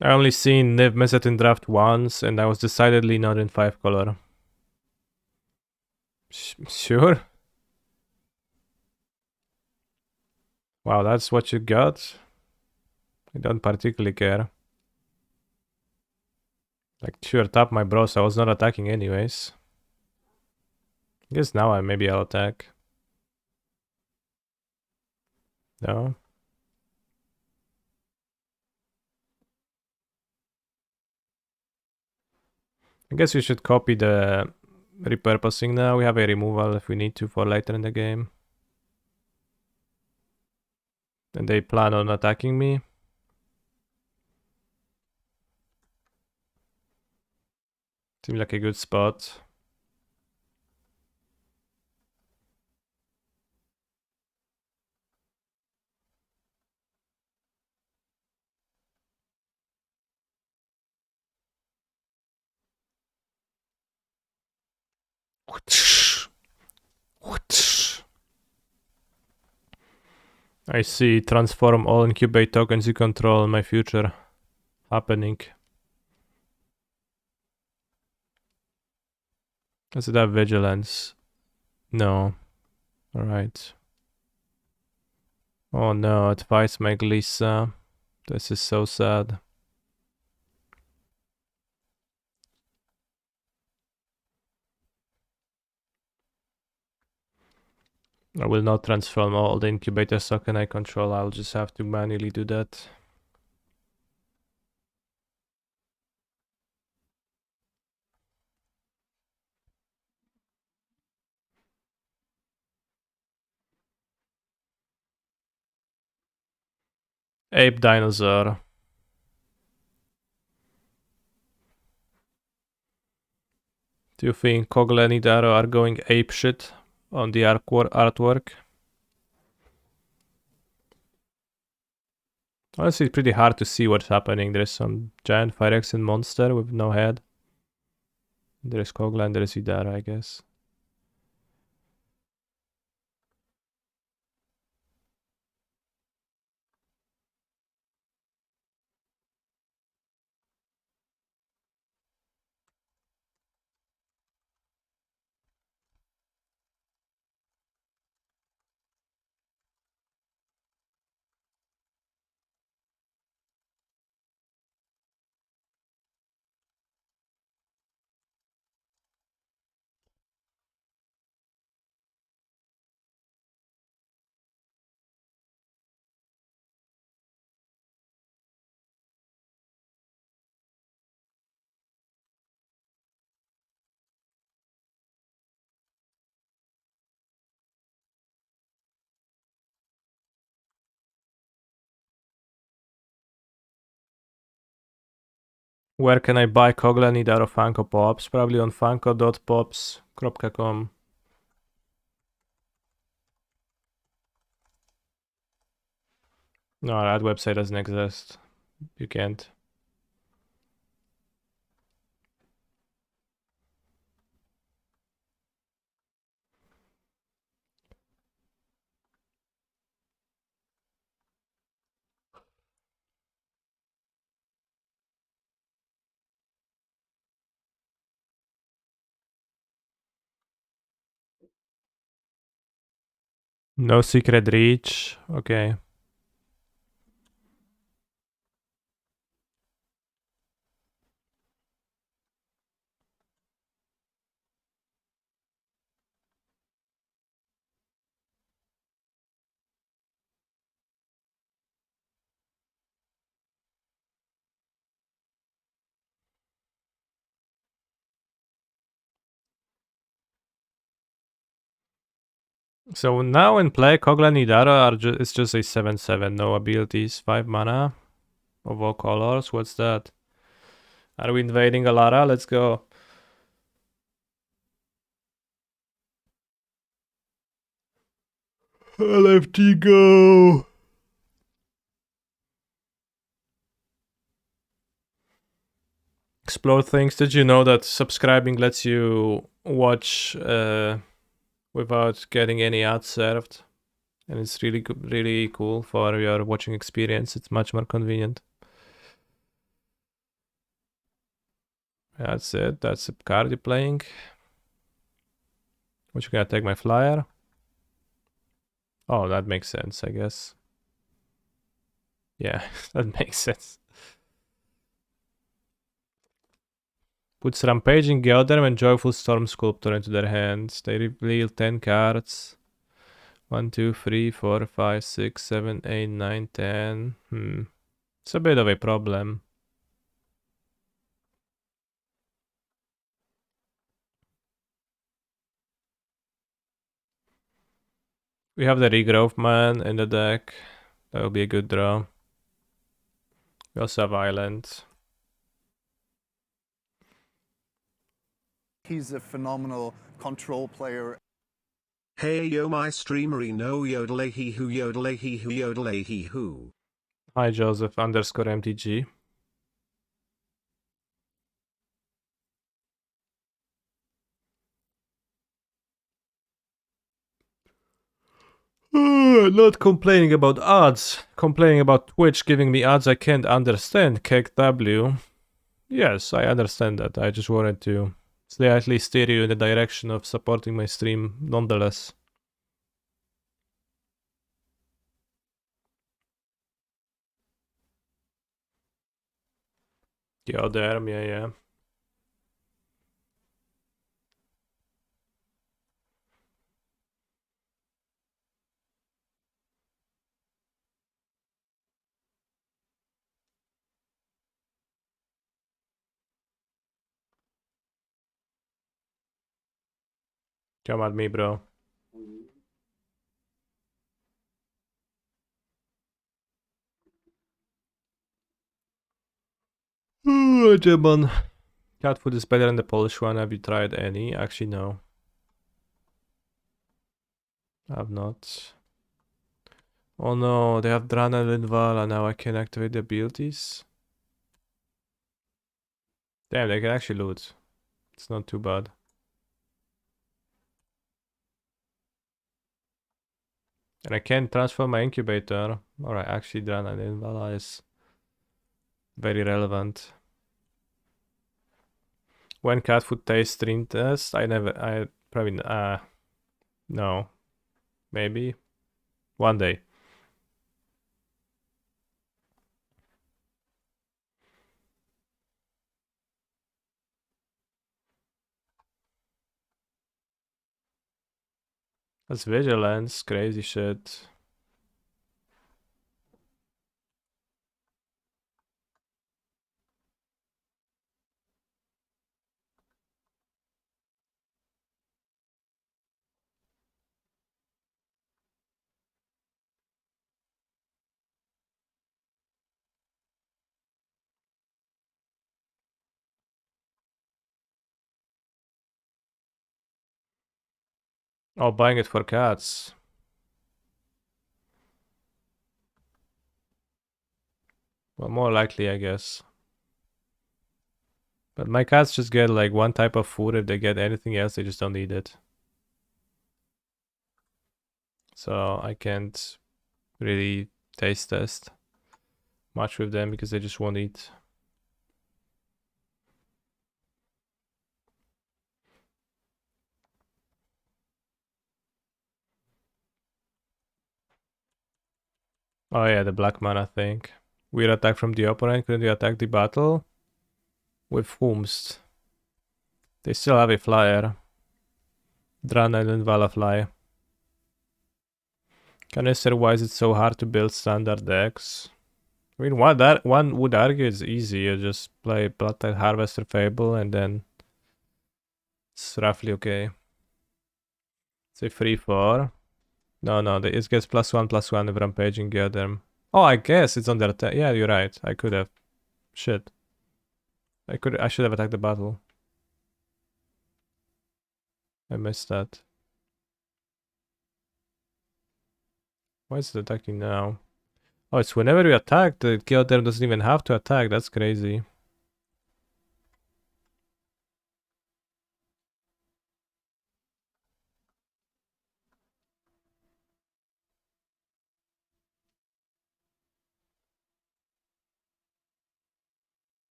I only seen Niv Mizzet in draft once and I was decidedly not in 5 color. Sure? Wow, that's what you got? I don't particularly care. Like, sure, tap my bros, I was not attacking anyways. I guess now maybe I'll attack. No? I guess we should copy the repurposing now. We have a removal if we need to for later in the game. And they plan on attacking me. Seems like a good spot. I see transform all incubate tokens you control in my future happening. Does it have vigilance? No. Alright. Oh no, advice my Glissa. This is so sad. I will not transform all the incubator token I control, I'll just have to manually do that. Ape Dinosaur. Do you think Kogla and Nidaro are going ape shit on the artwork? Honestly, it's pretty hard to see what's happening. There's some giant Phyrexian monster with no head. There's Kogla and there's Idara, I guess. Where can I buy Kogla and Idara Funko Pops? Probably on funko.pops.com. No, that website doesn't exist. You can't. No secret reach. Okay. So now in play, Kogla and Idara are it's just a 7/7, no abilities, 5 mana of all colors. What's that? Are we invading Alara? Let's go. LFT go. Explore things. Did you know that subscribing lets you watch without getting any ads served? And it's really cool for your watching experience. It's much more convenient. That's it. That's the card you're playing. Which gonna take my flyer. Oh, that makes sense, I guess. Yeah, that makes sense. Puts Rampaging Geoderm and Joyful Storm Sculptor into their hands. They reveal 10 cards. 1, 2, 3, 4, 5, 6, 7, 8, 9, 10. It's a bit of a problem. We have the Regrowth Man in the deck. That will be a good draw. We also have Island. He's a phenomenal control player. Hey yo my streamery no yodelay he who yodelay he who yodelay he who. Hi Joseph _MTG. Not complaining about ads, complaining about Twitch giving me ads I can't understand, KW. Yes, I understand that. I just wanted to slightly steer you in the direction of supporting my stream nonetheless. Yeah, damn, yeah. Come at me, bro. Demon. Cat food is better than the Polish one. Have you tried any? Actually, no. I've not. Oh no, they have Drana and Linvala. Now I can activate the abilities. Damn, they can actually loot. It's not too bad. And I can transfer my incubator. Alright, actually Drana and Linvala is very relevant. When cat food taste stream test? I probably, no. Maybe. One day. That's vigilance, crazy shit. Oh, buying it for cats. Well, more likely, I guess. But my cats just get like one type of food. If they get anything else, they just don't eat it. So I can't really taste test much with them because they just won't eat. Oh yeah, the black mana thing. Weird attack from the opponent. Couldn't you attack the battle? With whomst? They still have a flyer. Drana and Valafly. Canister, why is it so hard to build standard decks? I mean, one would argue it's easy. You just play Bloodtide Harvester Fable and then it's roughly okay. Say 3/4. No, it gets +1/+1 with Rampaging Gyodem. Oh, I guess it's on their attack. Yeah, you're right. I could have. Shit. I should have attacked the battle. I missed that. Why is it attacking now? Oh, it's whenever you attack, the Gyodem doesn't even have to attack. That's crazy.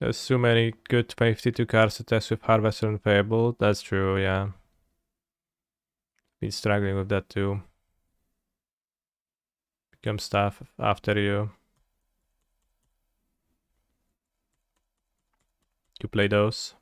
There's too many good 52 cards to test with Harvester and Fable. That's true, yeah. Been struggling with that too. Become staff after you. You play those.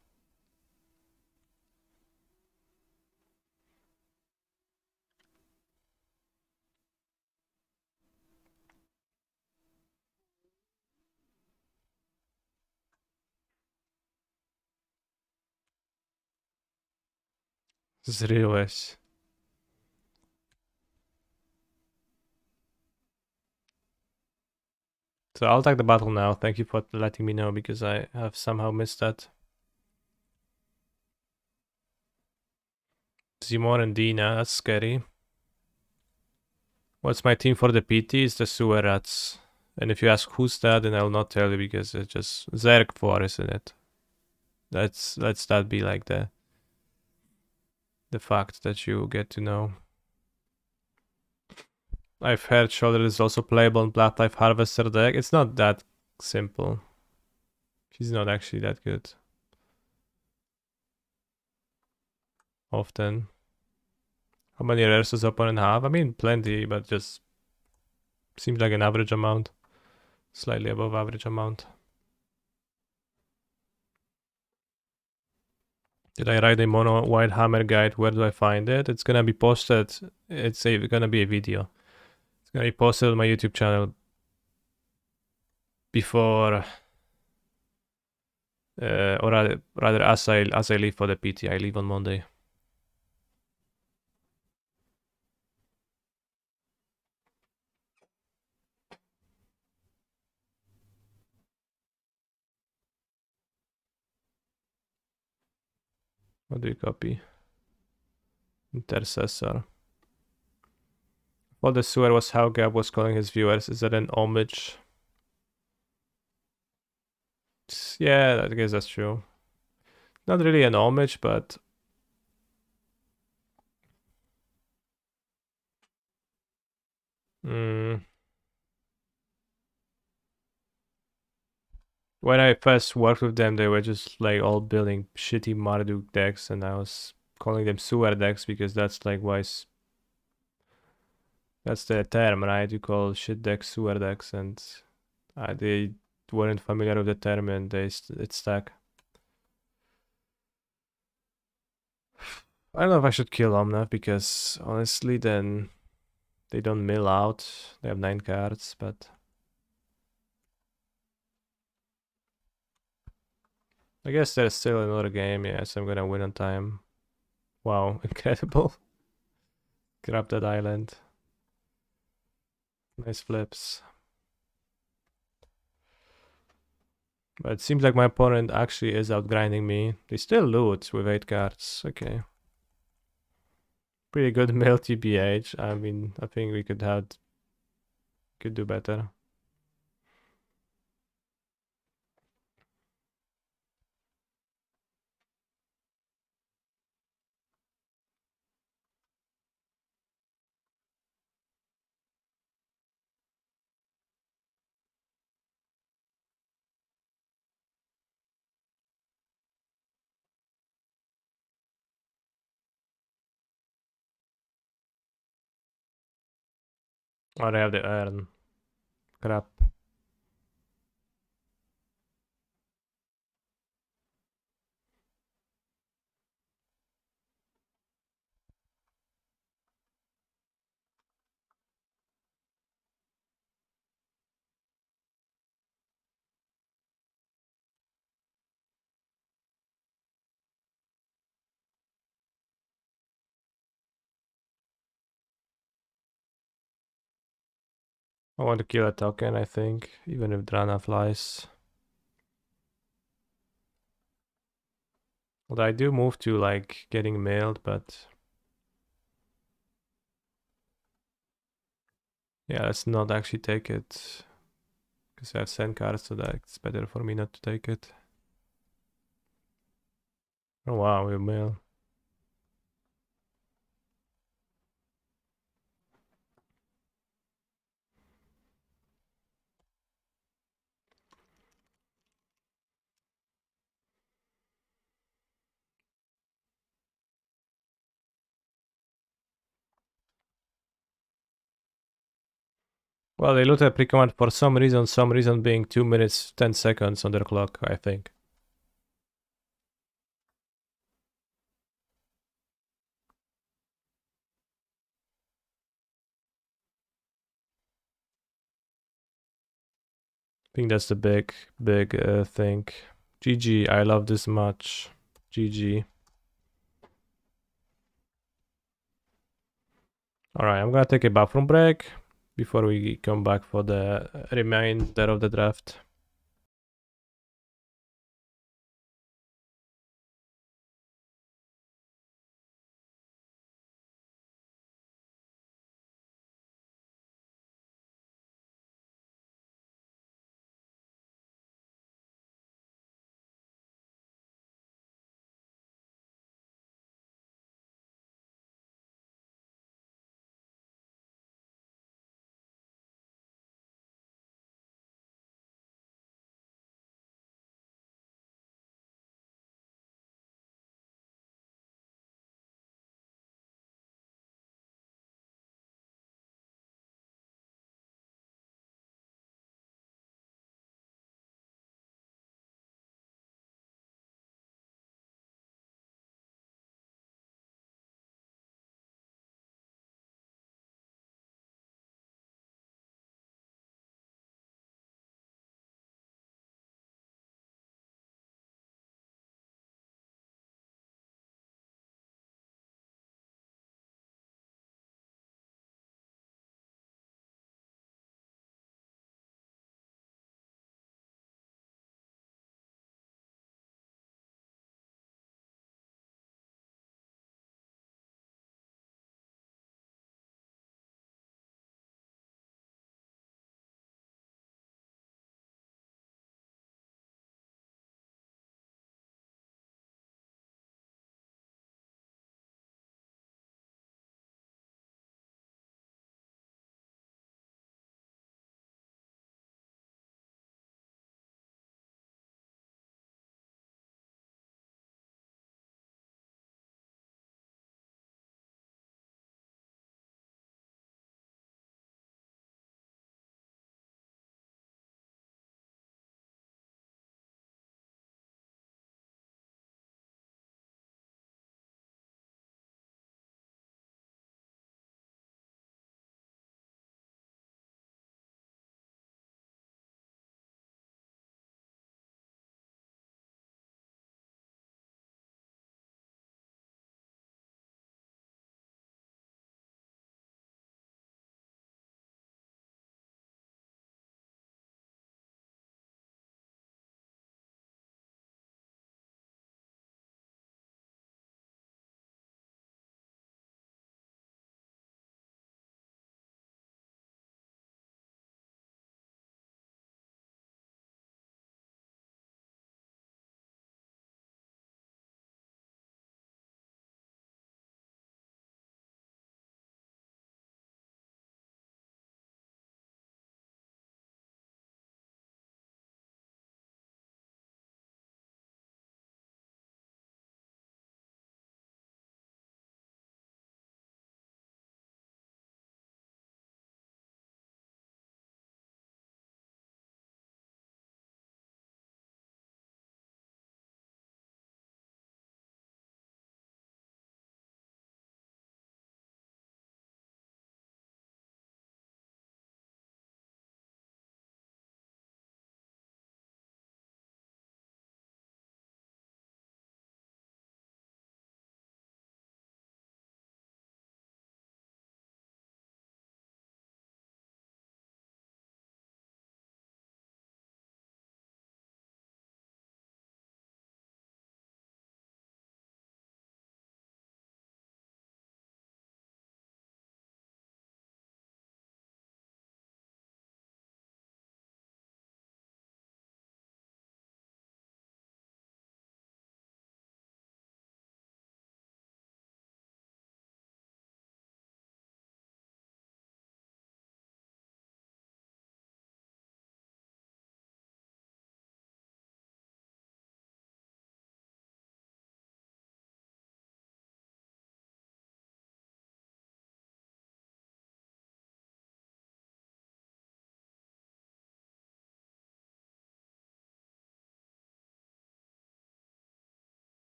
Zryłeś. So I'll take the battle now. Thank you for letting me know because I have somehow missed that. Zimor and Dina, that's scary. What's my team for the PT? It's the Sewer Rats. And if you ask who's that, then I'll not tell you because it's just Zerg 4, isn't it? Let's that be like the fact that you get to know. I've heard Shoulder is also playable on Black Life Harvester deck. It's not that simple. He's not actually that good. Often. How many rares does opponent have? I mean, plenty, but just seems like an average amount. Slightly above average amount. Did I write a mono white hammer guide? Where do I find it? It's gonna be posted. It's gonna be a video. It's gonna be posted on my YouTube channel before, or rather as I leave for the PT. I leave on Monday. What do you copy? Intercessor. Well, the sewer was how Gab was calling his viewers. Is that an homage? Yeah, I guess that's true. Not really an homage, but when I first worked with them, they were just like all building shitty Marduk decks, and I was calling them sewer decks because that's like that's the term, right? You call shit decks sewer decks, and they weren't familiar with the term, and it stuck. I don't know if I should kill Omnath because honestly, then they don't mill out. They have 9 cards, but I guess there's still another game. Yes, I'm gonna win on time. Wow, incredible. Grab that island. Nice flips. But it seems like my opponent actually is outgrinding me. They still loot with 8 cards. Okay. Pretty good mill TBH. I mean, I think we could do better. Oh, they have the urn. Crap. I want to kill a token, I think, even if Drana flies. Well, I do move to like getting mailed, but yeah, let's not actually take it. Because I have send cards, so that it's better for me not to take it. Oh wow, we mail. Well, they loot a pre-command for some reason being 2 minutes 10 seconds on their clock, I think. I think that's the big thing. GG, I love this much. GG. Alright, I'm gonna take a bathroom break before we come back for the remainder of the draft.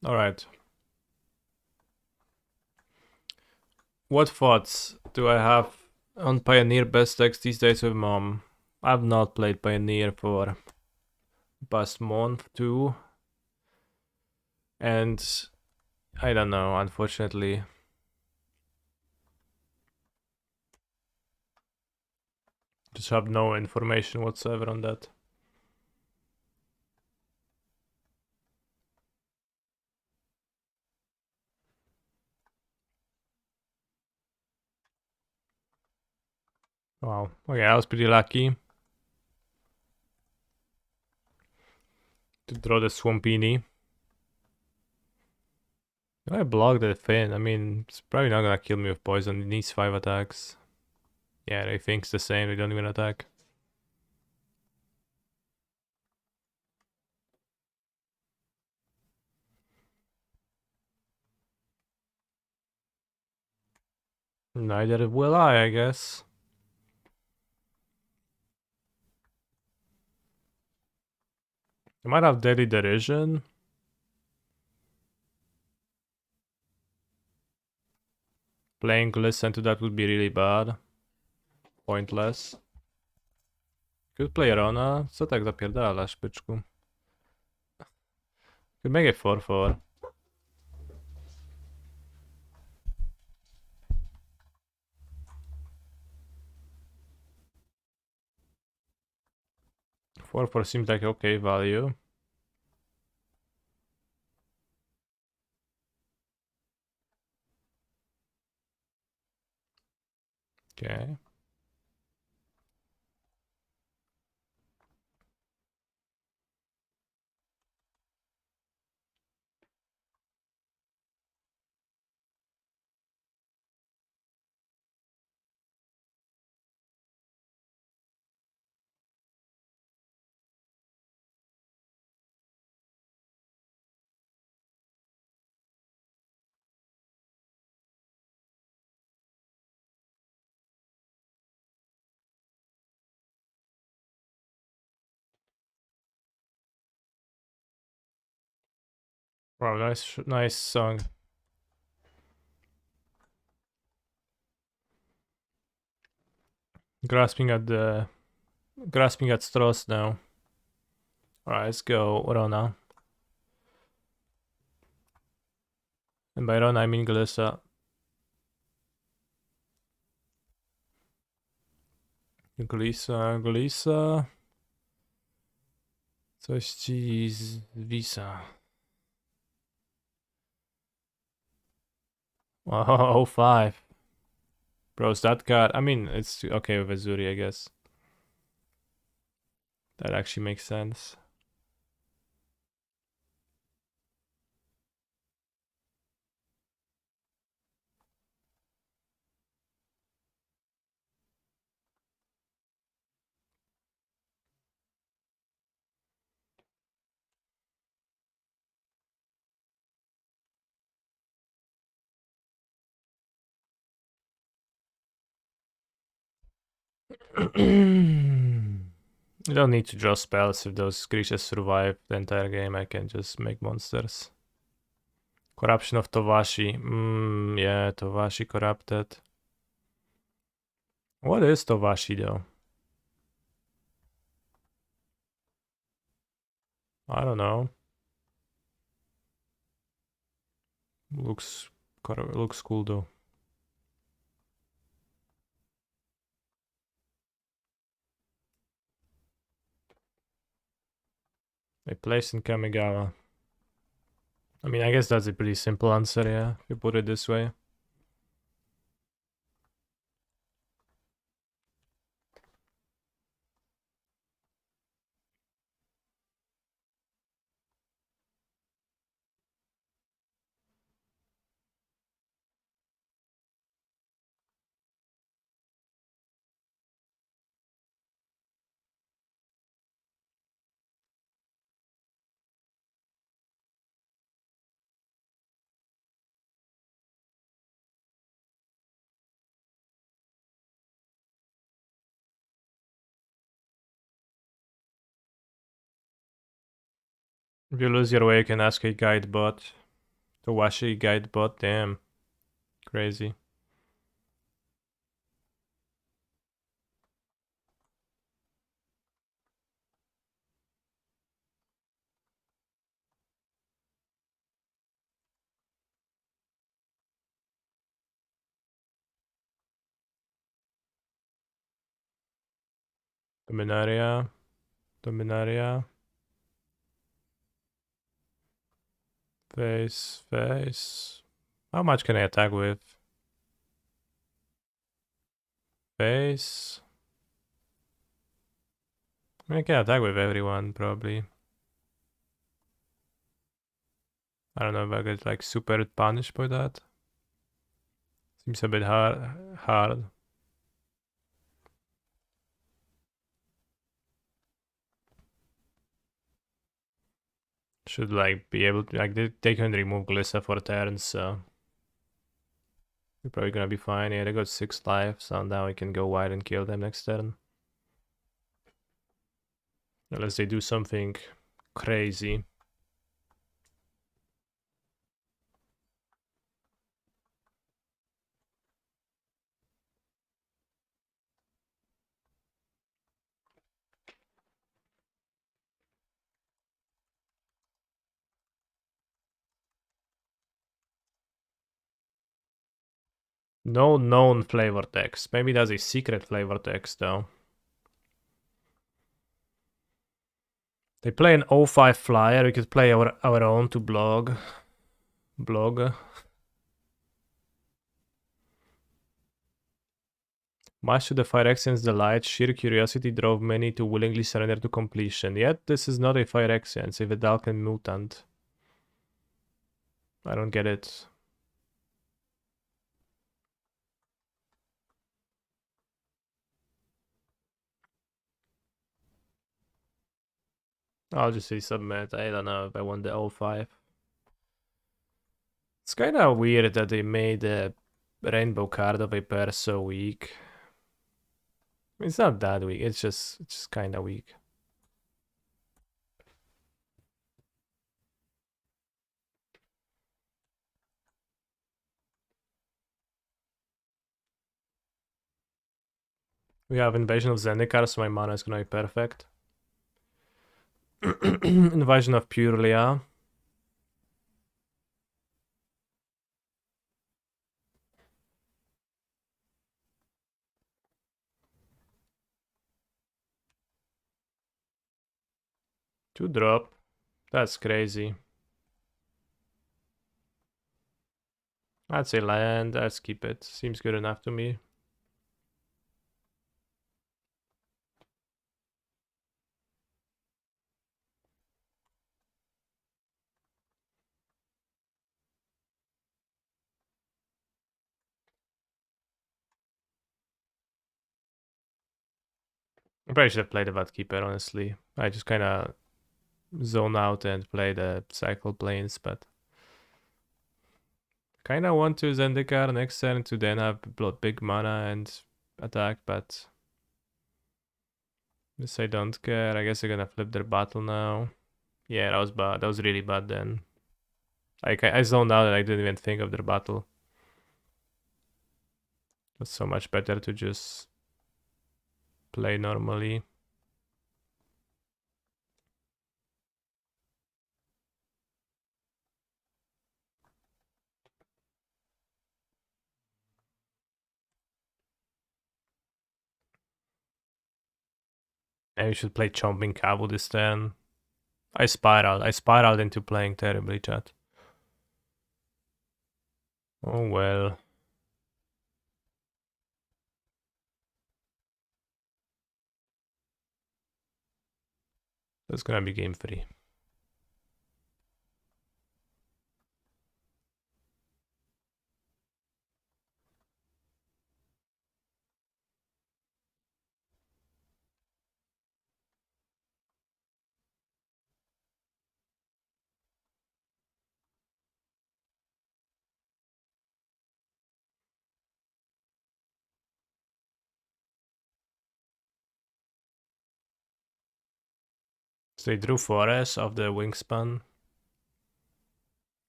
Alright. What thoughts do I have on Pioneer best decks these days with Mom? I've not played Pioneer for past month, too. And I don't know, unfortunately. Just have no information whatsoever on that. Wow. Okay, I was pretty lucky to draw the Swampini. I blocked the Finn. I mean, it's probably not gonna kill me with poison. It needs 5 attacks. Yeah, they think it's the same. They don't even attack. Neither will I guess. I might have Deadly Derision. Playing Glisten to that would be really bad. Pointless. Could play Rona. Co tak zapierdalasz, byczku? Could make it 4-4. Four seems like okay value. Okay. Wow, nice song. Grasping at straws now. Alright, let's go Rona. And by Rona I mean Glissa. Glissa. Coś ci zwisa. Oh, 5. Bros, that card. I mean, it's okay with Azuri, I guess. That actually makes sense. You don't need to draw spells if those creatures survive the entire game. I can just make monsters. Corruption of Tovashi. Yeah, Tovashi corrupted. What is Tovashi though? I don't know. Looks cool though. They placed in Kamigawa. I mean, I guess that's a pretty simple answer, yeah, if you put it this way. If you lose your way, you can ask a guide bot. Kawashi guide bot, damn. Crazy. Dominaria. Dominaria. Face, face. How much can I attack with? Face. I can attack with everyone, probably. I don't know if I get like super punished by that. Seems a bit hard. Should like be able to like they can remove Glissa for turns, so we're probably gonna be fine. Yeah, they got 6 life, so now we can go wide and kill them next turn. Unless they do something crazy. No known flavor text. Maybe there's a secret flavor text though. They play an 05 flyer. We could play our own to blog. Much to the Phyrexian's delight, sheer curiosity drove many to willingly surrender to completion. Yet this is not a Phyrexian, it's a Vedalken mutant. I don't get it. I'll just say submit. I don't know if I want the 05. It's kind of weird that they made the rainbow card of a pair so weak. It's not that weak, it's just kind of weak. We have Invasion of Zendikar, so my mana is gonna be perfect. Invasion of Purlia. Two drop. That's crazy. I'd say land. Let's keep it. Seems good enough to me. I probably should have played the Vatkeeper, honestly. I just kind of zone out and play the cycle planes, but kind of want to Zendikar next turn to then have big mana and attack, but this I don't care. I guess they're gonna flip their battle now. Yeah, that was bad. That was really bad then. I zoned out and I didn't even think of their battle. It's so much better to just play normally. Maybe we should play Chomping Cabo this turn. I spiraled into playing terribly, chat. Oh well. That's gonna be game 3. So they drew Forest off the Wingspan.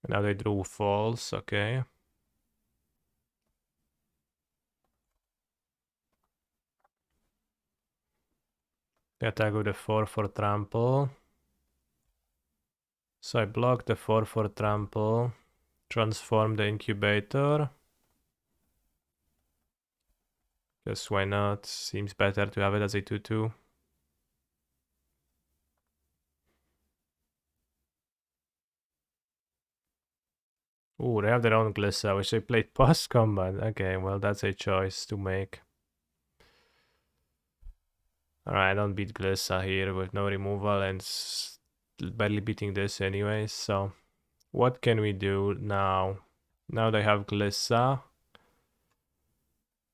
And now they drew false, okay. They attack with a 4 for trample. So I block the 4 for trample. Transform the incubator. Guess why not? Seems better to have it as a 2-2. Ooh, they have their own Glissa, which they played post-combat. Okay, well, that's a choice to make. Alright, I don't beat Glissa here with no removal and barely beating this anyways, so... What can we do now? Now they have Glissa.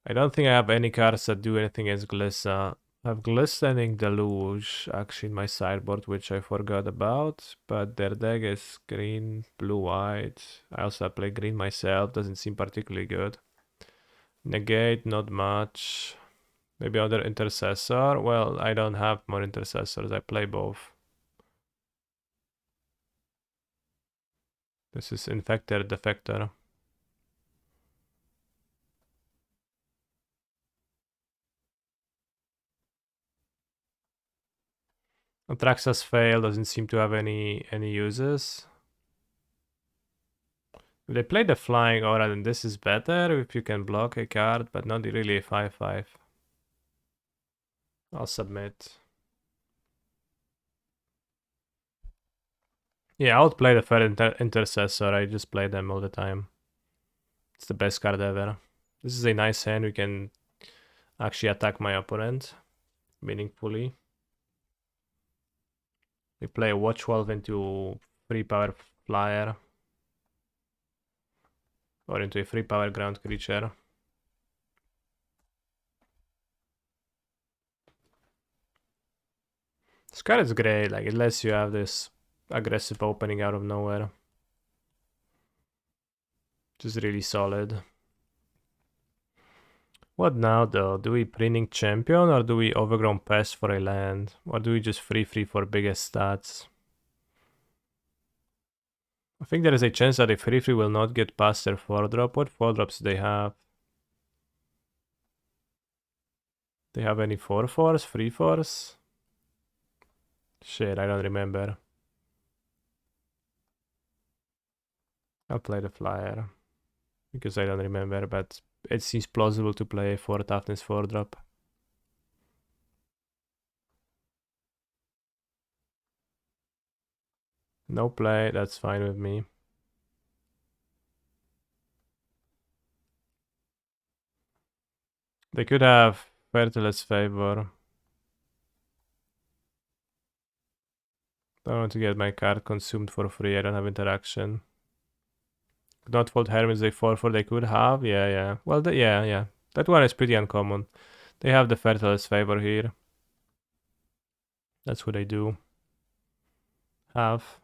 I don't think I have any cards that do anything against Glissa. I have Glistening Deluge actually in my sideboard, which I forgot about. But their deck is green, blue, white. I also play green myself, doesn't seem particularly good. Negate, not much. Maybe other Intercessor. Well, I don't have more Intercessors, I play both. This is Infector, Defector. Atraxas Fail doesn't seem to have any uses. If they play the Flying Aura, then this is better if you can block a card, but not really a 5-5. I'll submit. Yeah, I would play the Fair Intercessor, I just play them all the time. It's the best card ever. This is a nice hand, we can actually attack my opponent meaningfully. We play a Watch Wolf into 3-power flyer. Or into a 3-power ground creature. This card is great, like it lets you have this aggressive opening out of nowhere. Just really solid. What now though? Do we Printing Champion or do we Overgrown Pest for a land? Or do we just free for biggest stats? I think there is a chance that a free will not get past their 4-drop. What 4-drops do they have? They have any 4/4s? 3/4s? Shit, I don't remember. I'll play the flyer. Because I don't remember, but it seems plausible to play a 4 toughness 4-drop. No play, that's fine with me. They could have Fertilous Favor. Don't want to get my card consumed for free, I don't have interaction. Notfold Hermit is a 4/4 they could have, yeah. Well, yeah. That one is pretty uncommon. They have the Fertilous Favor here. That's what they do. Have.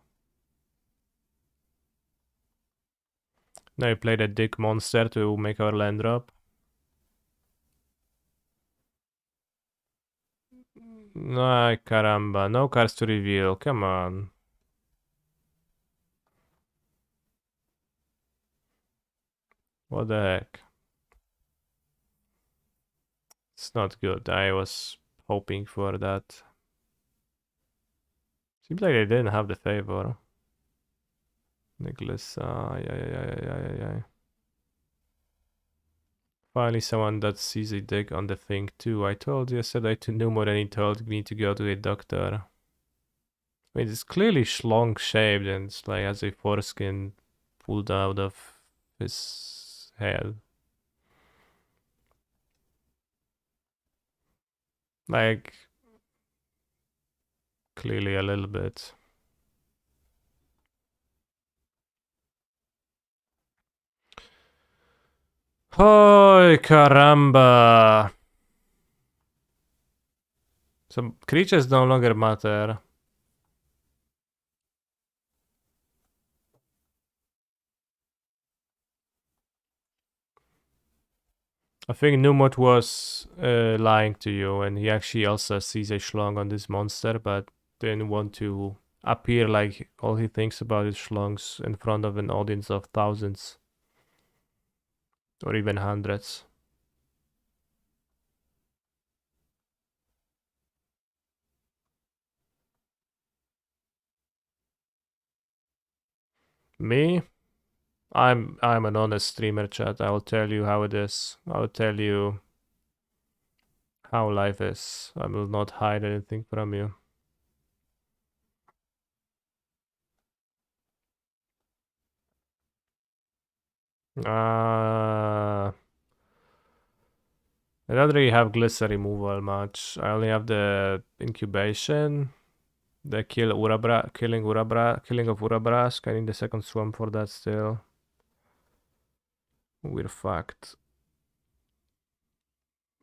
Now we play the Dick Monster to make our land drop. Ay, caramba. No cards to reveal. Come on. What the heck? It's not good. I was hoping for that. Seems like they didn't have the favor. Nicholas, yeah. Finally someone that sees a dick on the thing too. I told yesterday to Numor and he told me to go to a doctor. I mean, it's clearly schlong shaped and it's like has a foreskin pulled out of his head. Like, clearly a little bit. Hoy caramba! So creatures no longer matter. I think Numot was lying to you and he actually also sees a schlong on this monster but didn't want to appear like all he thinks about is schlongs in front of an audience of thousands or even hundreds. Me? I'm an honest streamer, chat. I will tell you how it is. I will tell you how life is. I will not hide anything from you. I don't really have Glycer removal much. I only have the incubation, the killing of Urabrask. I need the second swamp for that still. We're fucked.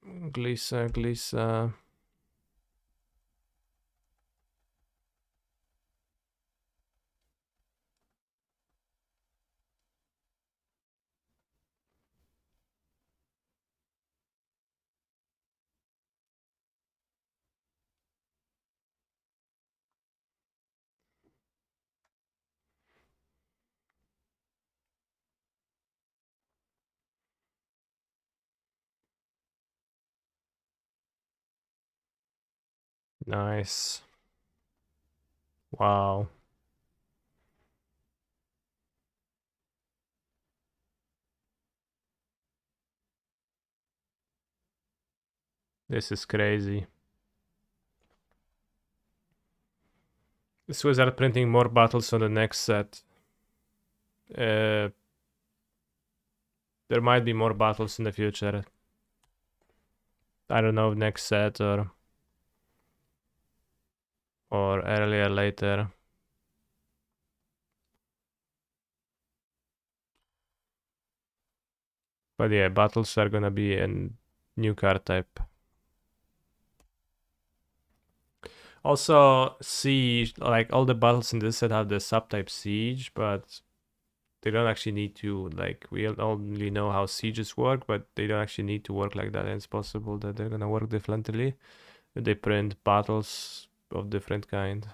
Glissa. Nice. Wow. This is crazy. This wizard printing more battles on the next set. There might be more battles in the future. I don't know, next set or earlier, later. But yeah, battles are gonna be a new card type. Also, Siege, like all the battles in this set have the subtype Siege, but they don't actually need to, like, we only know how Sieges work, but they don't actually need to work like that. And it's possible that they're gonna work differently if they print battles of different kind.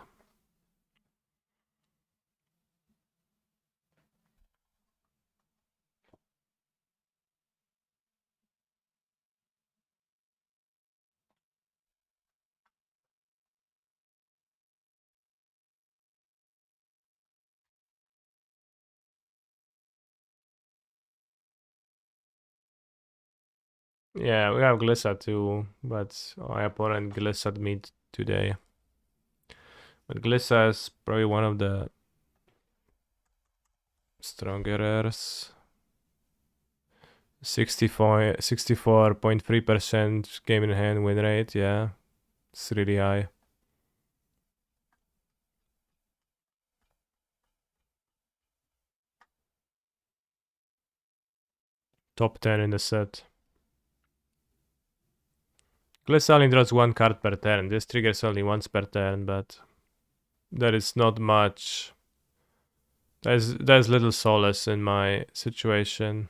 Yeah, we have Glissa too, but my opponent Glissa'd me today. But Glissa is probably one of the stronger rares. 64.3% game in hand win rate, yeah. It's really high. Top 10 in the set. Glissa only draws one card per turn. This triggers only once per turn, but there is not much. There's little solace in my situation.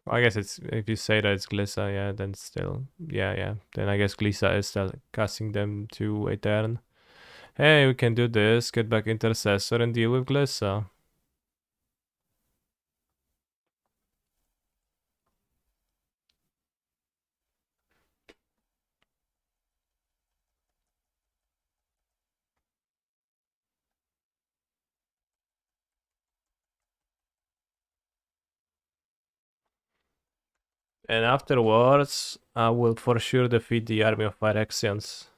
I guess it's, if you say that it's Glissa, yeah, then still, yeah. Then I guess Glissa is still casting them to a turn. Hey, we can do this, get back Intercessor and deal with Glissa. And afterwards, I will for sure defeat the army of Phyrexians.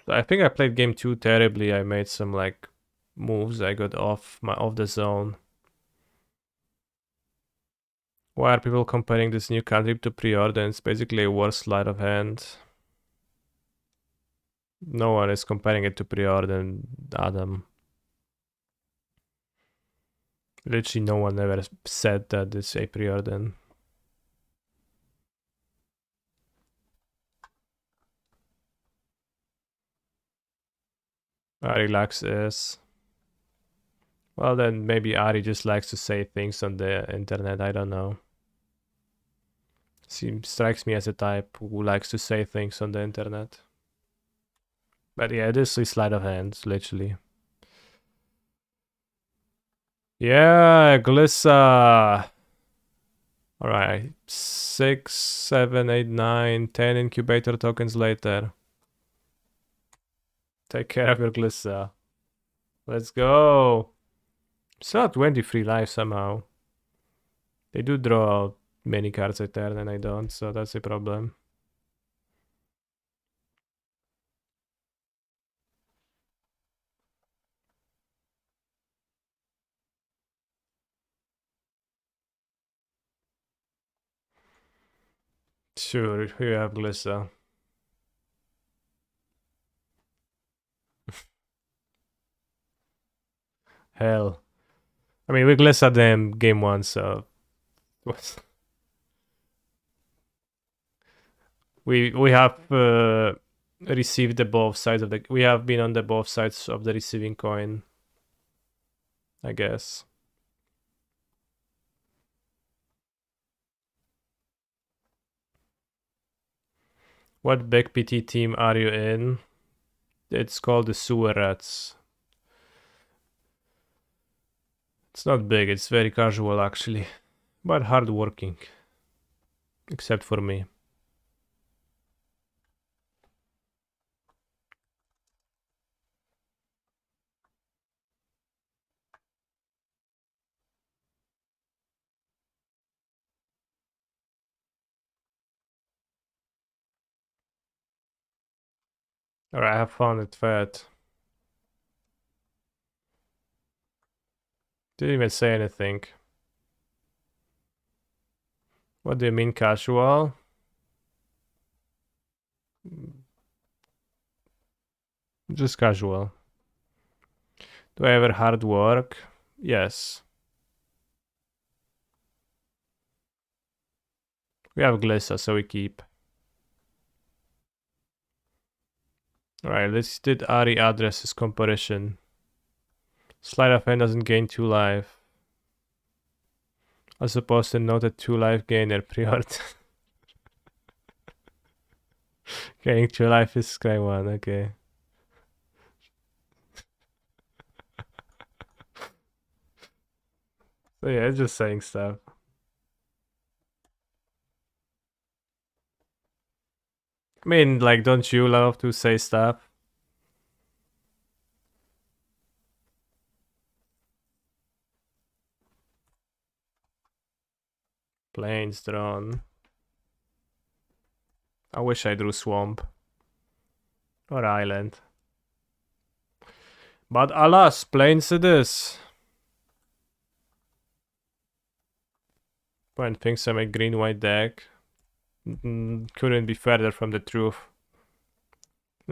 I think I played game 2 terribly. I made some like moves. I got off the zone. Why are people comparing this new cantrip to Preordain? It's basically a worse sleight of hand. No one is comparing it to Preordain, Adam. Literally no one ever said that it's a Preordain. Relax is. Well, then maybe Ari just likes to say things on the internet. I don't know. Strikes me as a type who likes to say things on the internet. But yeah, this is sleight of hand, literally. Yeah, Glissa. Alright, 6, 7, 8, 9, 10 incubator tokens later. Take care of your Glissa. Let's go. Still have 23 life somehow. They do draw many cards a turn and I don't, so that's a problem. Sure, you have Glissa. Hell. I mean, we Glissa them game 1, so... we have received the both sides of the... We have been on the both sides of the receiving coin. I guess. What big PT team are you in? It's called the Sewer Rats. It's not big, it's very casual actually. But hardworking. Except for me. Alright, have fun at Fat. Didn't even say anything. What do you mean casual? Just casual. Do I ever hard work? Yes. We have Glissa, so we keep. Alright, let's did Ari addresses comparison. Sleight of hand doesn't gain 2 life. As opposed to noted 2 life gainer pre-order. Gaining 2 life is Sky 1, okay. So yeah, it's just saying stuff. I mean, like, don't you love to say stuff? Plains drawn. I wish I drew swamp. Or island. But alas, plains it is. Point thinks I make green-white deck. Couldn't be further from the truth.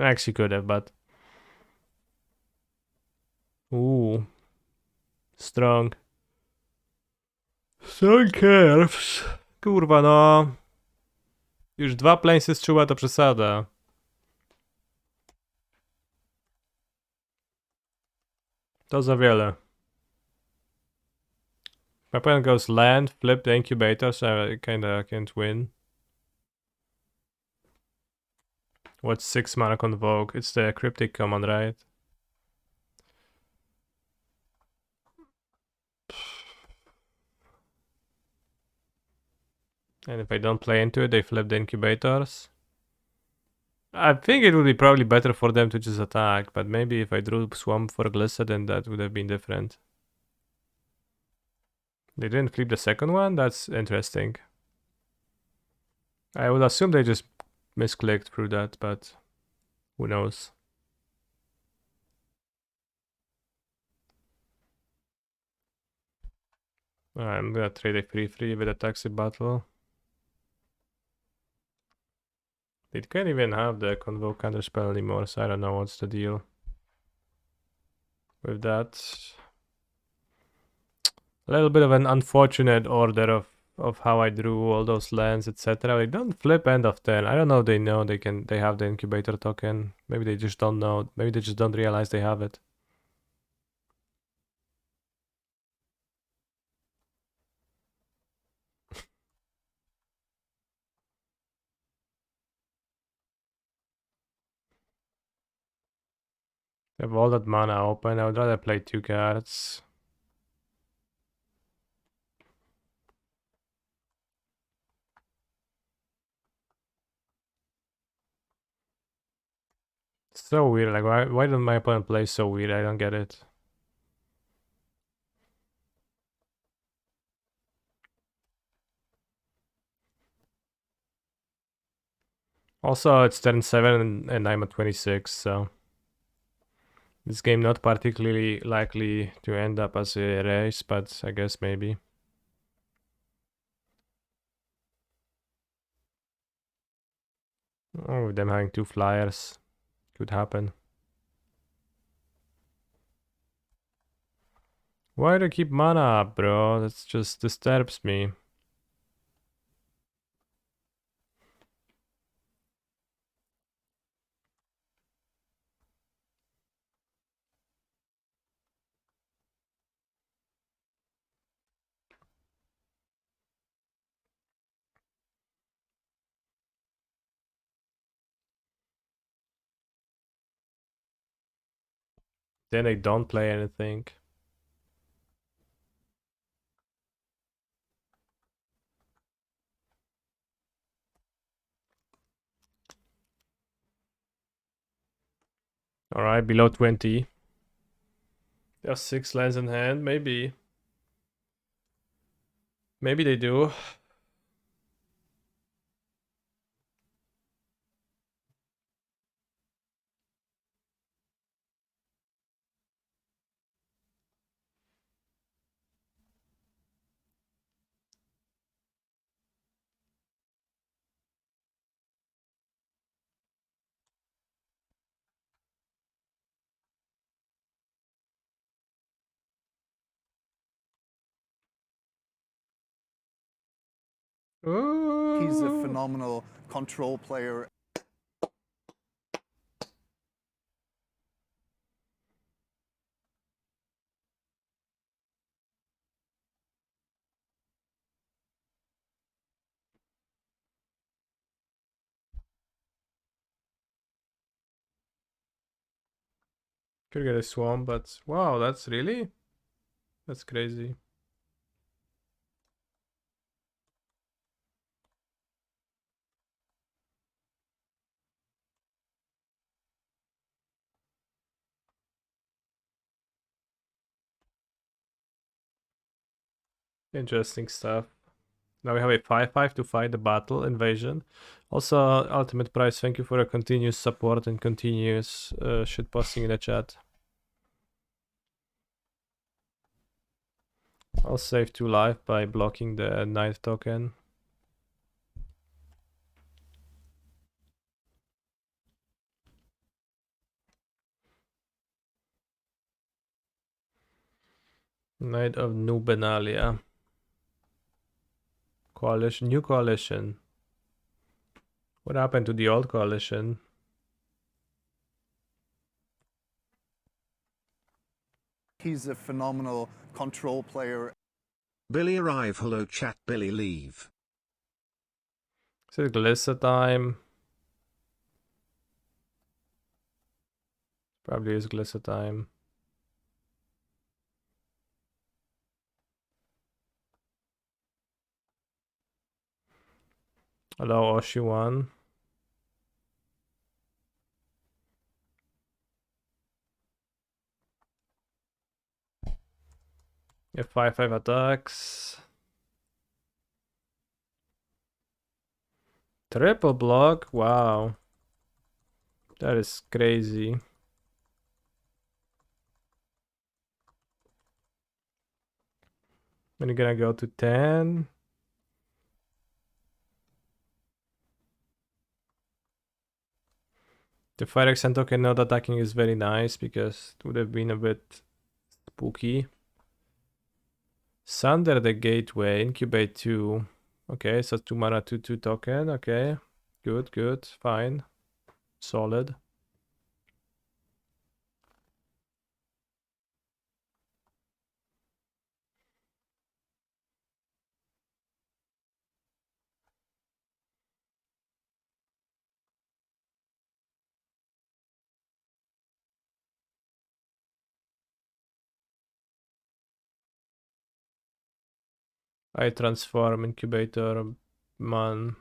Actually could have, but... Ooh. Strong. Strong curves. Kurwa no. Już 2 planesy z czuła to przesada. To za wiele. My opponent goes land, flip the incubator, so I kinda can't win. What's 6 mana Convoke? It's the cryptic command, right? And if I don't play into it, they flip the incubators. I think it would be probably better for them to just attack, but maybe if I drew Swamp for Glissa, then that would have been different. They didn't flip the second one? That's interesting. I would assume they just misclicked through that, but who knows. I'm gonna trade a 3/3 with a Taxi Battle. They can't even have the Convoke counterspell anymore, so I don't know what's the deal with that. A little bit of an unfortunate order of how I drew all those lands, etc. They don't flip end of turn. I don't know if they know they have the incubator token. Maybe they just don't know. Maybe they just don't realize they have it. I have all that mana open. I would rather play 2 cards. So weird. Like, why don't my opponent play so weird? I don't get it. Also, it's turn 7 and I'm at 26, so this game not particularly likely to end up as a race, but I guess maybe. Oh, with them having 2 flyers, could happen. Why do I keep mana up, bro? That just disturbs me. Then they don't play anything. Alright, below 20. They have 6 lands in hand, maybe. Maybe they do. He's a Ooh. phenomenal control player. Could get a swamp, but wow, that's crazy. Interesting stuff. Now we have a 5/5 to fight the battle invasion. Also, Ultimate Price, thank you for your continuous support and continuous shit posting in the chat. I'll save 2 life by blocking the Knight token. Knight of Nubenalia. Coalition, new coalition. What happened to the old coalition? He's a phenomenal control player. Billy arrive, hello chat, Billy leave. Is it Glissa time? Probably is Glissa time. Hello, Oshiwan. Yeah, 5/5 attacks. Triple block, wow. That is crazy. When you gonna go to 10? The Fire Accent token not attacking is very nice because it would have been a bit spooky. Sunder the Gateway, Incubate 2. Okay, so 2 mana 2/2 token. Okay, good, fine, solid. I transform incubator man.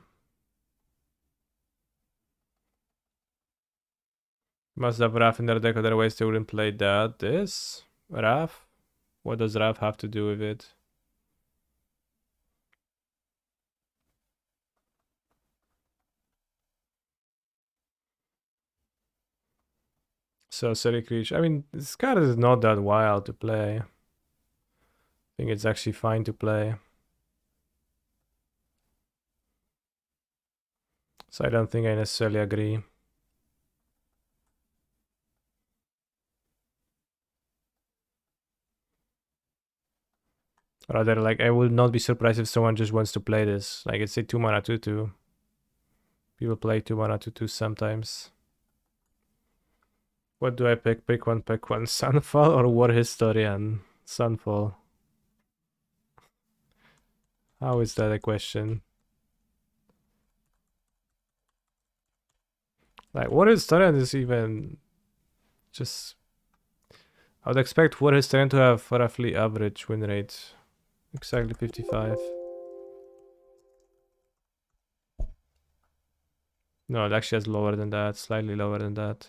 Must have Raf in their deck, otherwise they wouldn't play that. This? Raf? What does Raf have to do with it? So Silly Creature. I mean, this card is not that wild to play. I think it's actually fine to play. So I don't think I necessarily agree. Rather, like, I would not be surprised if someone just wants to play this. Like, it's a 2 mana 2/2. People play 2 mana 2/2 sometimes. What do I pick? Pick one, pick one. Sunfall or War Historian? Sunfall. How is that a question? Like, War Historian is even just. I would expect War Historian to have roughly average win rate. Exactly 55. No, it actually has lower than that, slightly lower than that.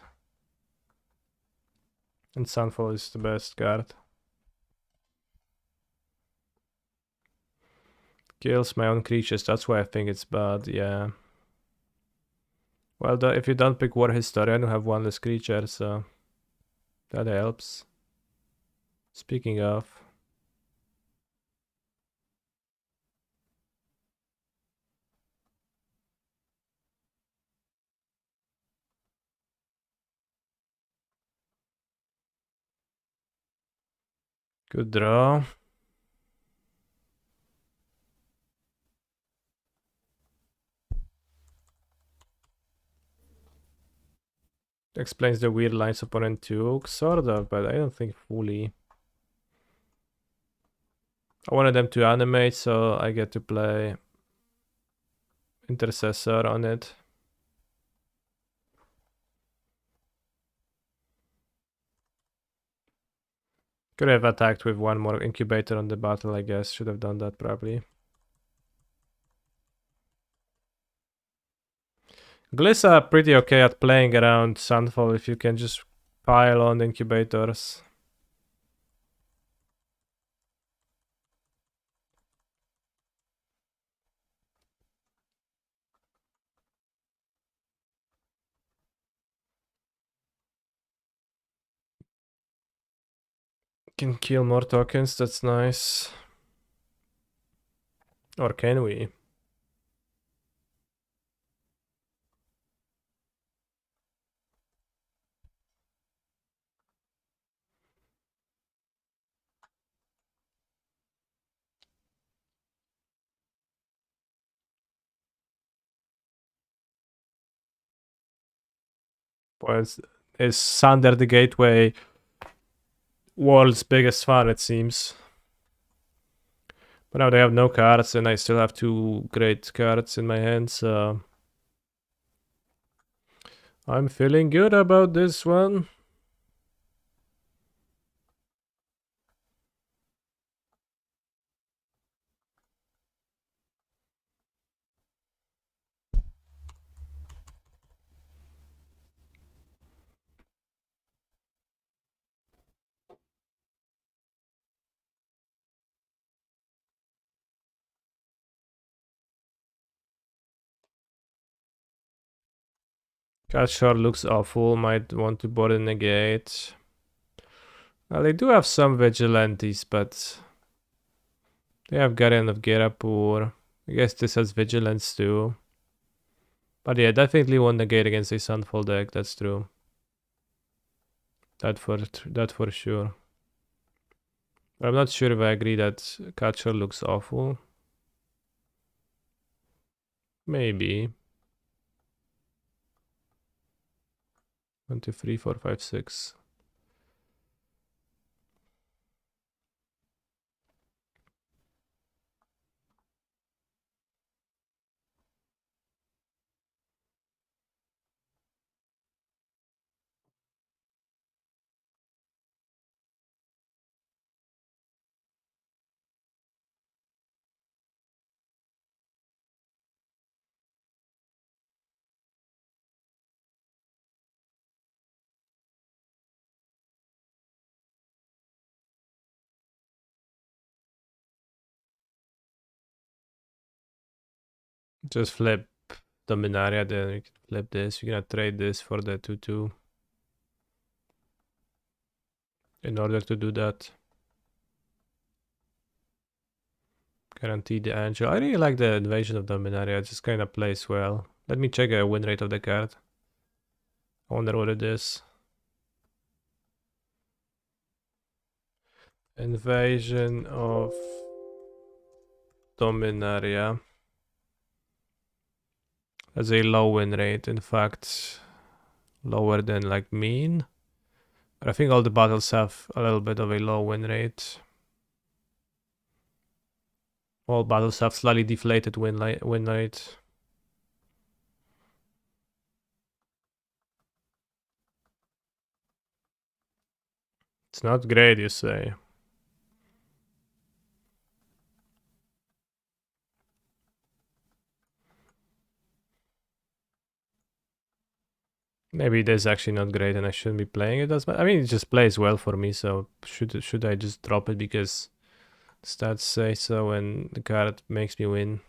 And Sunfall is the best card. Kills my own creatures, that's why I think it's bad, yeah. Well, if you don't pick War Historian, you have one less creature, so that helps. Speaking of. Good draw. Explains the weird lines opponent took, sort of, but I don't think fully. I wanted them to animate, so I get to play Intercessor on it. Could have attacked with one more incubator on the battle, I guess. Should have done that probably. Gliss are pretty okay at playing around Sunfall if you can just pile on incubators. Can kill more tokens, that's nice. Or can we? Well, is Sander the Gateway world's biggest fan, it seems. But now they have no cards, and I still have two great cards in my hand, so I'm feeling good about this one. Cat sure looks awful, might want to board and negate. Well, they do have some vigilantes, but they have Guardian of Gerapur. I guess this has vigilance too. But yeah, definitely won't negate against a Sunfall deck, that's true. That for sure. But I'm not sure if I agree that Catcher looks awful. Maybe. 1, 2, 3, 4, 5, 6. Just flip Dominaria, then we can flip this. We're gonna trade this for the 2-2. In order to do that. Guarantee the angel. I really like the invasion of Dominaria. It just kind of plays well. Let me check a win rate of the card. I wonder what it is. Invasion of Dominaria. Has a low win rate. In fact, lower than like mean. But I think all the battles have a little bit of a low win rate. All battles have slightly deflated win rate. It's not great, you say. Maybe it is actually not great and I shouldn't be playing it as much. I mean, it just plays well for me, so should I just drop it because stats say so and the card makes me win?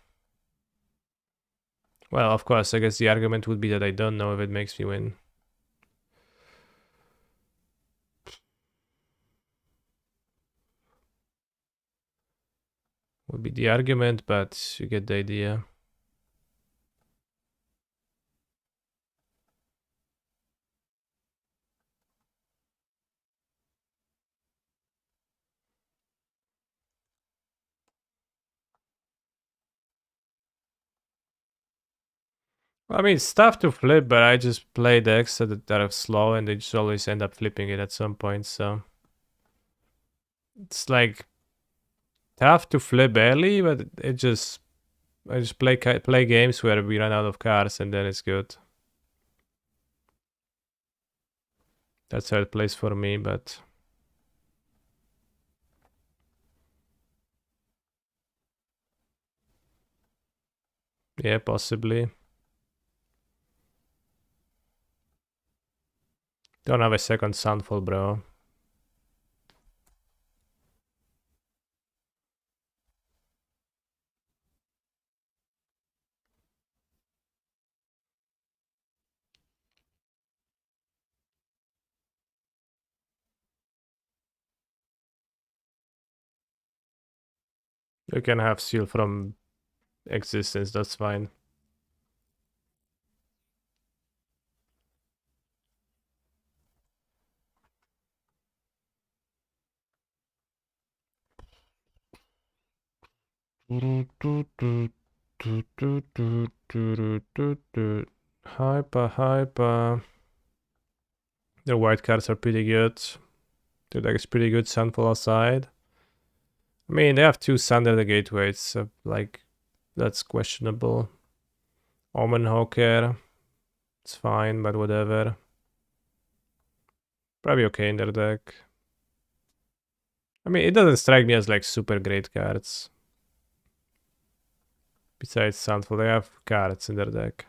Well, of course, I guess the argument would be that I don't know if it makes me win. Would be the argument, but you get the idea. I mean, it's tough to flip, but I just play decks that are slow and they just always end up flipping it at some point, so... It's like... tough to flip early, but it just... I just play games where we run out of cards and then it's good. That's how it plays for me, but... yeah, possibly. Don't have a second Sunfall, bro. You can have Seal from Existence, that's fine. Hyper. The white cards are pretty good. The deck is pretty good, Sunfall aside. I mean, they have two Sunder the Gateways, so like, that's questionable. Omen Hawker, it's fine, but whatever. Probably okay in their deck. I mean, it doesn't strike me as like super great cards. Besides Sunfall, they have cards in their deck.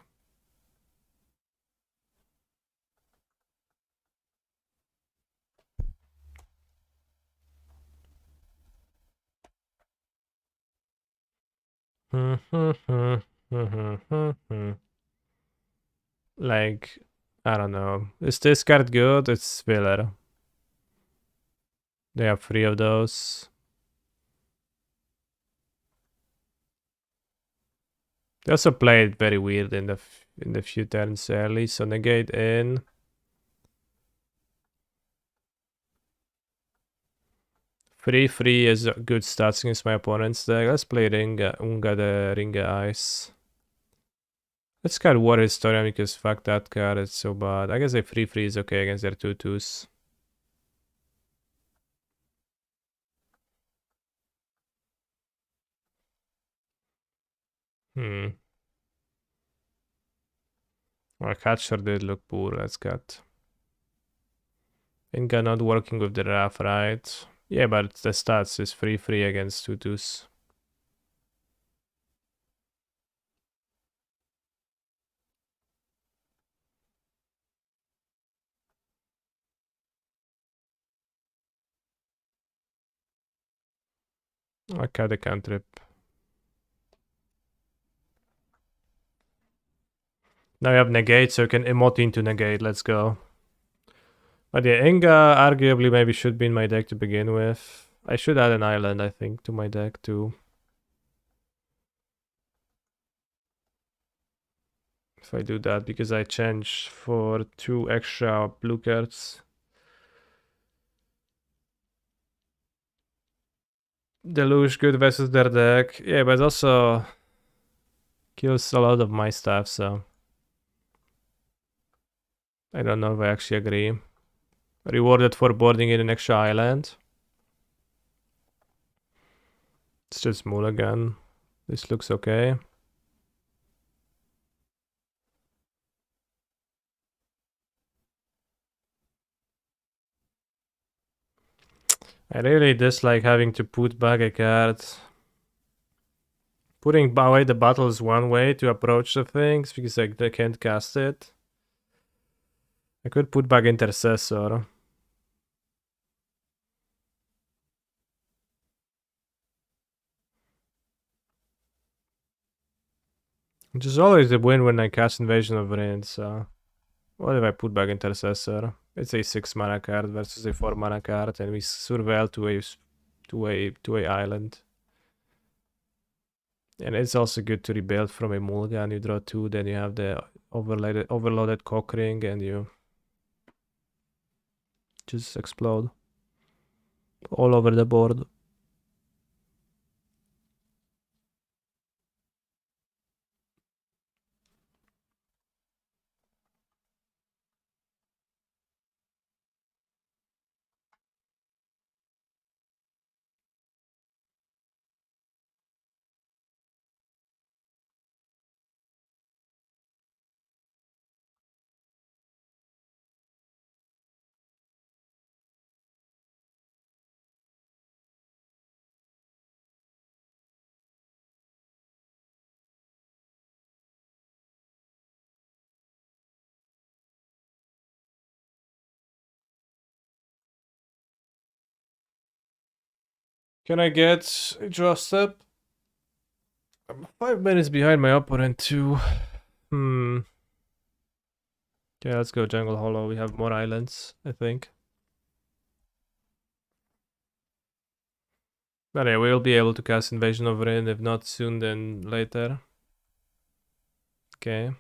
Like, I don't know. Is this card good? It's filler. They have 3 of those. They also played very weird in the few turns early, so negate in. Free is good stats against my opponent's deck. Let's play Unga the Ringa Ice. Let's card War Historian because fuck that card, it's so bad. I guess a free is okay against their 2/2s. Well, Catcher did look poor, let's cut. Inga not working with the Wrath, right? Yeah, but the stats is free against 2/2s. I cut the cantrip. Now we have negate, so we can emote into negate. Let's go. But yeah, Inga arguably maybe should be in my deck to begin with. I should add an island, I think, to my deck too. If I do that, because I change for 2 extra blue cards. Deluge good versus their deck. Yeah, but also kills a lot of my stuff, so I don't know if I actually agree. Rewarded for boarding in an extra island. It's just mulligan. This looks okay. I really dislike having to put back a card. Putting away the battle is one way to approach the things because I can't cast it. I could put back Intercessor. Which is always a win when I cast Invasion of Rain, so... What if I put back Intercessor? It's a 6 mana card versus a 4 mana card, and we surveil to a island. And it's also good to rebuild from a mulligan. You draw 2, then you have the overloaded Cockring, and you just explode all over the board. Can I get a draw step? I'm 5 minutes behind my opponent too. Okay, let's go Jungle Hollow. We have more islands, I think. But yeah, we'll be able to cast Invasion of Rain, if not soon, then later. Okay.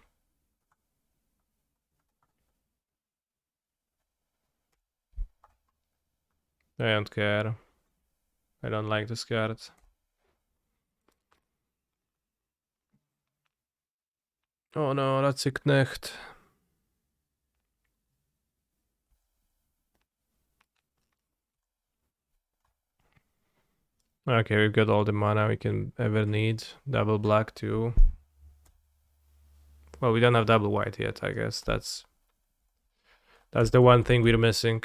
I don't care. I don't like this card. Oh no, that's a Knecht. Okay, we've got all the mana we can ever need. Double black too. Well, we don't have double white yet, I guess. That's the one thing we're missing.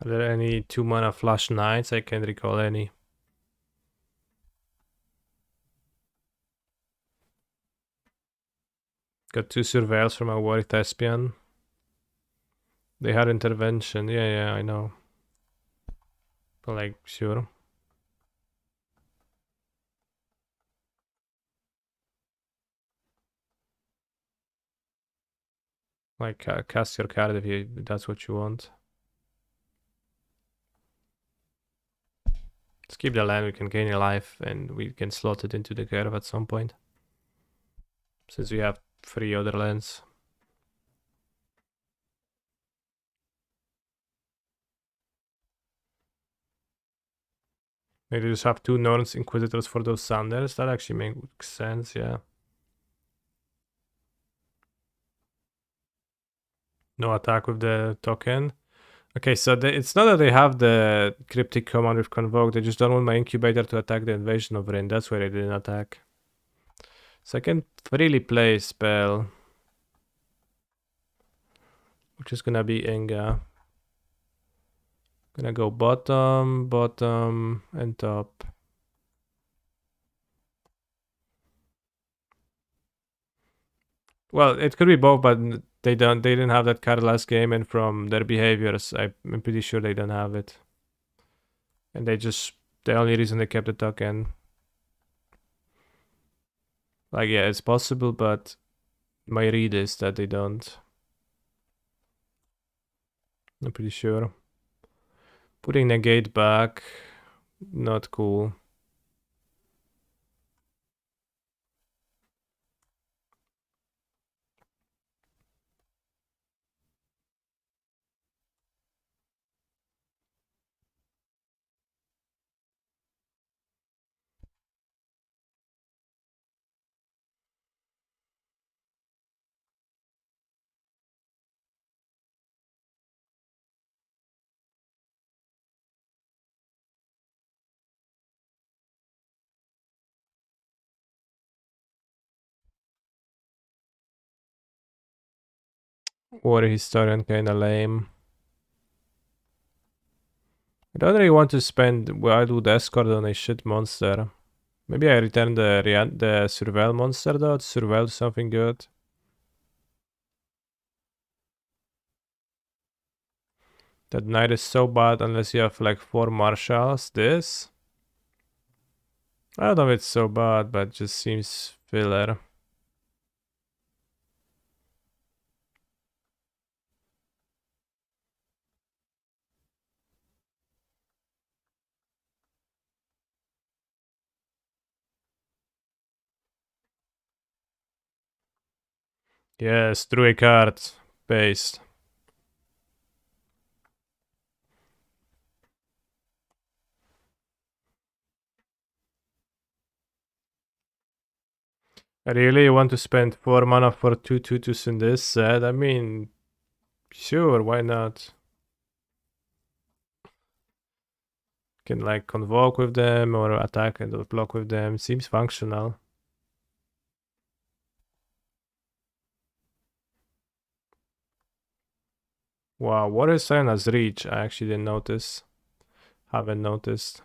Are there any 2 mana flash knights? I can't recall any. Got 2 surveils from our Warwick Thespian. They had intervention. Yeah, I know. But like, sure. Like, cast your card if that's what you want. Let's keep the land, we can gain a life, and we can slot it into the curve at some point. Since we have 3 other lands. Maybe just have 2 Norns Inquisitors for those Sanders. That actually makes sense, yeah. No attack with the token. Okay, so it's not that they have the Cryptic Command with Convoke, they just don't want my Incubator to attack the Invasion of Rain. That's why they didn't attack. So I can freely play a spell. Which is gonna be Inga. Gonna go bottom, bottom, and top. Well, it could be both, but they didn't have that card last game, and from their behaviors, I'm pretty sure they don't have it. And the only reason they kept the token. Like, yeah, it's possible, but my read is that they don't. I'm pretty sure. Putting negate back, not cool. War Historian kinda lame. I don't really want to spend Wildwood Escort on a shit monster. Maybe I return the Surveil monster though, to Surveil something good. That knight is so bad unless you have like 4 marshals. This? I don't know if it's so bad, but it just seems filler. Yes, drew a card. Paste. I really want to spend 4 mana for 2/2/2s in this set. I mean, sure, why not? Can like convoke with them or attack and block with them. Seems functional. Wow, what is Serena's reach? I actually didn't notice. Haven't noticed.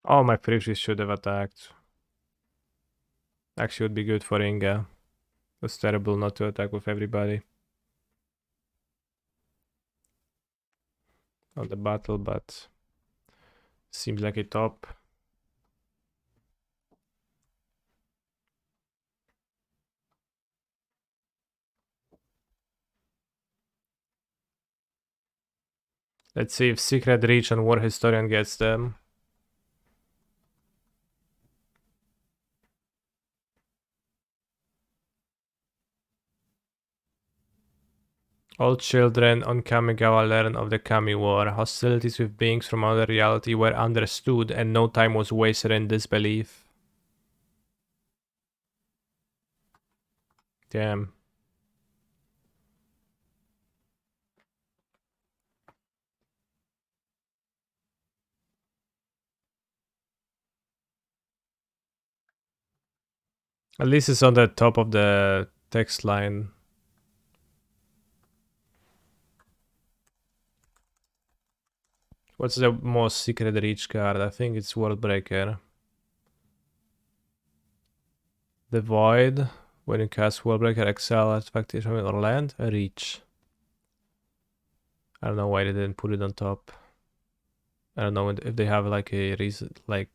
Oh, my Frischis should have attacked. Actually would be good for Inga. It's terrible not to attack with everybody on the battle, but seems like a top. Let's see if Secret Reach and War Historian gets them. All children on Kamigawa learn of the Kami War. Hostilities with beings from other reality were understood, and no time was wasted in disbelief. Damn. At least it's on the top of the text line. What's the most Secret Reach card? I think it's Worldbreaker. The Void. When you cast Worldbreaker, exile artifact from or land, a reach. I don't know why they didn't put it on top. I don't know if they have like a reason, like.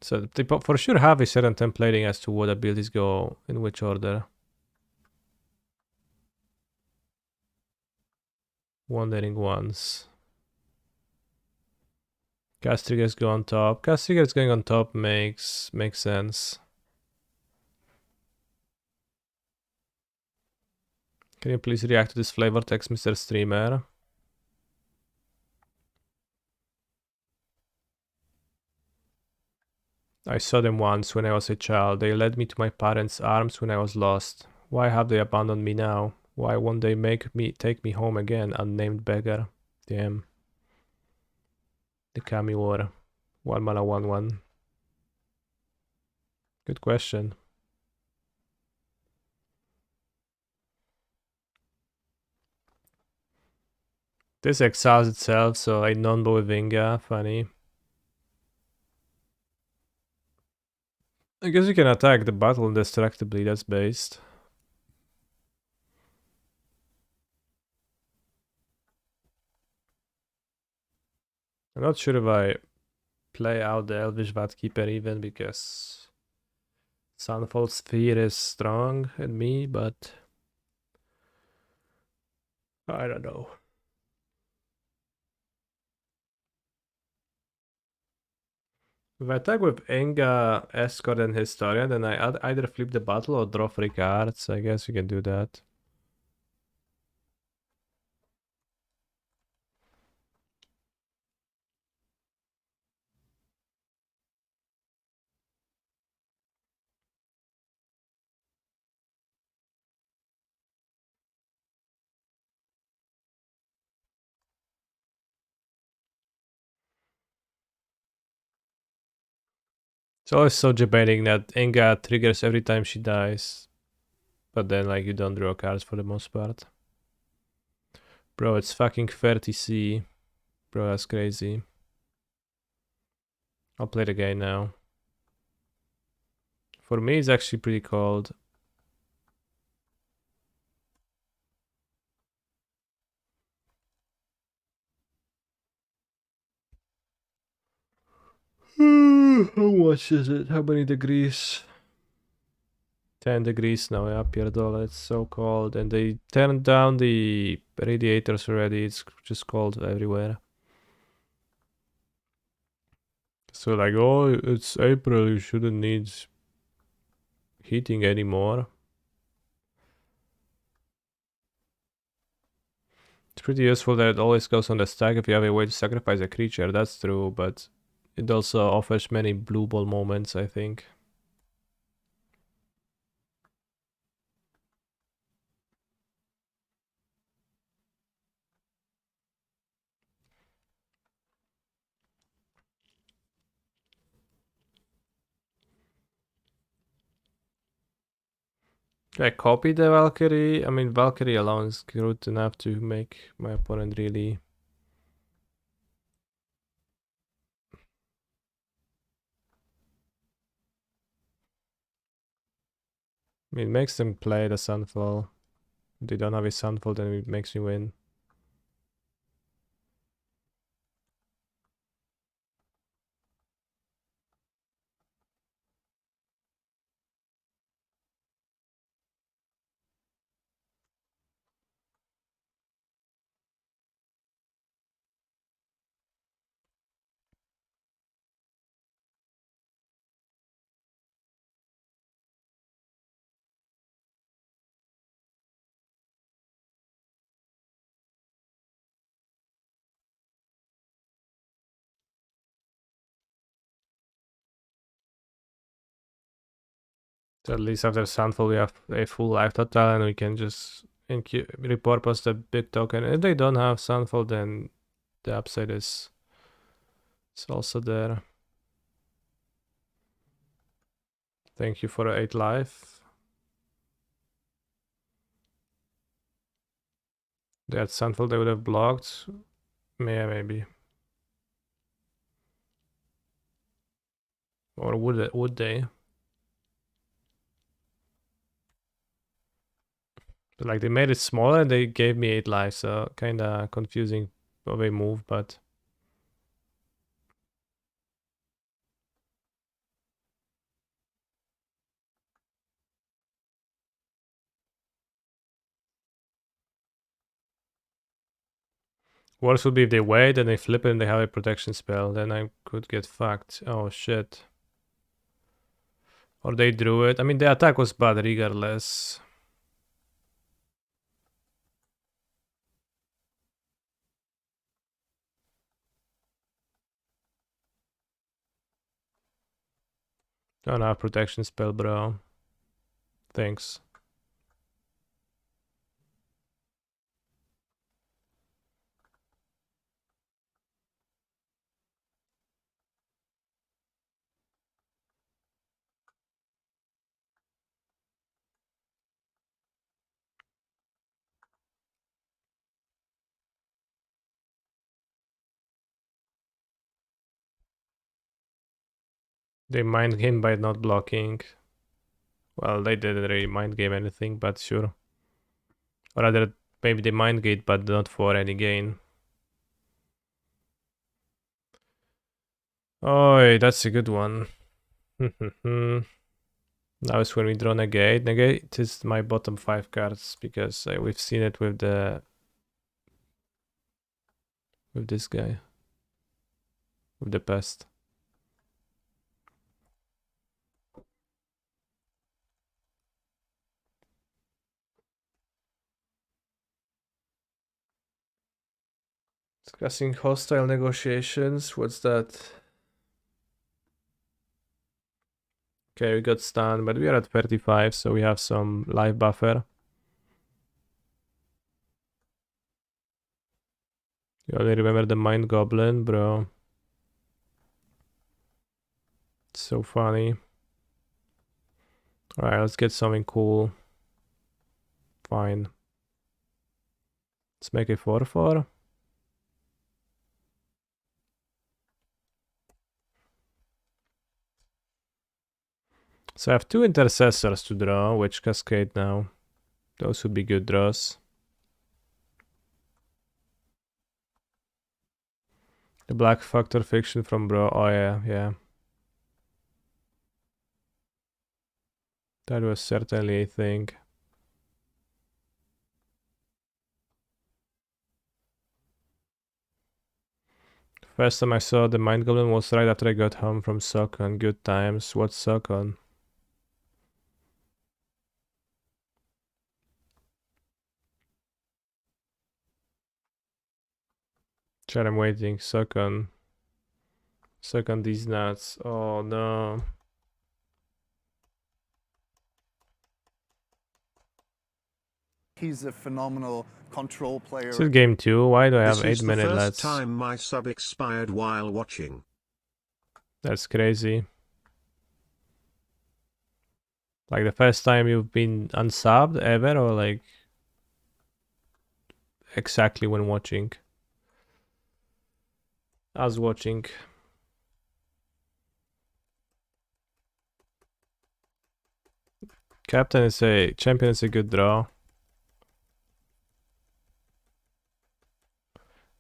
So they for sure have a certain templating as to what abilities go in which order. Wandering Ones. Cast triggers go on top. Cast triggers going on top makes sense. Can you please react to this flavor text, Mr. Streamer? I saw them once when I was a child. They led me to my parents' arms when I was lost. Why have they abandoned me now? Why won't they take me home again, unnamed beggar? Damn. The Kami War. 1 mana 1/1. Good question. This exiles itself, so I non-bow with Inga. Funny. I guess you can attack the battle indestructibly, that's based. I'm not sure if I play out the Elvish Vatkeeper even because Sunfall Sphere is strong in me, but I don't know. If I attack with Inga, Escort, and Historian, then I either flip the battle or draw 3 cards. I guess you can do that. It's always so debating that Inga triggers every time she dies. But then, like, you don't draw cards for the most part. Bro, it's fucking 30C. Bro, that's crazy. I'll play the game now. For me, it's actually pretty cold. How much is it? How many degrees? 10 degrees now, yeah, Pierdol. It's so cold. And they turned down the radiators already. It's just cold everywhere. So, like, oh, it's April. You shouldn't need heating anymore. It's pretty useful that it always goes on the stack if you have a way to sacrifice a creature. That's true, but it also offers many blue ball moments, I think. I copy the Valkyrie. I mean, Valkyrie alone is good enough to make my opponent really. I mean, it makes them play the Sunfall. If they don't have a Sunfall, then it makes me win. So at least after Sunfall, we have a full life total, and we can just repurpose the big token. If they don't have Sunfall, then the upside is also there. Thank you for 8 life. They had Sunfall, they would have blocked. Yeah, maybe. Or would they? But like they made it smaller and they gave me 8 lives, so kinda confusing of a move, but worse would be if they wait and they flip it and they have a protection spell, then I could get fucked. Oh shit. Or they drew it. I mean, the attack was bad regardless. Don't have protection spell, bro. Thanks. They mind game by not blocking. Well, they didn't really mind game anything, but sure. Or rather, maybe they mind gate, but not for any gain. Oh, that's a good one. Now is when we draw negate. Negate is my bottom 5 cards because we've seen it with this guy, with the pest. Discussing hostile negotiations. What's that? Okay, we got stunned, but we are at 35, so we have some life buffer. You only remember the Mind Goblin, bro. It's so funny. Alright, let's get something cool. Fine. Let's make a 4/4. So I have 2 intercessors to draw, which cascade now. Those would be good draws. The Black Factor Fiction from bro. Oh yeah, yeah. That was certainly a thing. First time I saw the Mind Goblin was right after I got home from Sokon. Good times. What's Sokon? Chat, I'm waiting. Sokon. Sokon these nuts. Oh no. He's a phenomenal control player. This is game 2. Why do I have 8 This is the minutes first left? time my sub expired while watching. That's crazy. Like the first time you've been unsubbed ever, or like exactly when watching? I was watching. Captain is a champion is a good draw.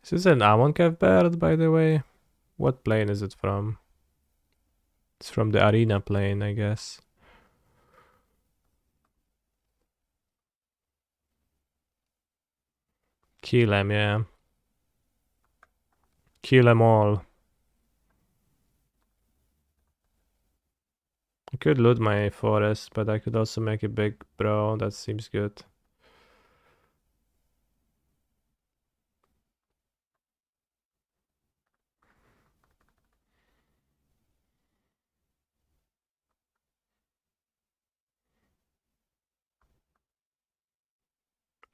Is this an Amonkhet bird, by the way? What plane is it from? It's from the arena plane, I guess. Kill them, yeah. Kill them all. I could loot my forest, but I could also make a big bro. That seems good.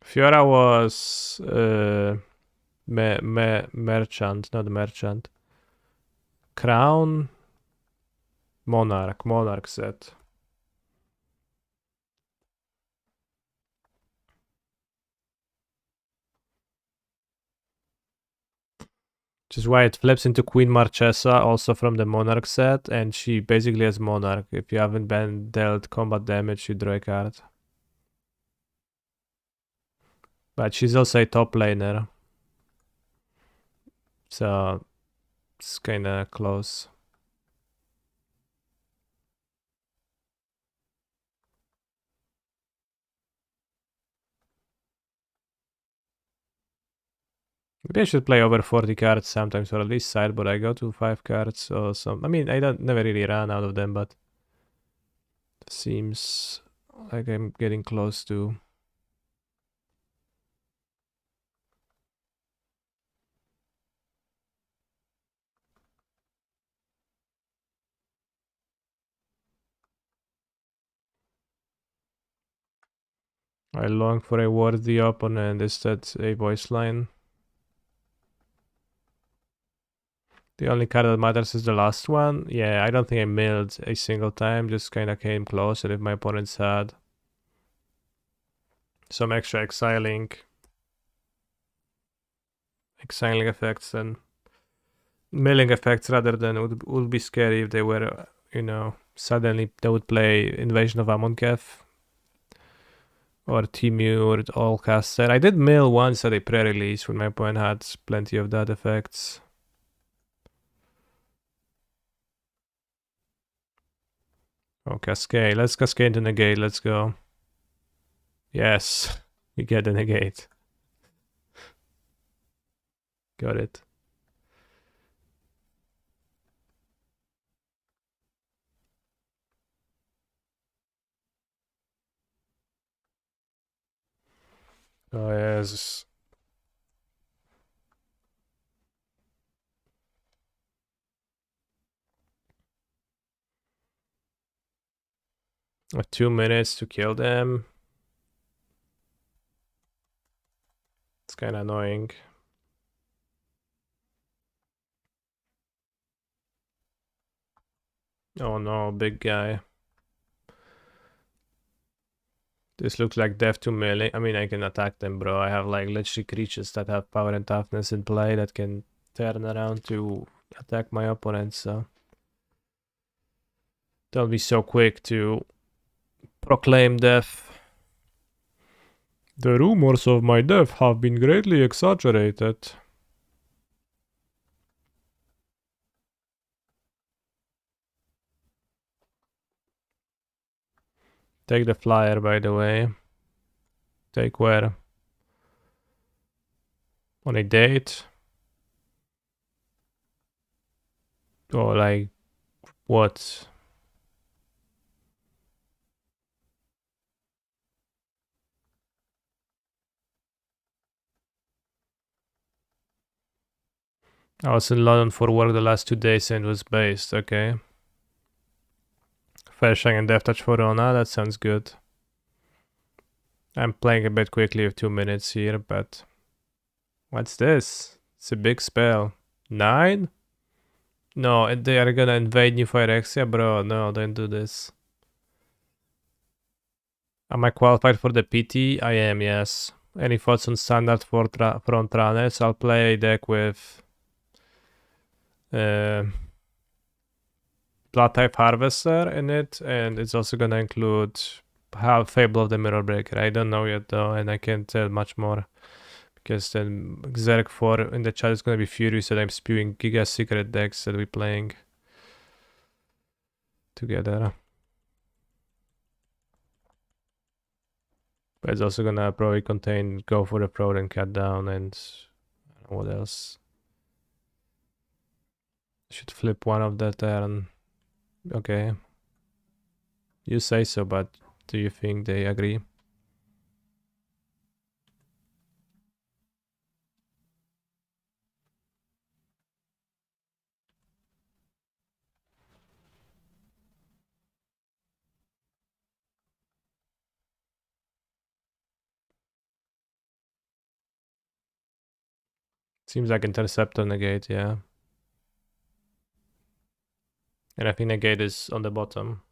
Fiora was merchant, not merchant. Crown, monarch set. Which is why it flips into Queen Marchesa, also from the monarch set, and she basically has monarch. If you haven't been dealt combat damage, you draw a card. But she's also a top laner. So it's kinda close. Maybe I should play over 40 cards sometimes, or at least sideboard. I go to 5 cards or some. I mean, I don't never really run out of them, but seems like I'm getting close to. I long for a worthy opponent. Is that a voice line? The only card that matters is the last one. Yeah, I don't think I milled a single time. Just kind of came close. And if my opponents had some extra exiling effects and milling effects rather than would be scary if they were you know, suddenly they would play Invasion of Amonkhet or Timur all caster. I did mill once at a pre-release when my opponent had plenty of that effects. Oh, Cascade. Let's Cascade into negate. Let's go. Yes, we get the negate. Got it. Oh, yes. Oh, 2 minutes to kill them. It's kind of annoying. Oh no, big guy. This looks like death to melee. I mean, I can attack them, bro. I have like literally creatures that have power and toughness in play that can turn around to attack my opponent, so don't be so quick to proclaim death. The rumors of my death have been greatly exaggerated. Take the flyer, by the way. Take where? On a date? Or like, what? I was in London for work the last 2 days and was based, okay. Flashing and Death Touch for Rona, that sounds good. I'm playing a bit quickly with 2 minutes here, but... What's this? It's a big spell. 9? No, they are gonna invade New Phyrexia? Bro, no, don't do this. Am I qualified for the PT? I am, yes. Any thoughts on standard for front runners? I'll play a deck with... Blood type Harvester in it, and it's also gonna include Fable of the Mirror Breaker. I don't know yet though, and I can't tell much more because then Xerg4 in the chat is gonna be furious that I'm spewing Giga secret decks that we're playing together. But it's also gonna probably contain Go for the Throat and Cut Down and I don't know what else. Should flip one of that turn. Okay. You say so, but do you think they agree? Seems like Interceptor negate, yeah. And I think negate is on the bottom.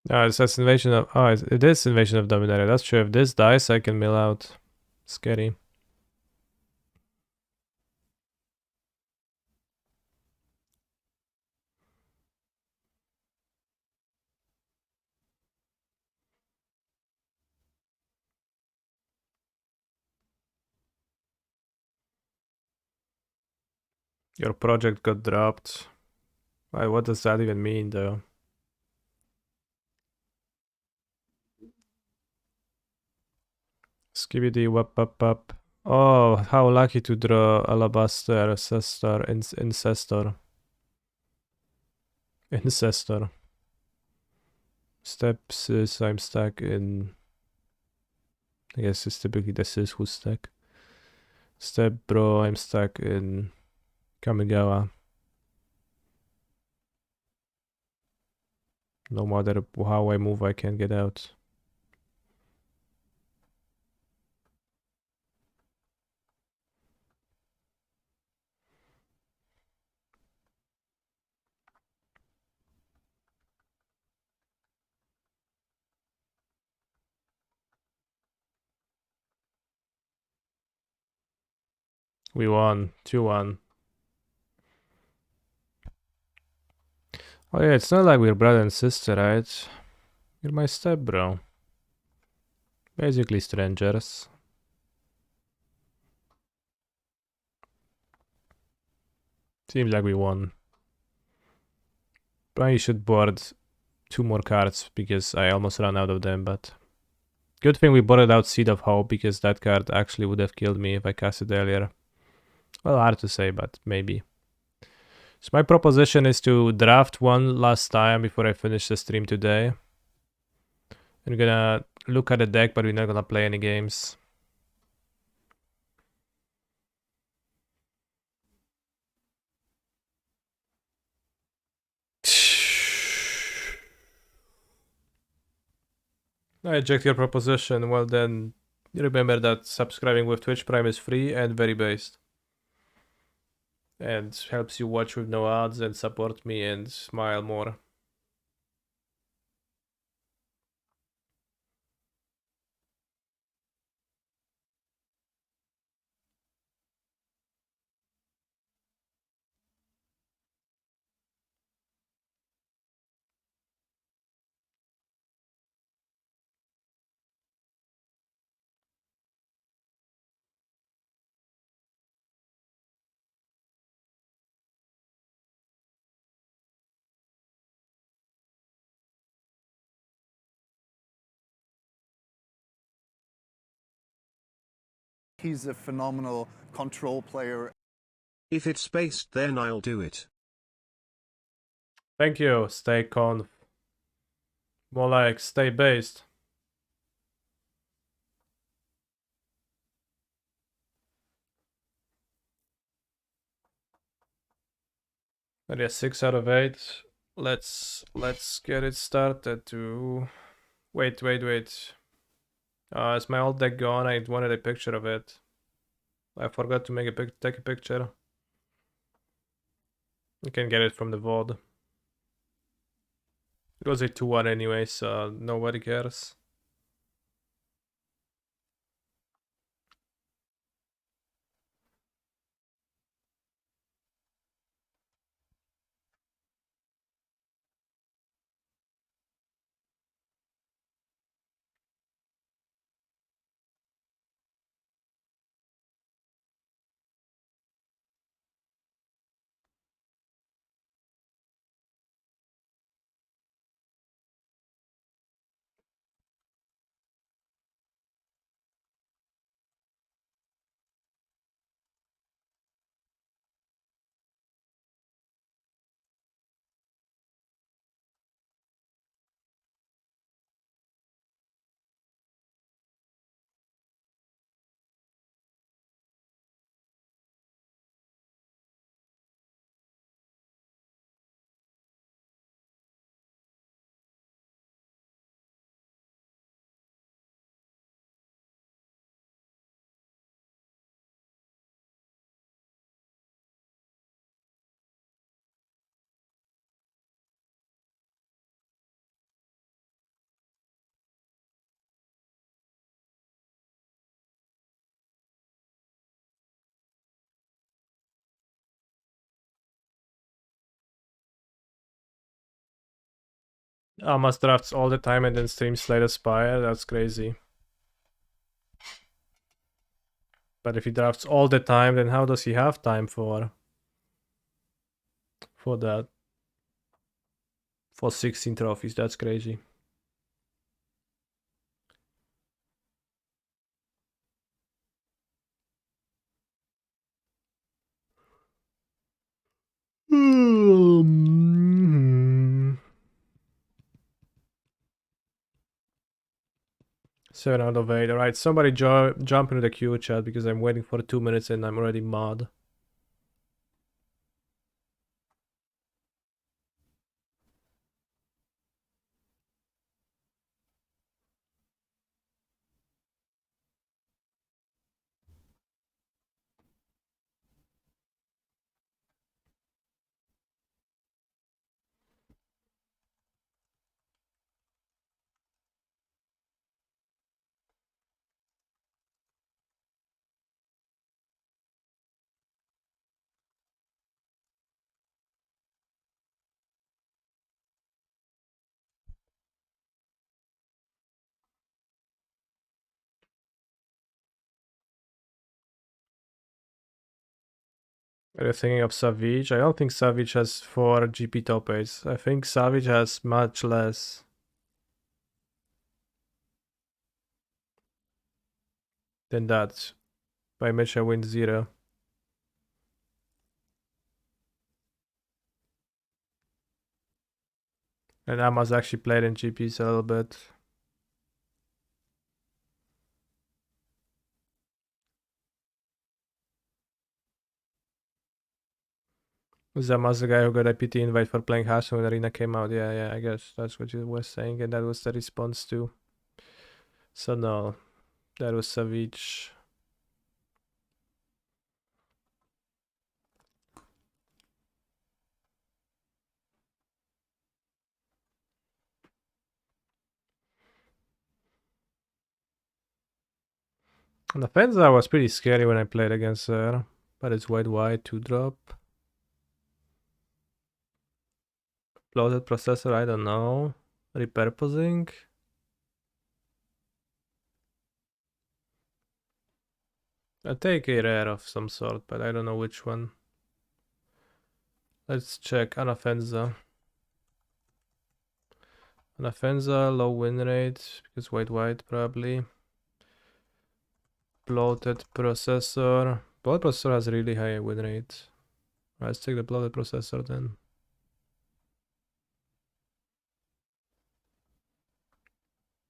It's Invasion of... Oh, it is Invasion of Dominaria. That's true. If this dies, I can mill out. Scary. Your project got dropped. What does that even mean, though? Skibidi wap up up. Oh, how lucky to draw Alabaster, Ancestor, Incestor. Incestor. Steps is I'm stuck in. I guess it's typically this is who's stuck. Step bro, I'm stuck in Kamigawa. No matter how I move, I can't get out. We won 2-1. Oh yeah, it's not like we're brother and sister, right? You're my step bro. Basically strangers. Seems like we won. Probably should board 2 more cards because I almost ran out of them, but good thing we boarded out Seed of Hope because that card actually would have killed me if I cast it earlier. Well, hard to say, but maybe. So my proposition is to draft one last time before I finish the stream today. I'm gonna look at the deck, but we're not gonna play any games. I reject your proposition. Well then, remember that subscribing with Twitch Prime is free and very based. And helps you watch with no ads and support me and smile more. He's a phenomenal control player. If it's based, then I'll do it. Thank you, stay conf. More like stay based. But yeah, 6 out of 8. Let's get it started to wait. Is my old deck gone? I wanted a picture of it. I forgot to take a picture. You can get it from the VOD. It was a 2-1 anyway, so nobody cares. Almost drafts all the time and then streams Slay the Spire. That's crazy. But if he drafts all the time, then how does he have time for that? For 16 trophies, that's crazy. 7 out of 8. Alright, somebody jump into the queue chat because I'm waiting for 2 minutes and I'm already mod. Are you thinking of Savage? I don't think Savage has 4 GP top 8s. I think Savage has much less. Than that. By much I win 0. And Amos actually played in GPs a little bit. Zamas the guy who got a PT invite for playing Hearthstone when Arena came out. Yeah, I guess that's what you was saying, and that was the response too. So no, that was Savage. On the Fenza was pretty scary when I played against her, but it's white 2-drop. Bloated processor, I don't know. Repurposing. I'll take a rare of some sort, but I don't know which one. Let's check Anafenza. Anafenza, low win rate, because white probably. Bloated processor. Bloated processor has really high win rate. Let's take the bloated processor then.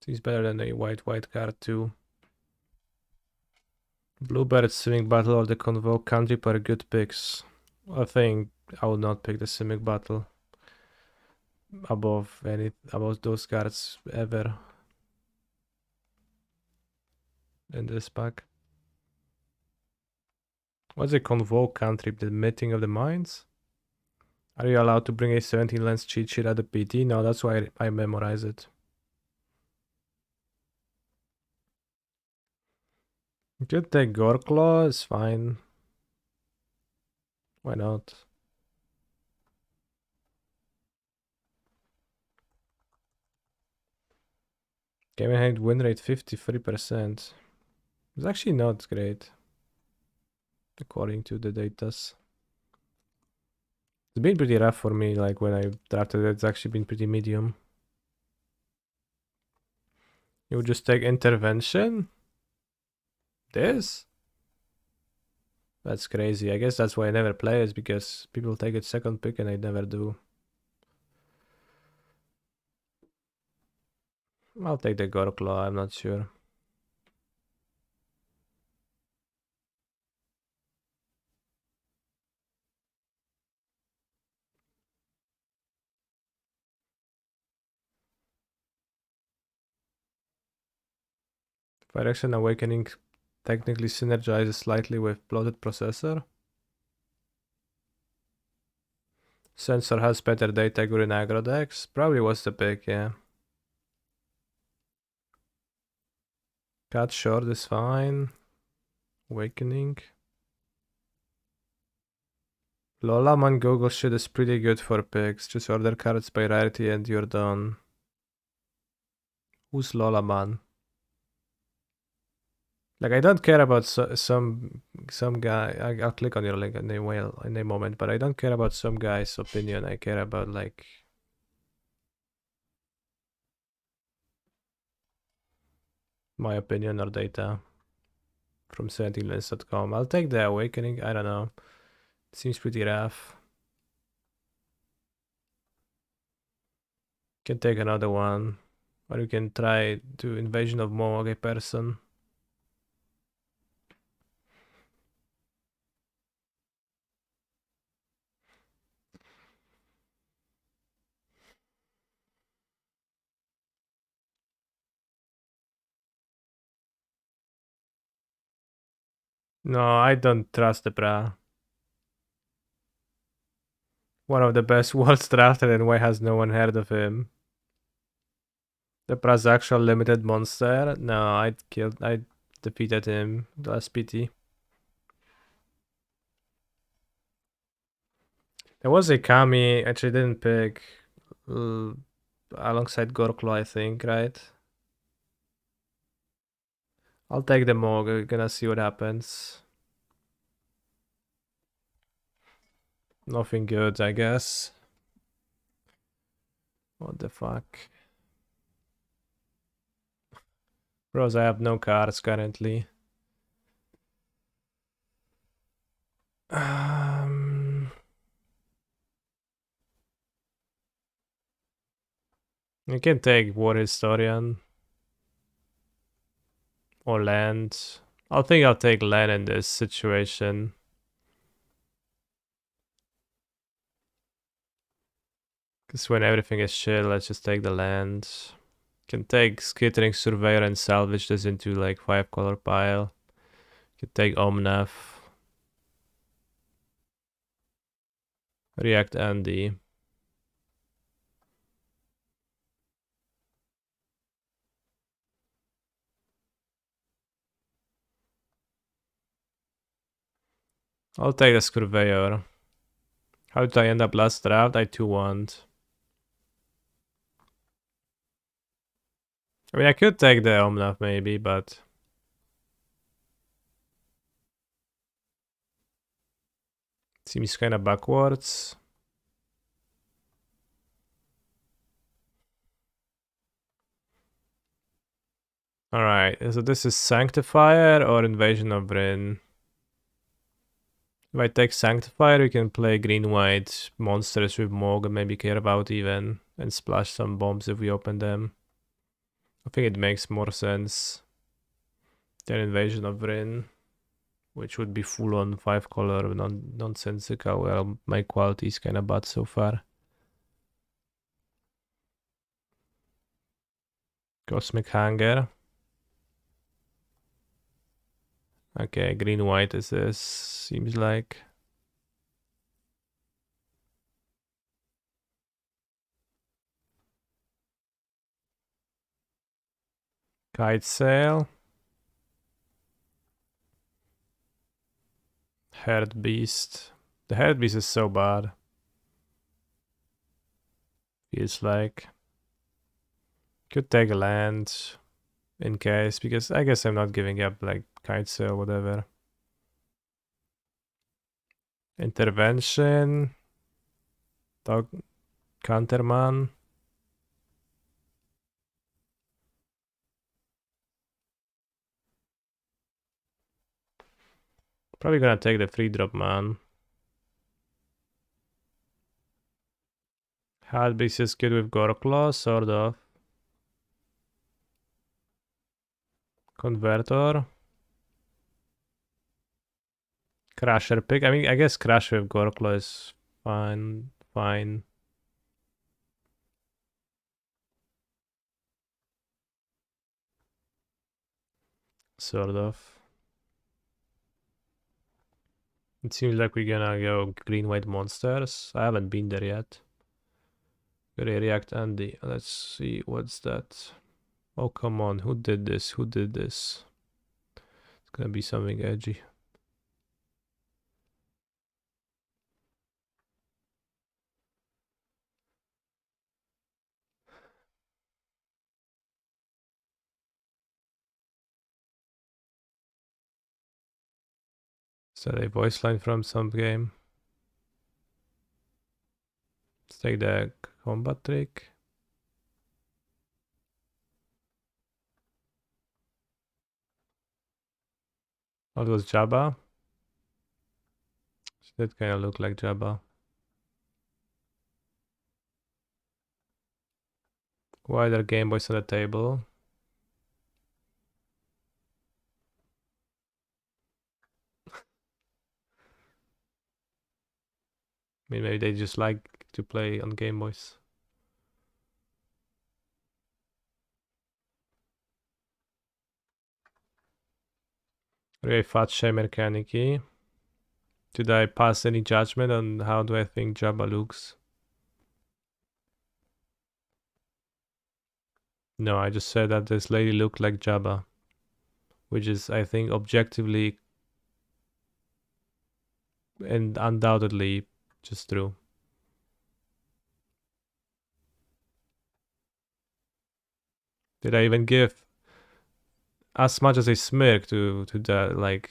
Seems better than a white card too. Bluebird, Simic Battle, or the Convoke Cantrip are good picks. I think I would not pick the Simic Battle above those cards ever in this pack. What's a Convoke Cantrip? The Meeting of the Minds? Are you allowed to bring a 17 lens cheat sheet at the PT? No, that's why I memorize it. You could take Goreclaw, it's fine. Why not? Game ahead win rate 53%. It's actually not great, according to the datas. It's been pretty rough for me, like when I drafted it, it's actually been pretty medium. You would just take Intervention? This? That's crazy. I guess that's why I never play it, because people take it second pick and I never do. I'll take the Goreclaw, I'm not sure. Phyrexian Awakening technically synergizes slightly with Bloated Processor. Sensor has better data in aggro decks. Probably was the pick, yeah. Cut short is fine. Awakening. Lolaman Google shit is pretty good for picks. Just order cards by rarity and you're done. Who's Lolaman? Like, I don't care about some guy. I'll click on your link in a moment, but I don't care about some guy's opinion. I care about like my opinion or data from 17lens.com. I'll take the Awakening. I don't know. It seems pretty rough. Can take another one. Or you can try to Invasion of Moog person. No, I don't trust the Bra. One of the best worlds drafted, and why has no one heard of him? The Bra's actual limited monster? No, I defeated him the last PT. There was a Kami, actually didn't pick alongside Gorklo, I think, right? I'll take the Moog, we're gonna see what happens. Nothing good, I guess. What the fuck? Bros, I have no cards currently. You can take War Historian. Or land. I think I'll take land in this situation. Because when everything is shit, let's just take the land. Can take Skittering Surveyor and salvage this into like 5-color pile. Can take Omnath. React Andy. I'll take the Surveyor. How did I end up last draft? I 2-1'd. I mean, I could take the Omnath maybe, but... Seems kind of backwards. Alright, so this is Sanctifier or Invasion of Vryn? If I take Sanctifier, we can play green-white monsters with Moog and maybe care about even, and splash some bombs if we open them. I think it makes more sense than Invasion of Vryn, which would be full-on 5-color, nonsensical. Well, my quality is kind of bad so far. Cosmic Hunger. Okay, green-white is this, seems like. Kite Sail. Herd Beast. The Herd Beast is so bad. Feels like. Could take a land in case, because I guess I'm not giving up like Kite Sail, whatever. Intervention. Dog Counterman. Probably gonna take the 3-drop man. Heartbeast is good with Gorklaw, sort of. Convertor. Crusher pick. I mean, I guess Crash with Gorklaw is fine. Sort of. It seems like we're gonna go green-white monsters. I haven't been there yet. Gotta react Andy. Let's see, what's that? Oh, come on. Who did this? Who did this? It's gonna be something edgy. Is that a voice line from some game? Let's take the combat trick. Oh, it was Jabba. She did kind of look like Jabba. Why are there Game Boys on the table? I mean, maybe they just like to play on Game Boys. Very facce mechaniki. Did I pass any judgment on how do I think Jabba looks? No, I just said that this lady looked like Jabba, which is, I think, objectively and undoubtedly just true. Did I even give as much as a smirk to that, like,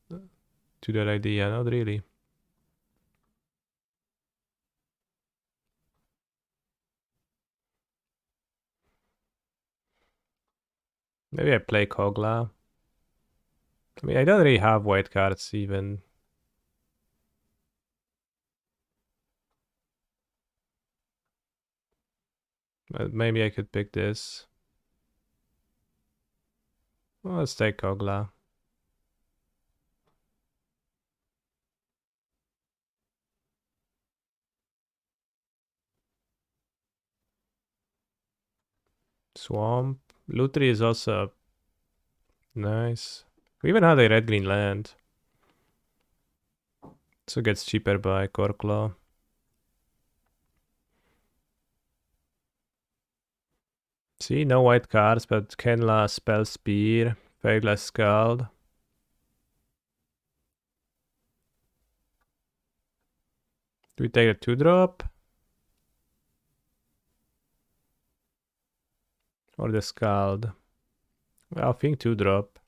to that idea? Not really. Maybe I play Kogla. I mean, I don't really have white cards even. But maybe I could pick this. Well, let's take Kogla. Swamp. Lutri is also nice. We even had a red-green land. So it gets cheaper by Korkla. See, no white cards, but Kenla, Spell Spear, Faithless Scald. Do we take a 2-drop? Or the Scald? Well, I think 2-drop.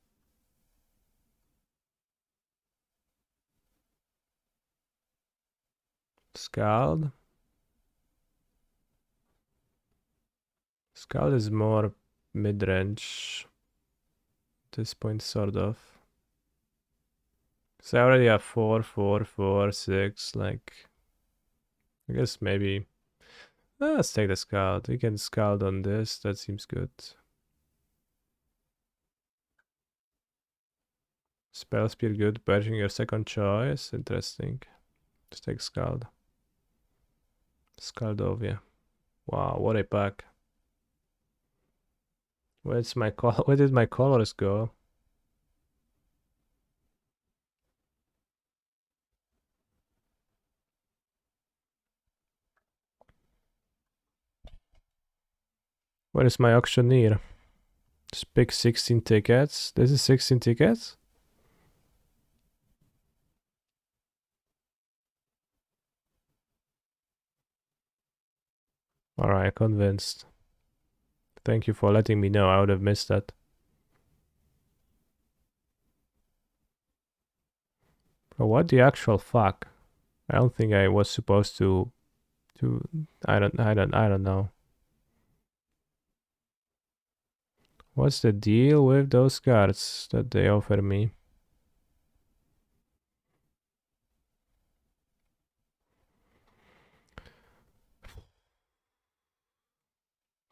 Scald? Scald is more mid-range. At this point, sort of. So I already have 4, 4, 4, 6, like... I guess maybe... let's take the Scald. We can Scald on this, that seems good. Spell Spear good, purging your second choice, interesting. Let's take Scald. Scaldovia. Wow, what a pack. Where did my colors go? Where is my auctioneer? Just pick 16 tickets. This is 16 tickets? Alright, convinced. Thank you for letting me know. I would have missed that. But what the actual fuck? I don't think I was supposed to I don't know. What's the deal with those cards that they offer me?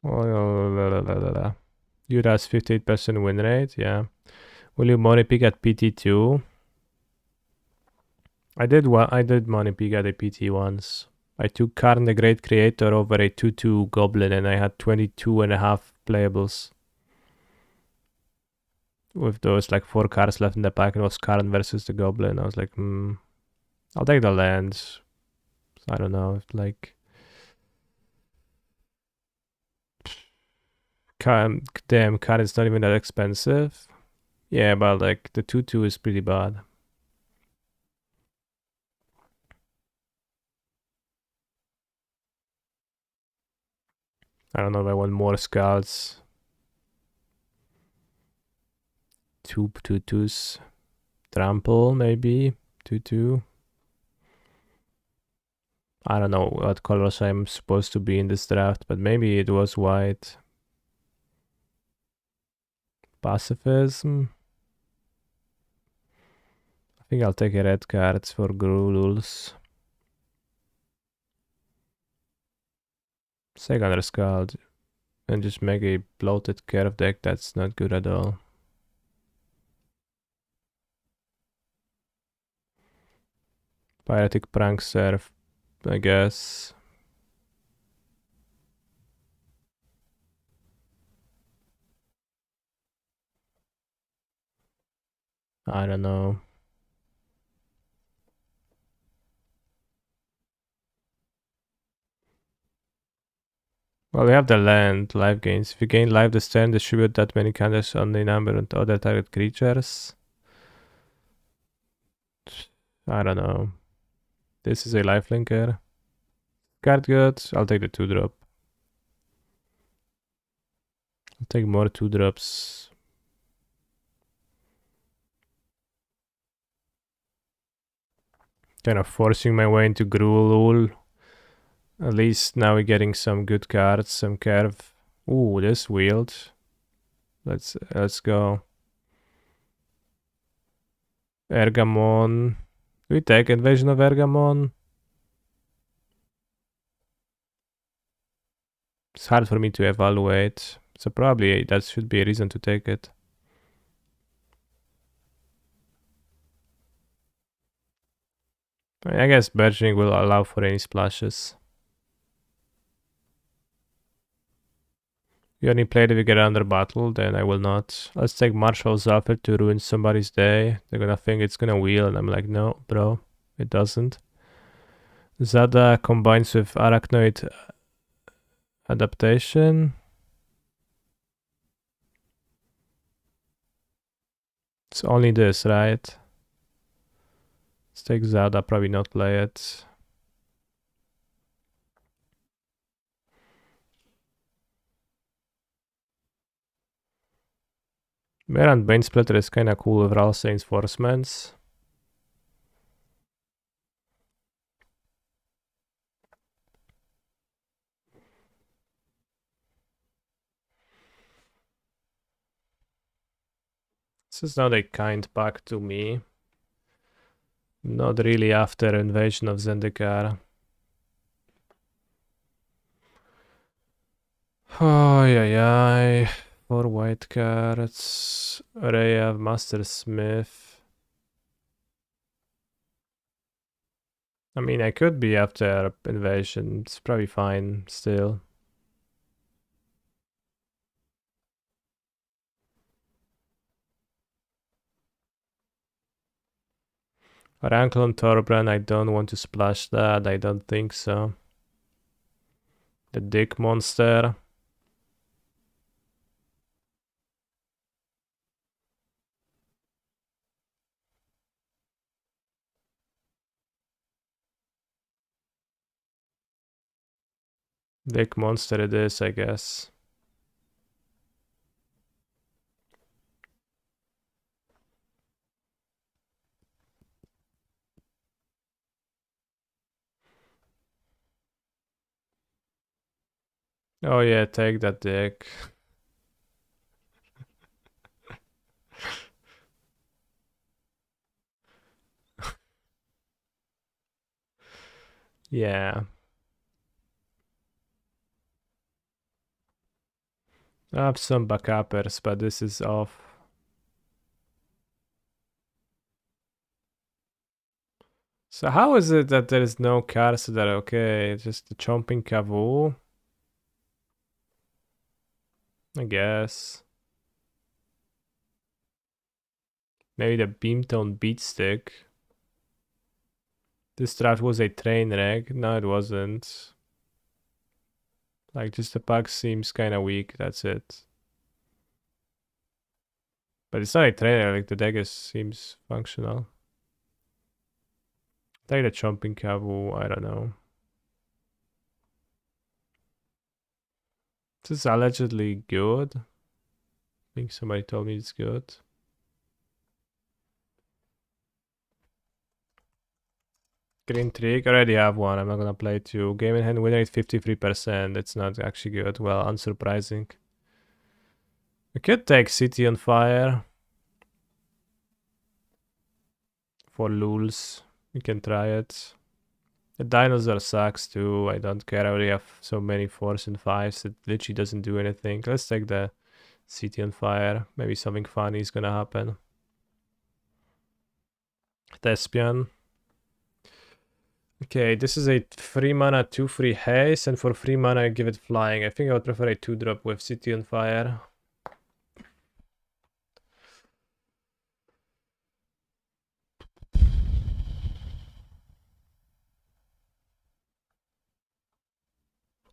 Oh, Yuda's 58% win rate, yeah. Will you money pick at PT2? I did money pick at a PT once. I took Karn the Great Creator over a 2-2 Goblin and I had 22.5 playables. With those like 4 cards left in the pack, and it was Karn versus the Goblin. I was like, I'll take the lands. I don't know, like... Damn, Karn is not even that expensive. Yeah, but like the 2-2 is pretty bad. I don't know if I want more Scouts. 2 2-2s. Trample, maybe. 2-2. I don't know what colors I'm supposed to be in this draft, but maybe it was white. Pacifism. I think I'll take a red cards for Grulus. Second Scald. and just make a bloated curve deck. That's not good at all. Piratic Prankster, I guess. I don't know. Well, we have the land, life gains. If you gain life this turn, distribute that many counters on the number and other target creatures. I don't know. This is a lifelinker. Card good. I'll take the 2-drop. I'll take more 2-drops. Kind of forcing my way into Gruul. At least now we're getting some good cards, some curve. Ooh, this wield. Let's go. Ergamon. Do we take Invasion of Ergamon? It's hard for me to evaluate. So probably that should be a reason to take it. I guess Burgeoning will allow for any splashes. You only play it if you get under battle, then I will not. Let's take Marshall Zafir to ruin somebody's day. They're gonna think it's gonna wheel, and I'm like, no, bro, it doesn't. Zada combines with Arachnoid Adaptation. It's only this, right? Let's take Zada, probably not play it. Merant Banesplitter is kinda cool with Ralsein's Forcements. This is not a kind pack to me. Not really after Invasion of Zendikar. Oh, yeah. 4 white cards. Rhea, Master Smith. I mean, I could be after Invasion. It's probably fine still. Rankle and Torbran, I don't want to splash that. I don't think so. The Dick Monster. Dick Monster it is, I guess. Oh yeah, take that Dick. Yeah. I have some backuppers, but this is off. So how is it that there is no cards that are okay? Just the Chomping Cavoo? I guess. Maybe the Beamtone Beatstick. This draft was a train wreck. No, it wasn't. Like, just the pack seems kind of weak. That's it. But it's not a train wreck. Like, the deck seems functional. Take the Chomping Cavoo. I don't know. This is allegedly good. I think somebody told me it's good. Green Trick, already have one. I'm not gonna play two. Game in hand win rate 53%. It's not actually good. Well, unsurprising. We could take City on Fire. For lulz. We can try it. The dinosaur sucks too. I don't care. I already have so many 4s and 5s. It literally doesn't do anything. Let's take the city on fire. Maybe something funny is gonna happen. Thespian. Okay, this is a 3 mana 2/3 haste, and for 3 mana I give it flying. I think I would prefer a 2-drop with city on fire.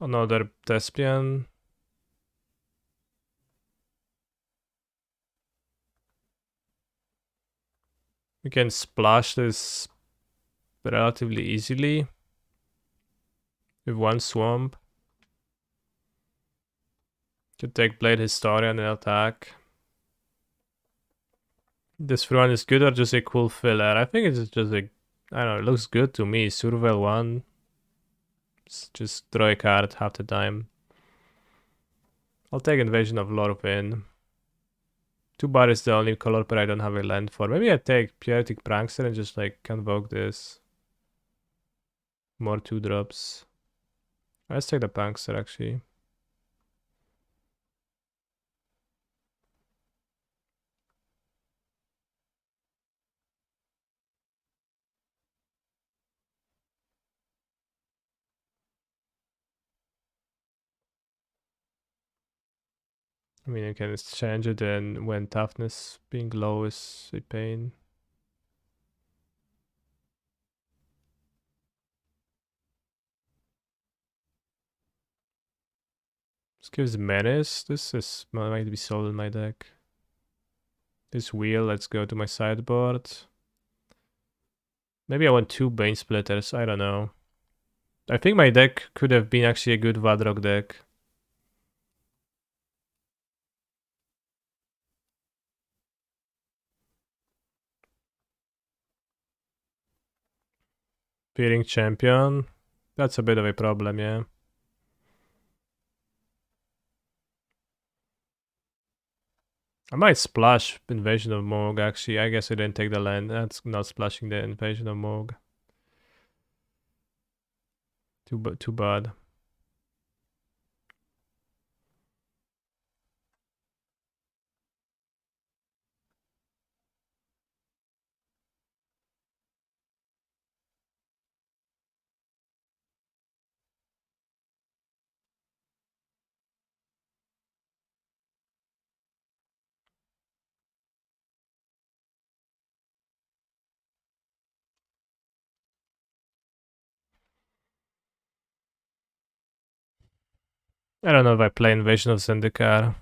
Another Thespian. We can splash this relatively easily with 1 swamp. Could take Blade Historian and attack. This one is good or just a cool filler? I think it's just a, I don't know, it looks good to me. Surveil 1. Just draw a card half the time. I'll take Invasion of Lorwyn. 2 bar is the only color pair I don't have a land for. Maybe I take Piratic Prankster and just like convoke this. More 2-drops. Let's take the Prankster actually. I mean, you can exchange it and when toughness being low is a pain. This gives menace. This is might be sold in my deck. This wheel, let's go to my sideboard. Maybe I want 2 Bane Splitters, I don't know. I think my deck could have been actually a good Vadrog deck. Peering Champion. That's a bit of a problem, yeah. I might splash Invasion of Morg actually. I guess I didn't take the land. That's not splashing the Invasion of Morg. Too bad. I don't know if I play Invasion of Zendikar.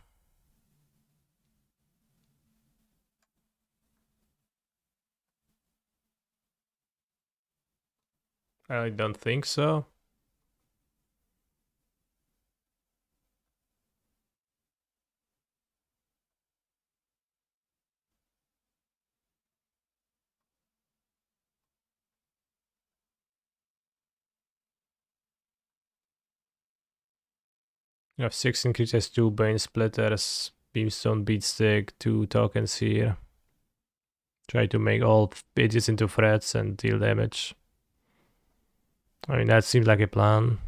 I don't think so. You have 16 creatures, 2 Bane Splitters, Beamstone Beatstick, 2 tokens here. Try to make all pages into threats and deal damage. I mean, that seems like a plan.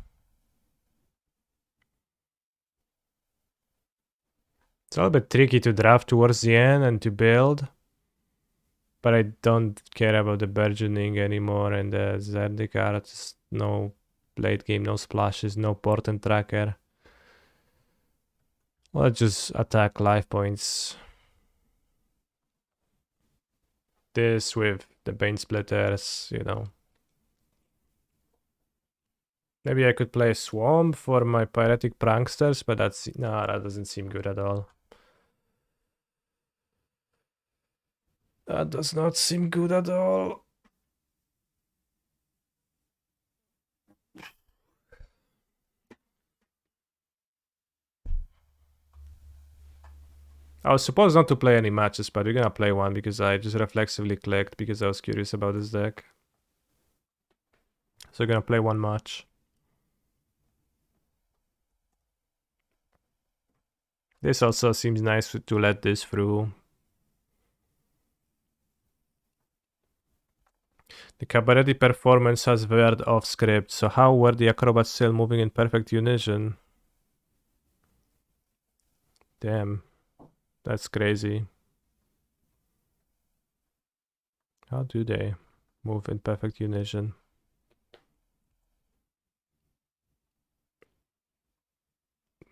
It's a little bit tricky to draft towards the end and to build. But I don't care about the burgeoning anymore and the Zendikar. Just no late game, no splashes, no portent tracker. Let's just attack life points. This with the Bane Splitters, you know. Maybe I could play Swamp for my Piratic Pranksters, but that doesn't seem good at all. That does not seem good at all. I was supposed not to play any matches, but we're gonna play one because I just reflexively clicked because I was curious about this deck. So we're gonna play one match. This also seems nice to let this through. The Cabaretti performance has veered off script, so how were the acrobats still moving in perfect unison? Damn, that's crazy. How do they move in perfect unison?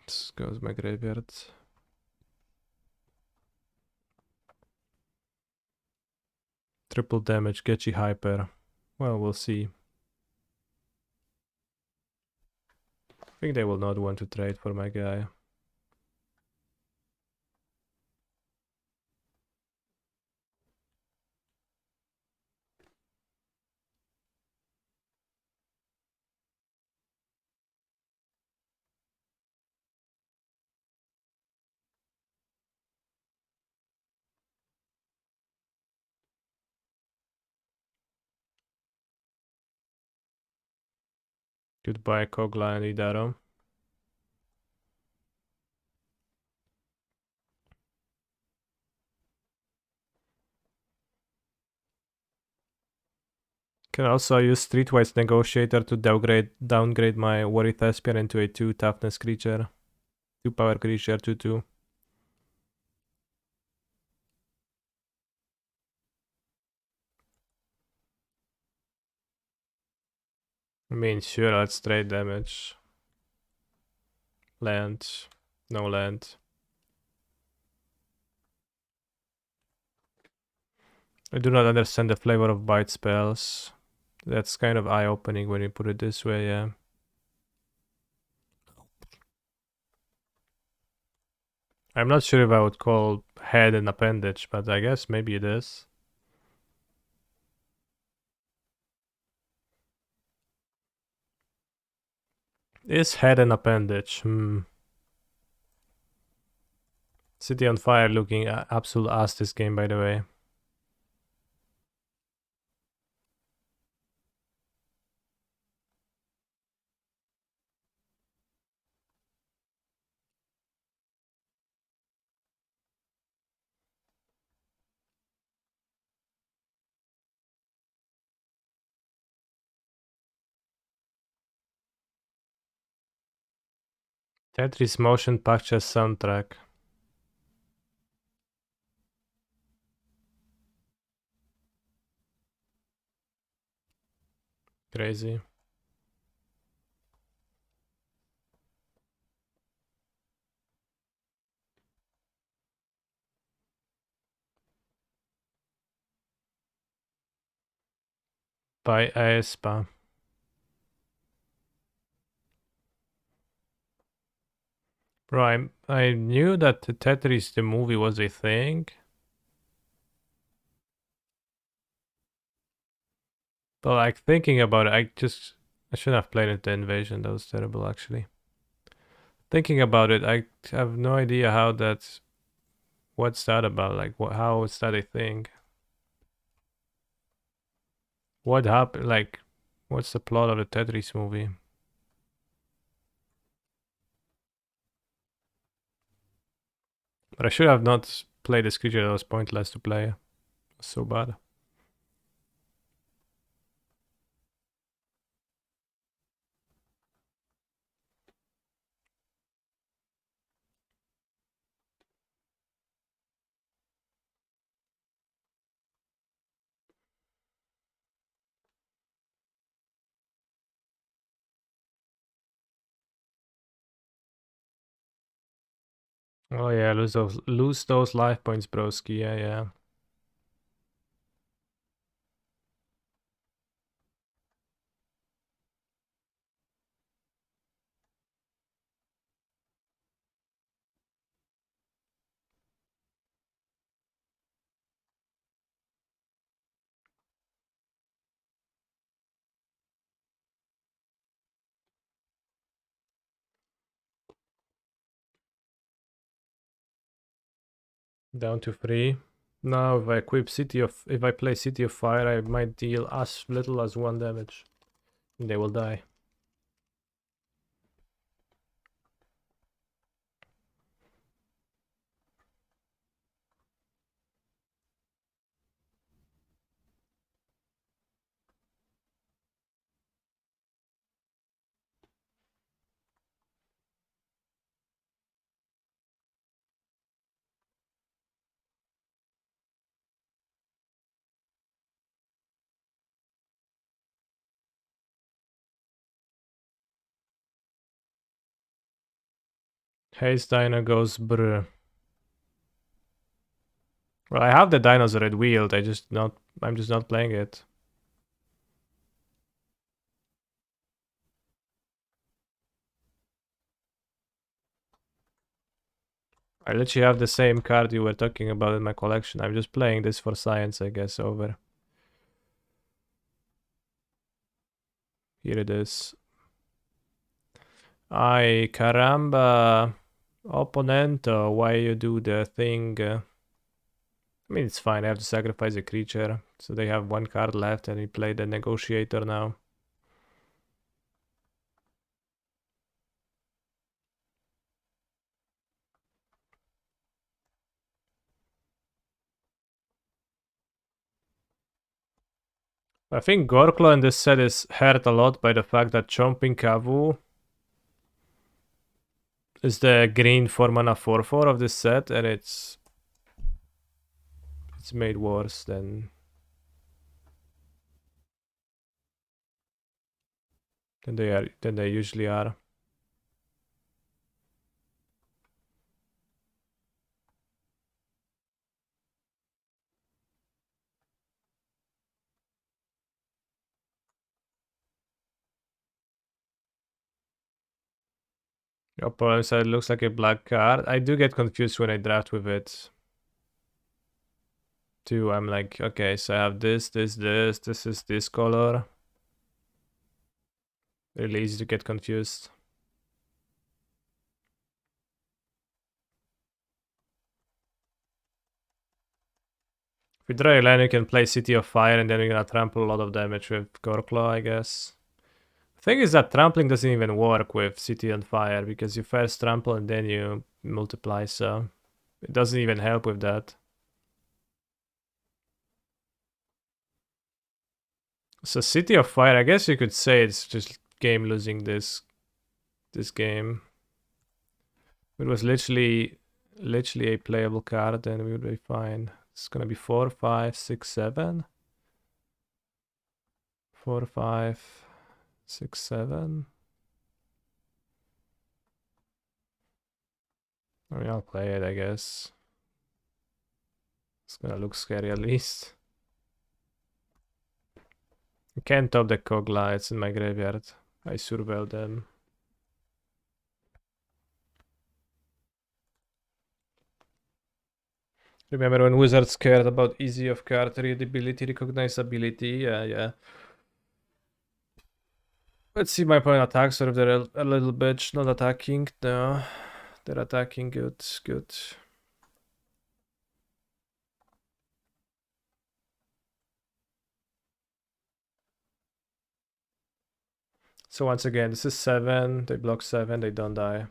This goes my graveyard. Triple damage, Getchy Hyper. Well, we'll see. I think they will not want to trade for my guy. Goodbye, Kogla and Idaro. Can also use Streetwise Negotiator to downgrade my Worry Thespian into a 2 toughness creature. 2 power creature, 2/2. I mean, sure, let's trade damage. Land. No land. I do not understand the flavor of bite spells. That's kind of eye-opening when you put it this way, yeah. I'm not sure if I would call head an appendage, but I guess maybe it is. Is head an appendage? City on Fire looking absolute ass this game, by the way. Tetris Motion Picture soundtrack. Crazy. By aespa. Bro, I knew that Tetris the movie was a thing. But like thinking about it, I shouldn't have played it, the invasion. That was terrible, actually. Thinking about it, I have no idea what's that about? Like, how is that a thing? What happened? Like, what's the plot of the Tetris movie? But I should have not played this creature. That was pointless to play. It was so bad. Oh yeah, lose those life points, broski. Yeah, yeah. Down to 3. Now if I play City of Fire, I might deal as little as 1 damage. And they will die. Haste Dino goes brr. Well, I have the Dinosaur wheeled. I'm just not playing it. I literally have the same card you were talking about in my collection. I'm just playing this for science, I guess. Over. Here it is. Ay, caramba. Opponento, why you do the thing? I mean, it's fine. I have to sacrifice a creature. So they have one card left and we play the Negotiator now. I think Gorklo in this set is hurt a lot by the fact that Chomping Kavu is the green 4-mana 4/4 of this set, and it's made worse than they usually are. Your opponent side looks like a black card. I do get confused when I draft with it. Too, I'm like, okay, so I have this is this color. Really easy to get confused. If you draw a land, you can play City of Fire, and then you're gonna trample a lot of damage with Gorklo, I guess. The thing is that trampling doesn't even work with City on Fire, because you first trample and then you multiply, so it doesn't even help with that. So City of Fire, I guess you could say it's just game losing this game. If it was literally a playable card, then we would be fine. It's gonna be 4, 5, 6, 7. 4, 5, 6, 7. I mean, I'll play it, I guess. It's gonna look scary at least. I can't top the Kogla, it's in my graveyard. I surveil them. Remember when Wizards cared about easy of card readability, recognizability? Yeah. Let's see my opponent attacks, or if they're a little bitch, not attacking. No, they're attacking, good. So once again, this is 7, they block 7, they don't die.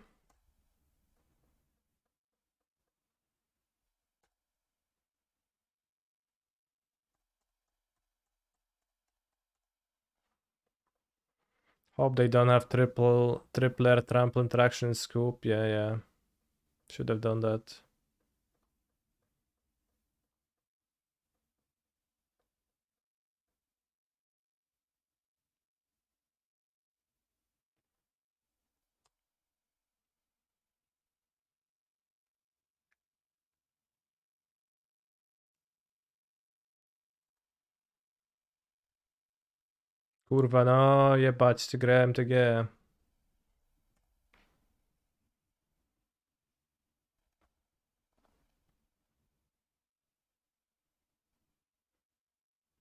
Hope they don't have tripler trample interaction scoop. Yeah. Should have done that. Kurwa, no, jebać, ty grałem TG.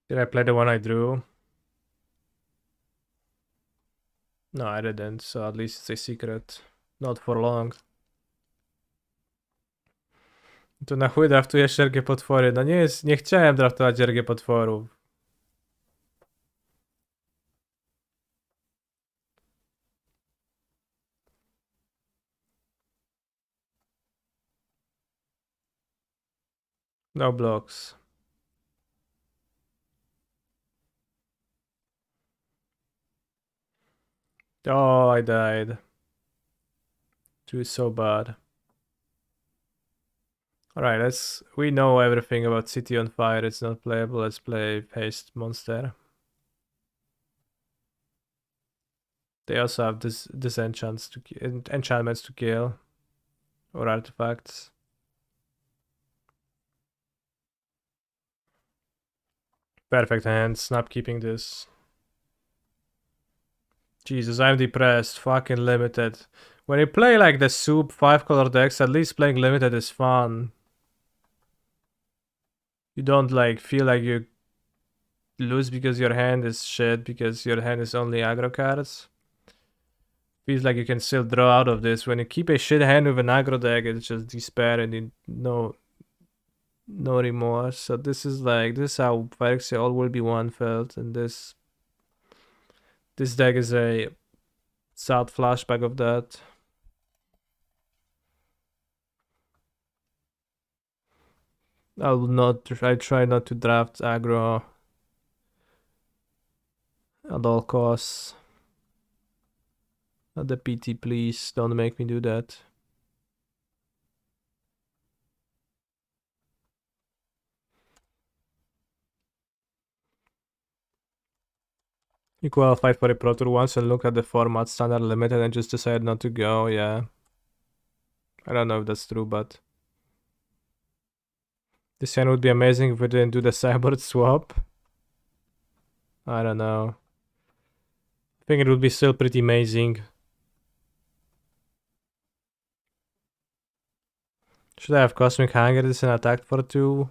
Did I play the one I drew? No, I didn't, so at least it's a secret. Not for long. To na chuj draftujesz RG potwory. No nie chciałem draftować RG potworów. No blocks. Oh, I died. It was so bad. Alright, we know everything about City on Fire, it's not playable, let's play Haste Monster. They also have enchantments to kill. or artifacts. Perfect hand. Snap keeping this. Jesus, I'm depressed. Fucking limited. When you play like the soup 5-color decks, at least playing limited is fun. You don't like feel like you lose because your hand is shit, because your hand is only aggro cards. Feels like you can still draw out of this. When you keep a shit hand with an aggro deck, it's just despair and no remorse. So this is how Phyrexia All Will Be One felt, and this deck is a sad flashback of that. I try not to draft aggro at all costs. At the PT, please don't make me do that. You qualified for a Pro Tour once and look at the format standard limited and just decided not to go, yeah. I don't know if that's true, but this hand would be amazing if we didn't do the sideboard swap. I don't know. I think it would be still pretty amazing. Should I have Cosmic Hunger this and attack for 2?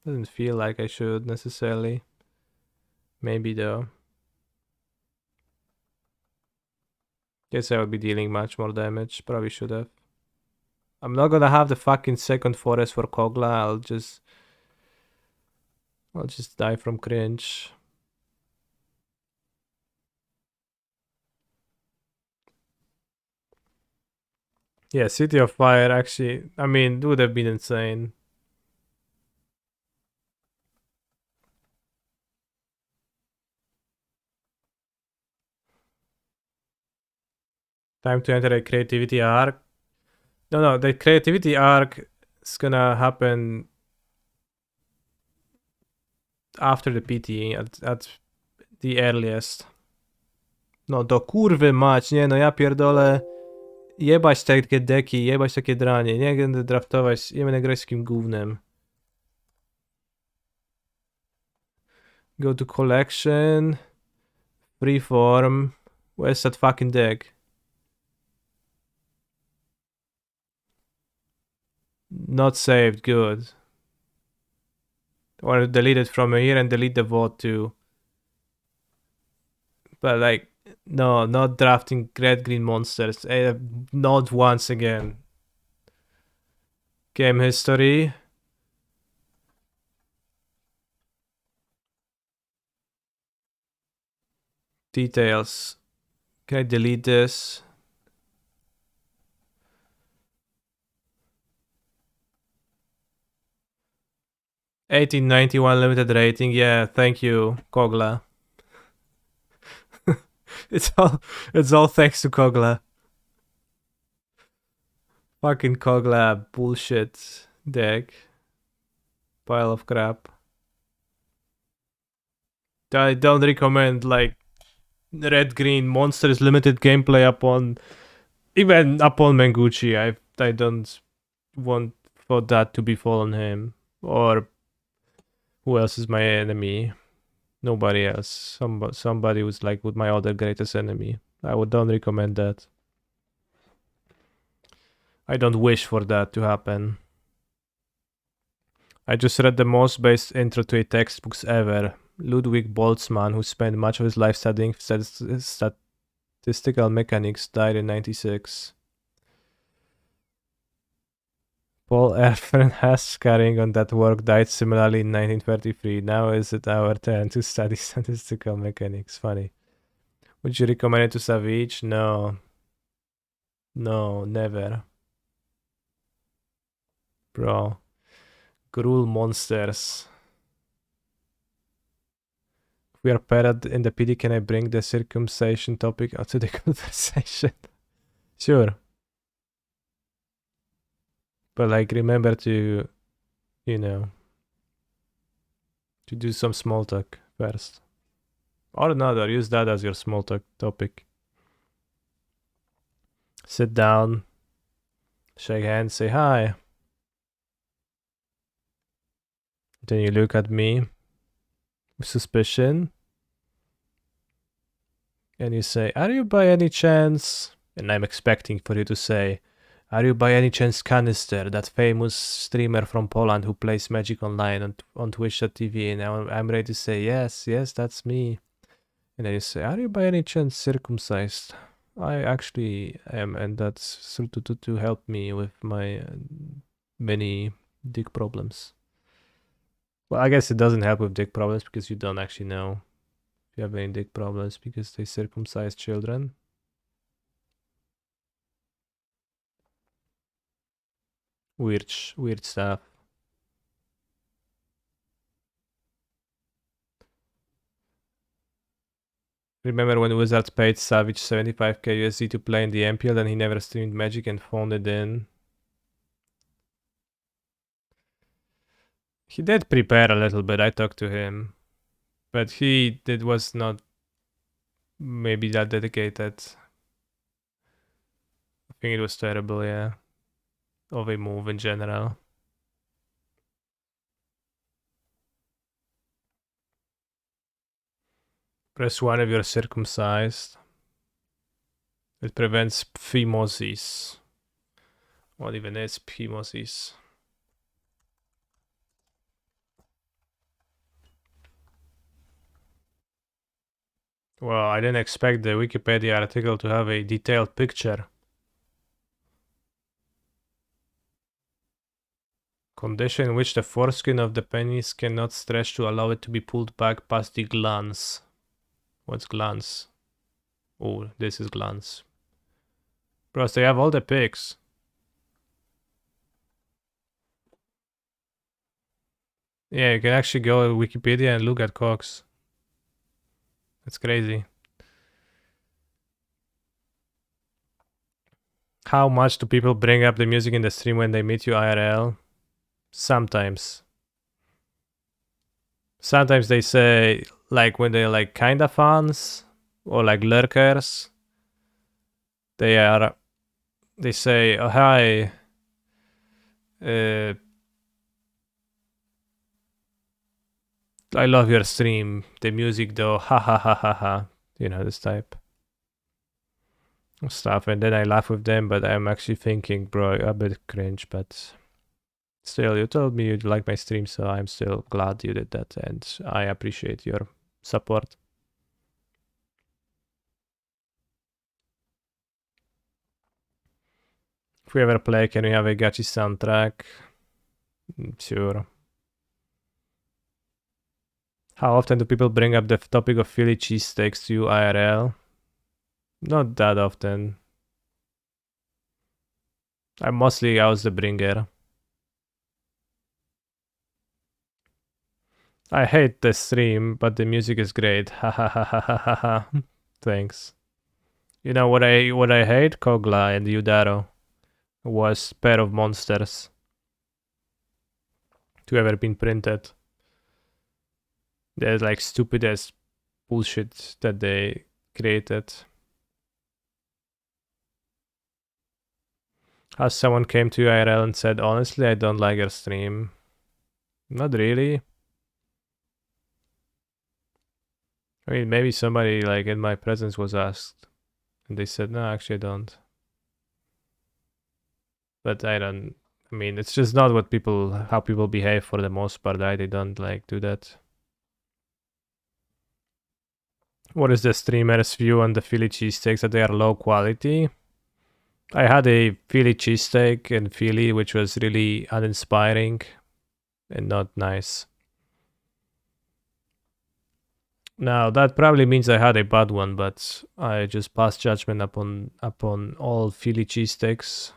Doesn't feel like I should necessarily. Maybe though. Guess I would be dealing much more damage. Probably should have. I'm not gonna have the fucking second forest for Kogla. I'll just die from cringe. Yeah, City of Fire actually, I mean, it would have been insane. Time to enter a creativity arc. No, the creativity arc is gonna happen after the PT at the earliest. No, do kurwy mać, nie no, ja pierdolę. Jebać takie deki, jebać takie dranie. Nie będę draftować, nie będę grać z takim gównem. Go to collection. Freeform. Where's that fucking deck? Not saved, good. Or delete it from here and delete the vote too. But like, no, not drafting red-green monsters. Not once again. Game history. Details. Can I delete this? $18.91 limited rating. Yeah, thank you, Kogla. It's all thanks to Kogla. Fucking Kogla bullshit deck. Pile of crap. I don't recommend like red-green monsters limited gameplay upon Menguchi. I don't want for that to befall on him. Or who else is my enemy? Nobody else. Somebody who's like with my other greatest enemy. Don't recommend that. I don't wish for that to happen. I just read the most based intro to a textbooks ever. Ludwig Boltzmann, who spent much of his life studying statistical mechanics, died in 96. Paul Ehrenhas, carrying on that work, died similarly in 1933. Now is it our turn to study statistical mechanics? Funny. Would you recommend it to Savage? No. No, never. Bro. Gruul monsters. If we are paired in the PD, can I bring the circumcision topic out to the conversation? Sure. But like, remember to, to do some small talk first. Or not, or use that as your small talk topic. Sit down. Shake hands, say hi. Then you look at me with suspicion. And you say, are you by any chance? And I'm expecting for you to say, are you by any chance Canister, that famous streamer from Poland who plays Magic Online on Twitch.tv? And I'm ready to say, yes, that's me. And then you say, are you by any chance circumcised? I actually am, and that's to help me with my many dick problems. Well, I guess it doesn't help with dick problems because you don't actually know if you have any dick problems because they circumcise children. Weird stuff. Remember when Wizards paid Savage 75k USD to play in the MPL, and he never streamed Magic and phoned it in? He did prepare a little bit, I talked to him. But he was not maybe that dedicated. I think it was terrible, yeah. Of a move in general. Press 1 if you're circumcised. It prevents phimosis. What even is phimosis? Well, I didn't expect the Wikipedia article to have a detailed picture. Condition in which the foreskin of the penis cannot stretch to allow it to be pulled back past the glans. What's glans? Oh, this is glans. Bros, they have all the pics. Yeah, you can actually go to Wikipedia and look at cocks. That's crazy. How much do people bring up the music in the stream when they meet you IRL? Sometimes. Sometimes they say, like, when they're like kinda fans or like lurkers, they say, oh hi, I love your stream, the music though, ha ha ha ha ha, you know, this type of stuff. And then I laugh with them, but I'm actually thinking, bro, a bit cringe, but still, you told me you'd like my stream, so I'm still glad you did that, and I appreciate your support. If we ever play, can we have a gachi soundtrack? Sure. How often do people bring up the topic of Philly cheesesteaks to you IRL? Not that often. I was the bringer. I hate the stream, but the music is great. Ha ha ha ha ha ha ha. Thanks. You know what I hate? Kogla and Udaro was pair of monsters to ever been printed. There's like stupid ass bullshit that they created. As someone came to IRL and said, honestly, I don't like your stream. Not really. I mean, maybe somebody like in my presence was asked and they said, no, actually I don't. But I mean, it's just not how people behave for the most part. They don't like do that. What is the streamer's view on the Philly cheesesteaks? That they are low quality? I had a Philly cheesesteak in Philly, which was really uninspiring and not nice. Now, that probably means I had a bad one, but I just passed judgment upon all Philly cheesesteaks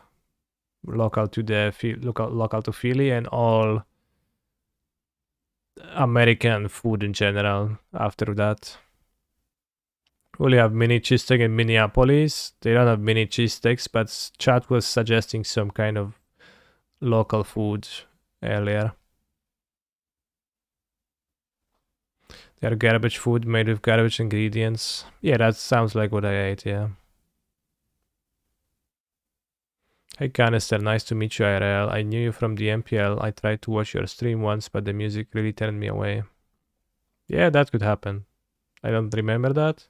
local to Philly and all American food in general after that. We have mini cheesesteak in Minneapolis. They don't have mini cheesesteaks, but chat was suggesting some kind of local food earlier. They're garbage food made with garbage ingredients. Yeah, that sounds like what I ate, yeah. Hey Canister, nice to meet you IRL. I knew you from the MPL. I tried to watch your stream once, but the music really turned me away. Yeah, that could happen. I don't remember that.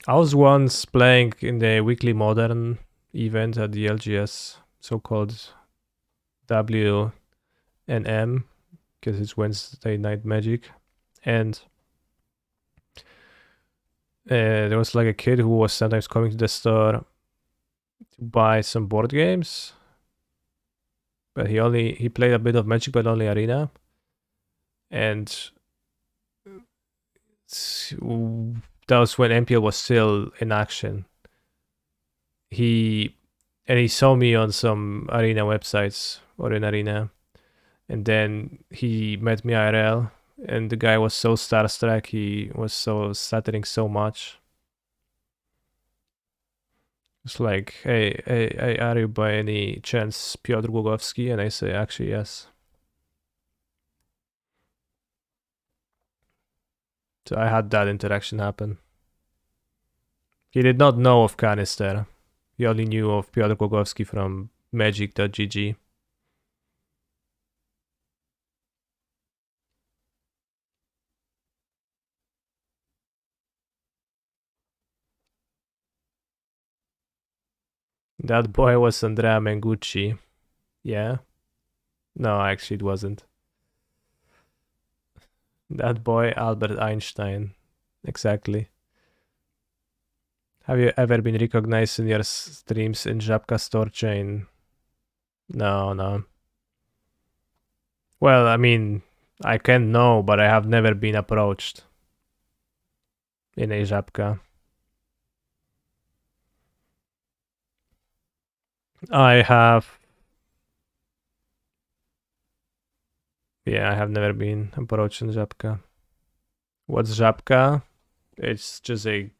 I was once playing in the weekly modern event at the LGS, so-called WNM, because it's Wednesday Night Magic, and there was like a kid who was sometimes coming to the store to buy some board games, but he played a bit of Magic, but only Arena, and that was when MPL was still in action. He saw me on some Arena websites or in Arena, and then he met me IRL, and the guy was so starstruck. He was so stuttering so much. It's like, hey, are you by any chance Piotr Głogowski? And I say, actually, yes. So I had that interaction happen. He did not know of Canister. He only knew of Piotr Głogowski from magic.gg. That boy was Andrea Mengucci. Yeah? No, actually, it wasn't. That boy, Albert Einstein. Exactly. Have you ever been recognized in your streams in Żabka store chain? No. Well, I mean, I can know, but I have never been approached in a Żabka. I have never been approached in Żabka. What's Żabka? It's just a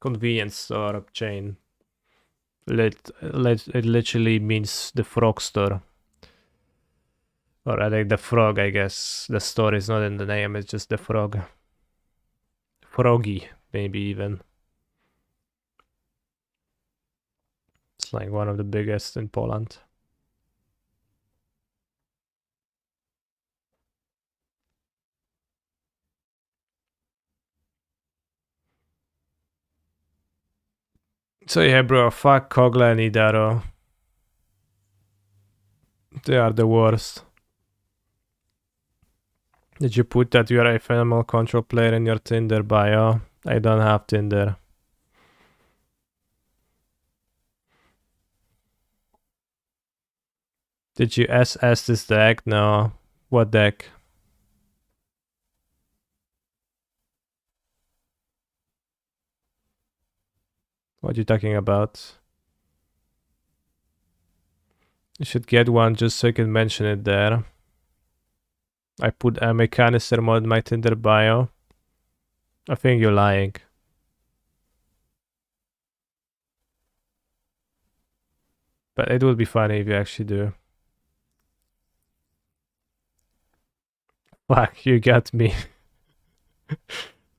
convenience store chain. It literally means the frog store. Or I think the frog, I guess. The store is not in the name, it's just the frog. Froggy, maybe even. It's like one of the biggest in Poland. So yeah, bro, fuck Kogla and Idaro. They are the worst. Did you put that you are a phenomenal control player in your Tinder bio? I don't have Tinder. Did you SS this deck? No. What deck? What are you talking about? You should get one just so you can mention it there. I put a Canister mod in my Tinder bio. I think you're lying. But it would be funny if you actually do. Fuck, you got me.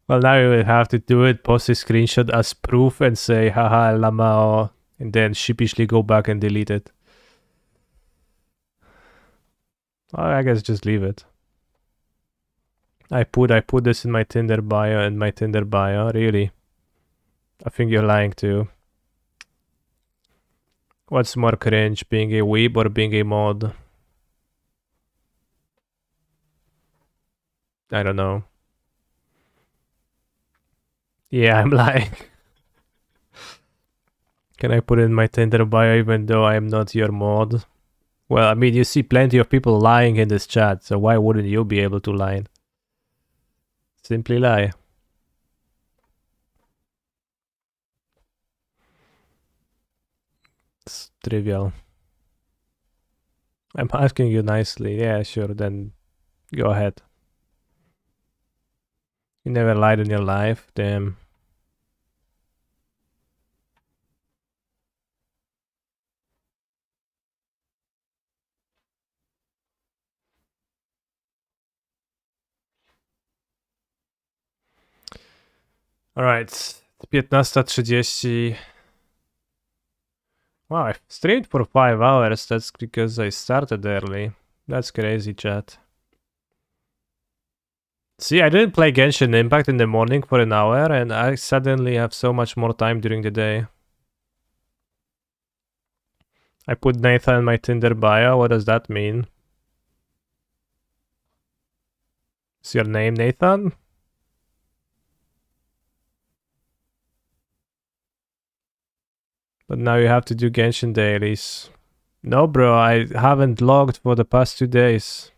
Well, now you will have to do it, post a screenshot as proof and say, haha, Lamao, and then sheepishly go back and delete it. Well, I guess just leave it. I put this in my Tinder bio and my Tinder bio, really. I think you're lying too. What's more cringe, being a weeb or being a mod? I don't know. Yeah, I'm lying. Can I put it in my Tinder bio even though I am not your mod? Well, I mean, you see plenty of people lying in this chat, so why wouldn't you be able to lie? Simply lie. It's trivial. I'm asking you nicely. Yeah, sure, then go ahead. You never lied in your life, damn. All right, 15:30. Wow, I streamed for 5 hours. That's because I started early. That's crazy, chat. See, I didn't play Genshin Impact in the morning for an hour, and I suddenly have so much more time during the day. I put Nathan in my Tinder bio. What does that mean? Is your name Nathan? But now you have to do Genshin dailies. No, bro, I haven't logged for the past 2 days.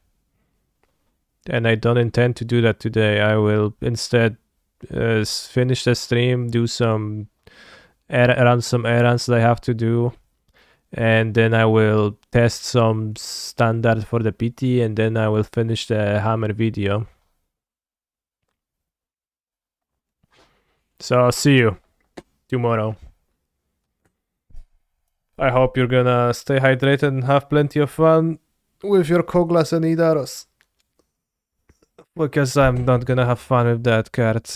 And I don't intend to do that today. I will instead finish the stream, do some run some errands that I have to do, and then I will test some standard for the PT, and then I will finish the Hammer video. So I'll see you tomorrow. I hope you're gonna stay hydrated and have plenty of fun with your Koglas and Idaros. Because I'm not gonna have fun with that card.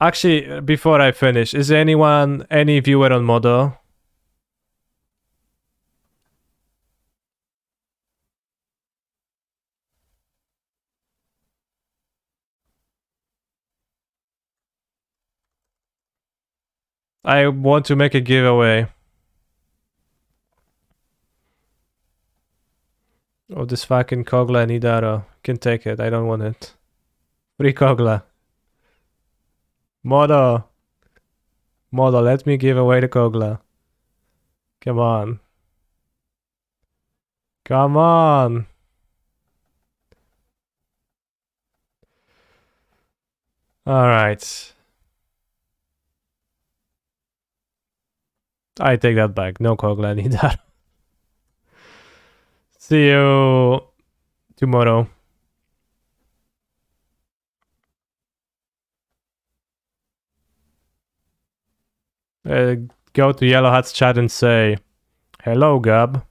Actually, before I finish, is there any viewer on Modo? I want to make a giveaway of this fucking Kogla and Idaro. Can take it, I don't want it. Free Kogla. Modo, let me give away the Kogla. Come on. Come on. Alright. I take that back. No Kogla and Idaro. See you tomorrow. Go to Yellow Hat's chat and say, hello, Gab.